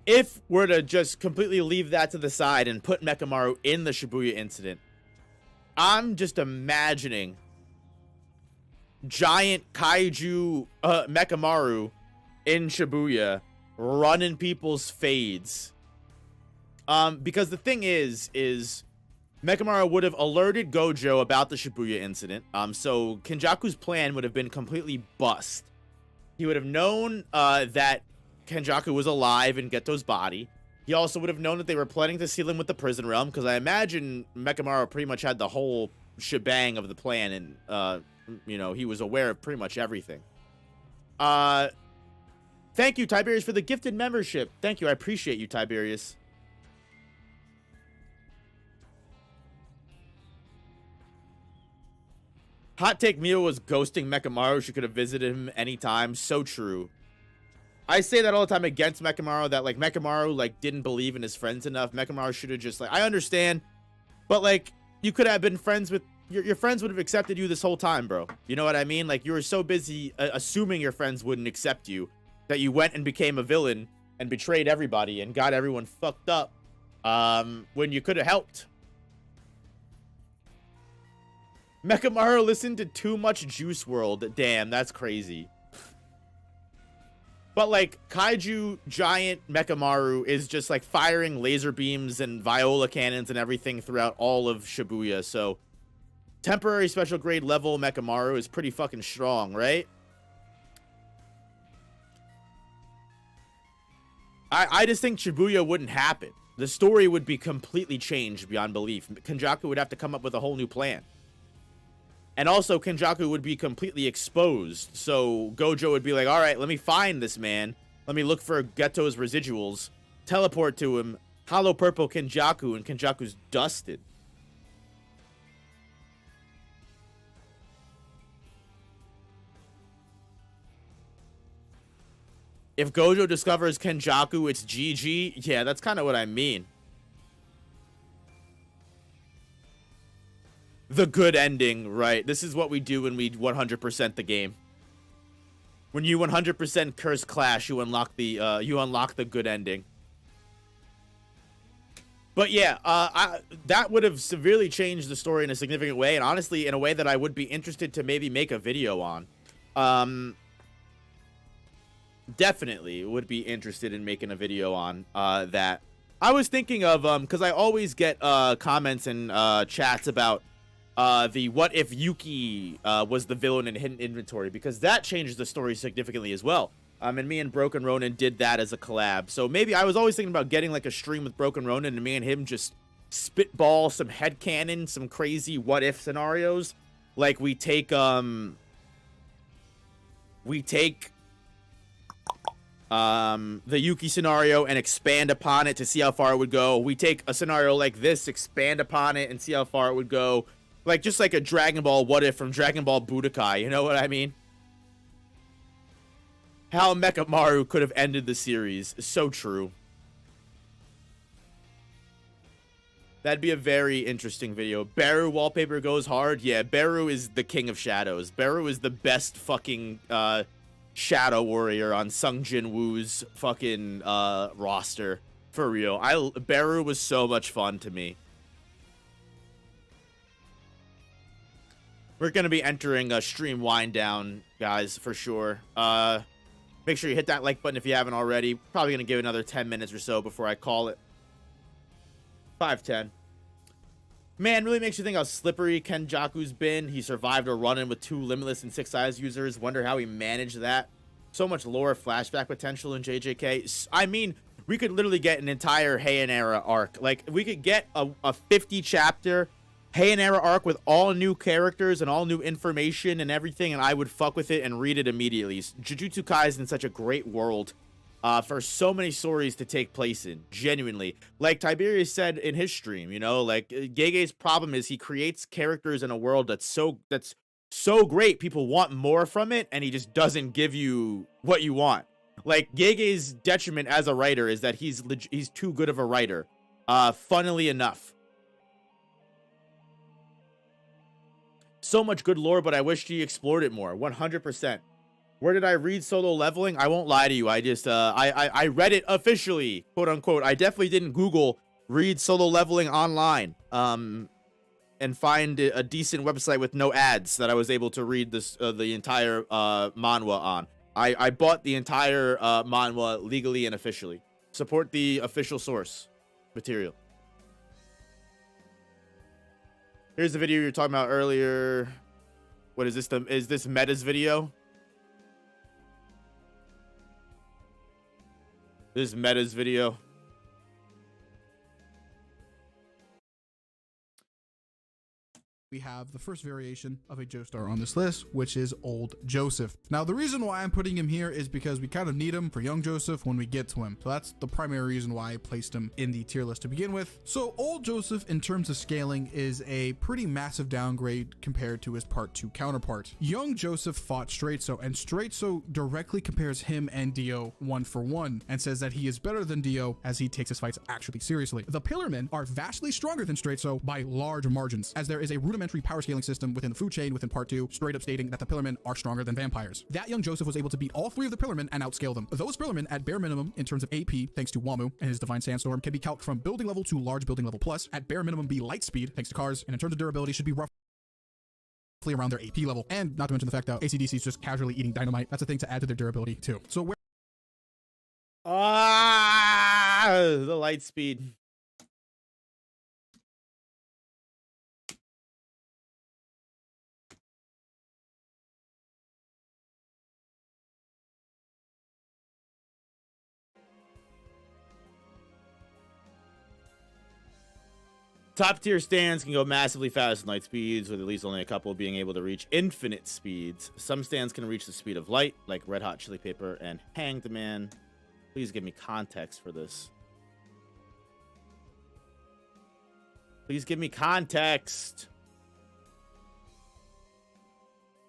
if we're to just completely leave that to the side and put Mechamaru in the Shibuya incident, I'm just imagining giant kaiju Mechamaru in Shibuya running people's fades. Because the thing is Mechamaru would have alerted Gojo about the Shibuya incident. So Kenjaku's plan would have been completely bust. He would have known that Kenjaku was alive in Geto's body. He also would have known that they were planning to seal him with the prison realm, because I imagine Mechamaru pretty much had the whole shebang of the plan, and you know, he was aware of pretty much everything. Thank you, Tiberius, for the gifted membership. Thank you, I appreciate you, Tiberius. Hot take, Mio was ghosting Mechamaru. She could have visited him anytime. So true. I say that all the time against Mechamaru, that, like, Mechamaru, like, didn't believe in his friends enough. Mechamaru should have just, like, I understand, but, like, you could have been friends with, your friends would have accepted you this whole time, bro. You know what I mean? Like, you were so busy assuming your friends wouldn't accept you that you went and became a villain and betrayed everybody and got everyone fucked up when you could have helped. Mechamaru listened to too much Juice WRLD. Damn, that's crazy. But, like, kaiju giant Mechamaru is just, like, firing laser beams and viola cannons and everything throughout all of Shibuya. So, temporary special grade level Mechamaru is pretty fucking strong, right? I just think Shibuya wouldn't happen. The story would be completely changed beyond belief. Kenjaku would have to come up with a whole new plan. And also, Kenjaku would be completely exposed. So, Gojo would be like, all right, let me find this man. Let me look for Geto's residuals. Teleport to him. Hollow Purple Kenjaku. And Kenjaku's dusted. If Gojo discovers Kenjaku, it's GG. Yeah, that's kind of what I mean. The good ending, right? This is what we do when we 100% the game. When you 100% Curse Clash, you unlock the good ending. But yeah, that would have severely changed the story in a significant way, and honestly, in a way that I would be interested to maybe make a video on. Definitely would be interested in making a video on that. I was thinking of, because I always get comments and chats about the what if Yuki was the villain in Hidden Inventory, because that changes the story significantly as well. And me and Broken Ronin did that as a collab. So maybe I was always thinking about getting like a stream with Broken Ronin and me and him just spitball some headcanon, some crazy what if scenarios. Like we take the Yuki scenario and expand upon it to see how far it would go. We take a scenario like this, expand upon it, and see how far it would go. Like, just like a Dragon Ball what if from Dragon Ball Budokai, you know what I mean? How Mechamaru could have ended the series. So true. That'd be a very interesting video. Beru wallpaper goes hard. Yeah, Beru is the king of shadows. Beru is the best fucking shadow warrior on Sung Jin Woo's fucking roster. For real. Beru was so much fun to me. We're going to be entering a stream wind down, guys, for sure. Make sure you hit that like button if you haven't already. Probably going to give another 10 minutes or so before I call it. 5:10. Man, really makes you think how slippery Kenjaku's been. He survived a run-in with 2 Limitless and 6 Eyes users. Wonder how he managed that. So much lore flashback potential in JJK. I mean, we could literally get an entire Heian era arc. Like, we could get a 50 chapter Heian era arc with all new characters and all new information and everything, and I would fuck with it and read it immediately. Jujutsu Kaisen is such a great world for so many stories to take place in, genuinely. Like Tiberius said in his stream, you know, like Gege's problem is he creates characters in a world that's so great, people want more from it, and he just doesn't give you what you want. Like, Gege's detriment as a writer is that he's too good of a writer, funnily enough. So much good lore, but I wish he explored it more. 100%. Where did I read Solo Leveling? I won't lie to you. I just I read it officially, quote unquote. I definitely didn't Google read Solo Leveling online and find a decent website with no ads that I was able to read this the entire manhwa on. I bought the entire manhwa legally and officially. Support the official source material. Here's the video you were talking about earlier. What is this? Is this Meta's video? This is Meta's video. We have the first variation of a Joestar on this list, which is Old Joseph. Now, the reason why I'm putting him here is because we kind of need him for Young Joseph when we get to him. So that's the primary reason why I placed him in the tier list to begin with. So Old Joseph, in terms of scaling, is a pretty massive downgrade compared to his Part 2 counterpart. Young Joseph fought Straitso, and Straitso directly compares him and Dio 1-for-1 and says that he is better than Dio as he takes his fights actually seriously. The Pillarmen are vastly stronger than Straitso by large margins, as there is a rudimentary power scaling system within the food chain within Part 2, straight up stating that the Pillarmen are stronger than vampires. That Young Joseph was able to beat all three of the Pillarmen and outscale them. Those Pillarmen, at bare minimum, in terms of AP, thanks to Wamu and his Divine Sandstorm, can be calced from building level to large building level plus. At bare minimum, be light speed, thanks to cars, and in terms of durability, should be roughly around their AP level. And not to mention the fact that AC/DC is just casually eating dynamite. That's a thing to add to their durability too. So where the light speed. Top tier stands can go massively fast in light speeds, with at least only a couple being able to reach infinite speeds. Some stands can reach the speed of light, like Red Hot Chili Pepper and Hanged Man. Please give me context for this. Please give me context.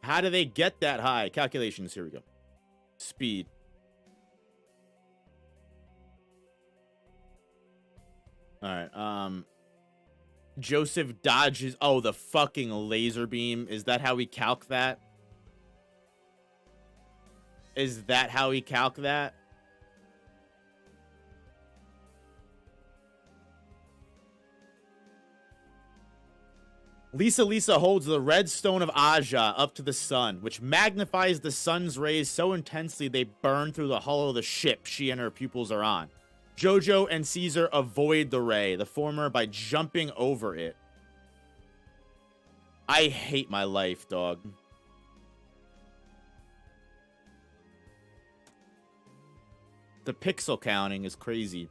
How do they get that high? Calculations, here we go. Speed. Alright, Joseph dodges. Oh, the fucking laser beam. Is that how we calc that? Is that how we calc that? Lisa holds the red stone of Aja up to the sun, which magnifies the sun's rays so intensely they burn through the hull of the ship she and her pupils are on. Jojo and Caesar avoid the ray, the former by jumping over it. I hate my life, dog. The pixel counting is crazy.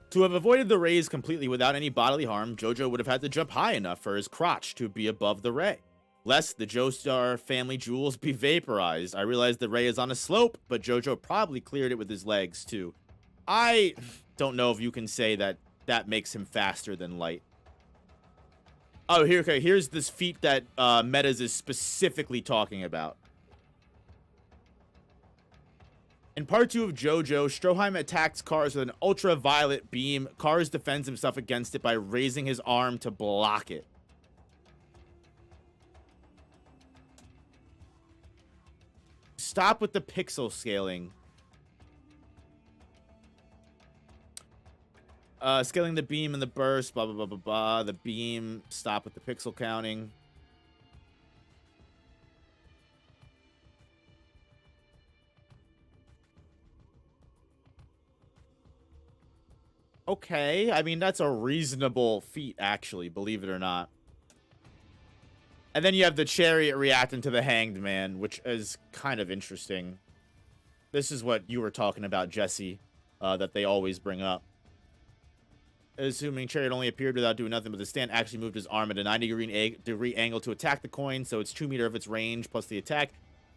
To have avoided the rays completely without any bodily harm, Jojo would have had to jump high enough for his crotch to be above the ray. Lest the Joestar family jewels be vaporized. I realize the ray is on a slope, but Jojo probably cleared it with his legs too. I don't know if you can say that that makes him faster than light. Oh, here, okay, here's this feat that Metas is specifically talking about. In part 2 of JoJo, Stroheim attacks Cars with an ultraviolet beam. Cars defends himself against it by raising his arm to block it. Stop with the pixel scaling. Scaling the beam and the burst, blah, blah, blah, blah, blah. The beam, stop with the pixel counting. Okay, I mean, that's a reasonable feat, actually, believe it or not. And then you have the chariot reacting to the Hanged Man, which is kind of interesting. This is what you were talking about, Jesse. that they always bring up. Assuming Chariot only appeared without doing nothing, but the stand actually moved his arm at a 90-degree angle to attack the coin, so it's 2 meters of its range plus the attack.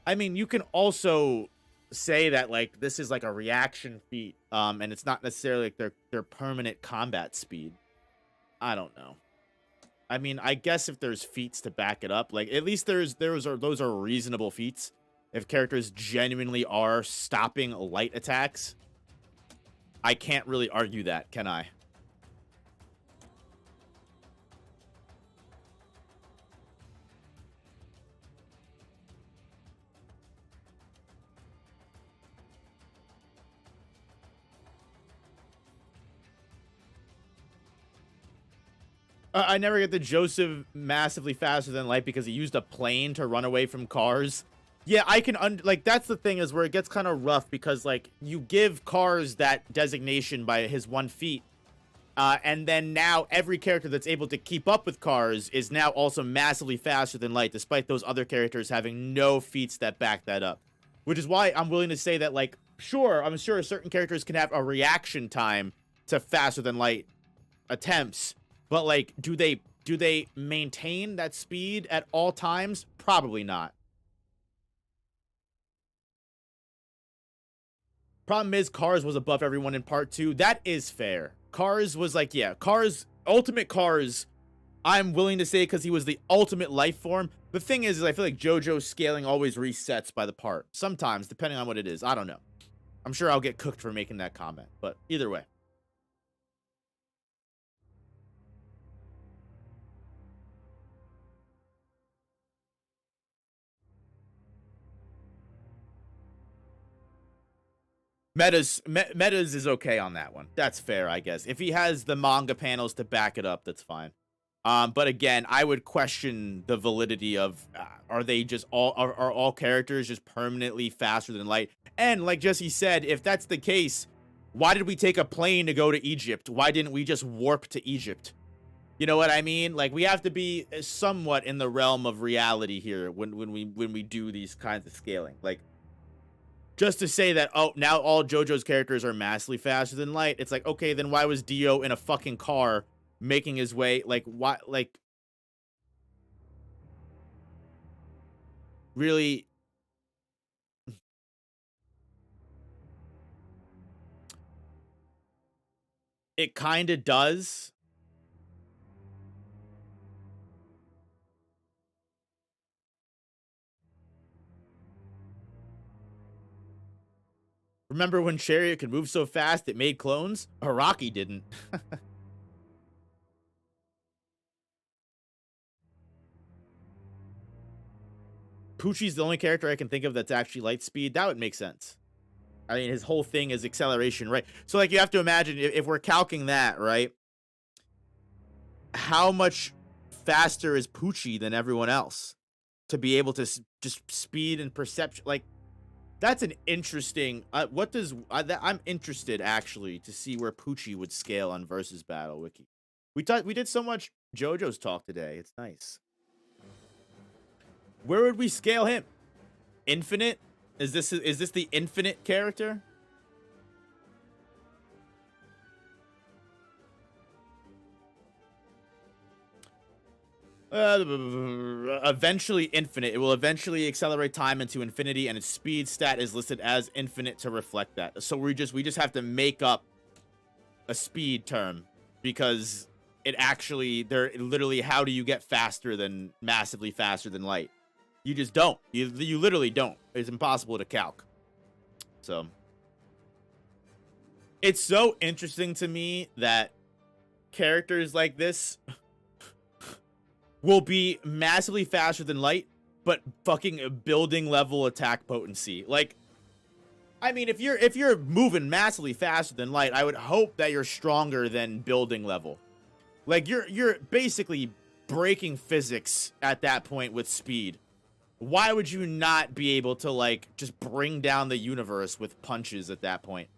I mean, you can also say that, like, this is like a reaction feat, and it's not necessarily like their permanent combat speed. I don't know. I mean, I guess if there's feats to back it up, like, at least those are reasonable feats. If characters genuinely are stopping light attacks, I can't really argue that, can I? I never get the Joseph massively faster than light because he used a plane to run away from cars. Yeah, I can, like, that's the thing, is where it gets kind of rough, because, like, you give Cars that designation by his 1 feat, and then now every character that's able to keep up with Cars is now also massively faster than light, despite those other characters having no feats that back that up. Which is why I'm willing to say that, like, sure, I'm sure certain characters can have a reaction time to faster than light attempts, but, like, do they maintain that speed at all times? Probably not. Problem is, Cars was above everyone in part 2. That is fair. Cars was like, yeah, Ultimate Cars, I'm willing to say, because he was the ultimate life form. The thing is I feel like JoJo's scaling always resets by the part. Sometimes, depending on what it is. I don't know. I'm sure I'll get cooked for making that comment, but either way. Metas is okay on that one. That's fair, I guess. If he has the manga panels to back it up, that's fine. But again, I would question the validity of, are they just are all characters just permanently faster than light? And like Jesse said, if that's the case, why did we take a plane to go to Egypt? Why didn't we just warp to Egypt? You know what I mean? Like, we have to be somewhat in the realm of reality here when we do these kinds of scaling. Like, just to say that, oh, now all JoJo's characters are massively faster than light. It's like, okay, then why was Dio in a fucking car making his way? Like, why? Like, really? It kind of does. Remember when Chariot could move so fast it made clones? Araki didn't. Pucci's the only character I can think of that's actually light speed. That would make sense. I mean, his whole thing is acceleration, right? So, like, you have to imagine, if we're calcing that, right? How much faster is Pucci than everyone else to be able to just speed and perception? Like, that's an interesting. I'm interested actually to see where Pucci would scale on versus battle wiki. We did so much JoJo's talk today. It's nice. Where would we scale him? Infinite? Is this the infinite character? Eventually infinite. It will eventually accelerate time into infinity, and its speed stat is listed as infinite to reflect that. So we just have to make up a speed term, because it actually, they're literally, how do you get faster than, massively faster than light? You just don't. You literally don't. It's impossible to calc. So it's so interesting to me that characters like this will be massively faster than light, but fucking building level attack potency. Like, I mean, if you're moving massively faster than light, I would hope that you're stronger than building level. Like, you're basically breaking physics at that point with speed. Why would you not be able to, like, just bring down the universe with punches at that point?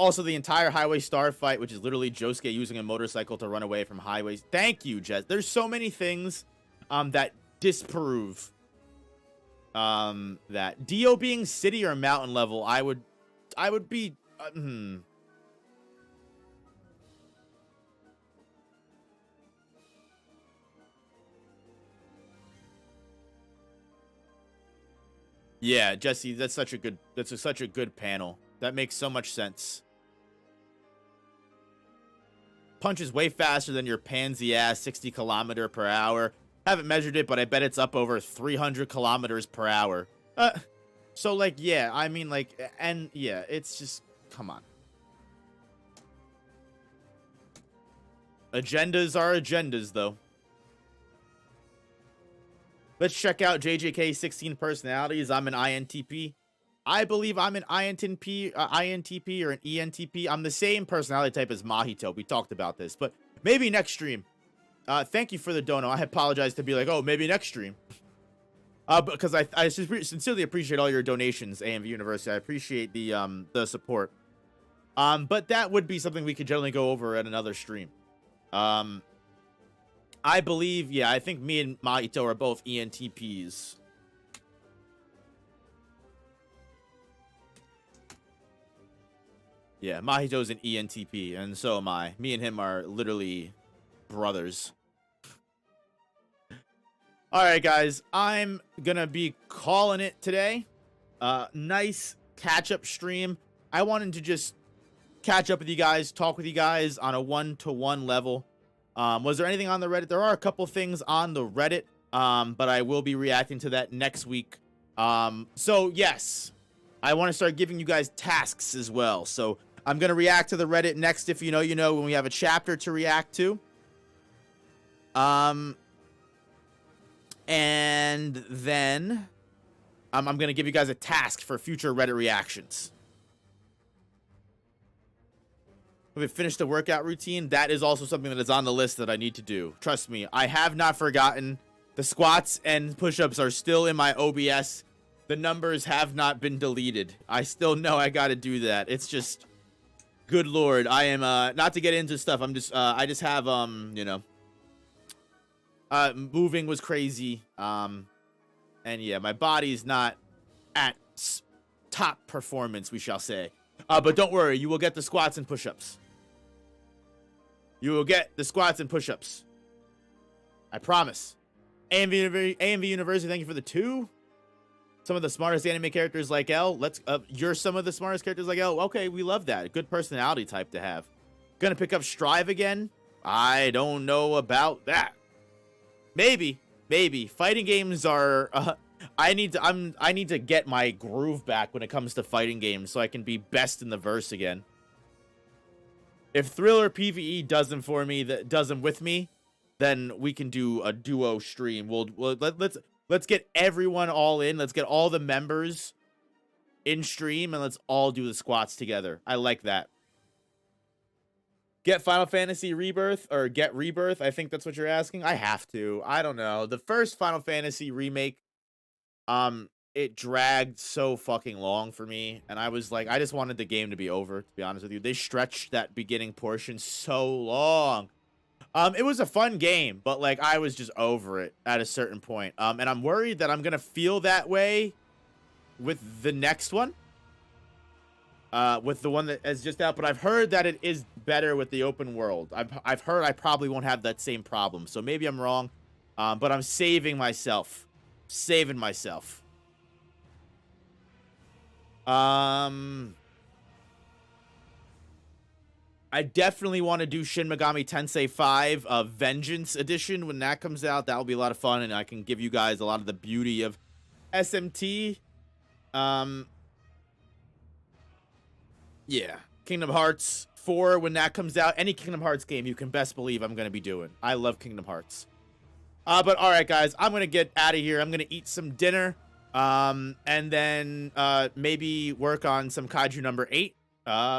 Also, the entire Highway Star fight, which is literally Josuke using a motorcycle to run away from highways. Thank you, Jez. There's so many things that disprove that. Dio being city or mountain level, I would be... Yeah, Jesse, that's such a good panel. That makes so much sense. Punches way faster than your pansy ass 60 kilometer per hour. Haven't measured it, but I bet it's up over 300 kilometers per hour. So like, yeah, I mean like, and yeah, it's just, come on. Agendas are agendas, though. Let's check out JJK's 16 personalities. I'm an INTP. I believe I'm an INTP or an ENTP. I'm the same personality type as Mahito. We talked about this, but maybe next stream. Thank you for the dono. I apologize to be like, oh, maybe next stream. Because I sincerely appreciate all your donations, AMV University. I appreciate the support. But that would be something we could generally go over at another stream. I believe, yeah, I think me and Mahito are both ENTPs. Yeah, Mahito's an ENTP, and so am I. Me and him are literally brothers. Alright, guys, I'm gonna be calling it today. Nice catch-up stream. I wanted to just catch up with you guys, talk with you guys on a one-to-one level. Was there anything on the Reddit? There are a couple things on the Reddit, but I will be reacting to that next week. So, yes, I want to start giving you guys tasks as well. So, I'm going to react to the Reddit next. If you know, you know, when we have a chapter to react to. And then I'm going to give you guys a task for future Reddit reactions. We finished the workout routine. That is also something that is on the list that I need to do. Trust me, I have not forgotten. The squats and push-ups are still in my OBS. The numbers have not been deleted. I still know I got to do that. It's just, good Lord. I am, not to get into stuff. I'm just, I just have, you know, moving was crazy. And yeah, my body's not at top performance, we shall say. But don't worry, you will get the squats and push-ups. You will get the squats and push-ups. I promise. AMV University, thank you for the 2. Some of the smartest anime characters like L. You're some of the smartest characters like L. Okay, we love that. Good personality type to have. Gonna pick up Strive again? I don't know about that. Maybe. Fighting games are... I need to get my groove back when it comes to fighting games so I can be best in the verse again. If Thriller PvE does them for me, that does them with me, then we can do a duo stream. Let's get everyone all in. Let's get all the members in stream and let's all do the squats together. I like that. Get Final Fantasy Rebirth or get Rebirth. I think that's what you're asking. I have to. I don't know. The first Final Fantasy remake, it dragged so fucking long for me, and I was like, I just wanted the game to be over, to be honest with you. They stretched that beginning portion so long. It was a fun game, but like I was just over it at a certain point. And I'm worried that I'm gonna feel that way with the next one. With the one that is just out, but I've heard that it is better with the open world. I've heard I probably won't have that same problem, so maybe I'm wrong. But I'm saving myself. Saving myself. I definitely want to do Shin Megami Tensei 5 Vengeance Edition when that comes out. That'll be a lot of fun, and I can give you guys a lot of the beauty of SMT. Yeah. Kingdom Hearts 4 when that comes out. Any Kingdom Hearts game you can best believe I'm going to be doing. I love Kingdom Hearts. But alright guys, I'm going to get out of here. I'm going to eat some dinner. And then maybe work on some Kaiju number 8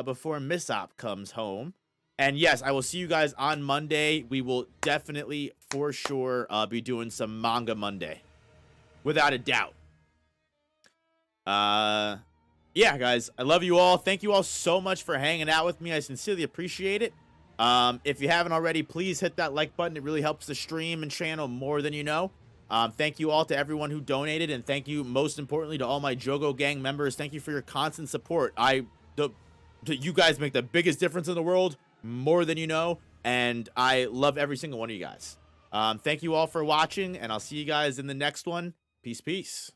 before Missop comes home. And yes, I will see you guys on Monday. We will definitely, for sure, be doing some Manga Monday. Without a doubt. Yeah, guys, I love you all. Thank you all so much for hanging out with me. I sincerely appreciate it. If you haven't already, please hit that like button. It really helps the stream and channel more than you know. Thank you all to everyone who donated, and thank you most importantly to all my Jogo gang members. Thank you for your constant support. You guys make the biggest difference in the world, more than you know, and I love every single one of you guys. Thank you all for watching, and I'll see you guys in the next one. Peace, peace.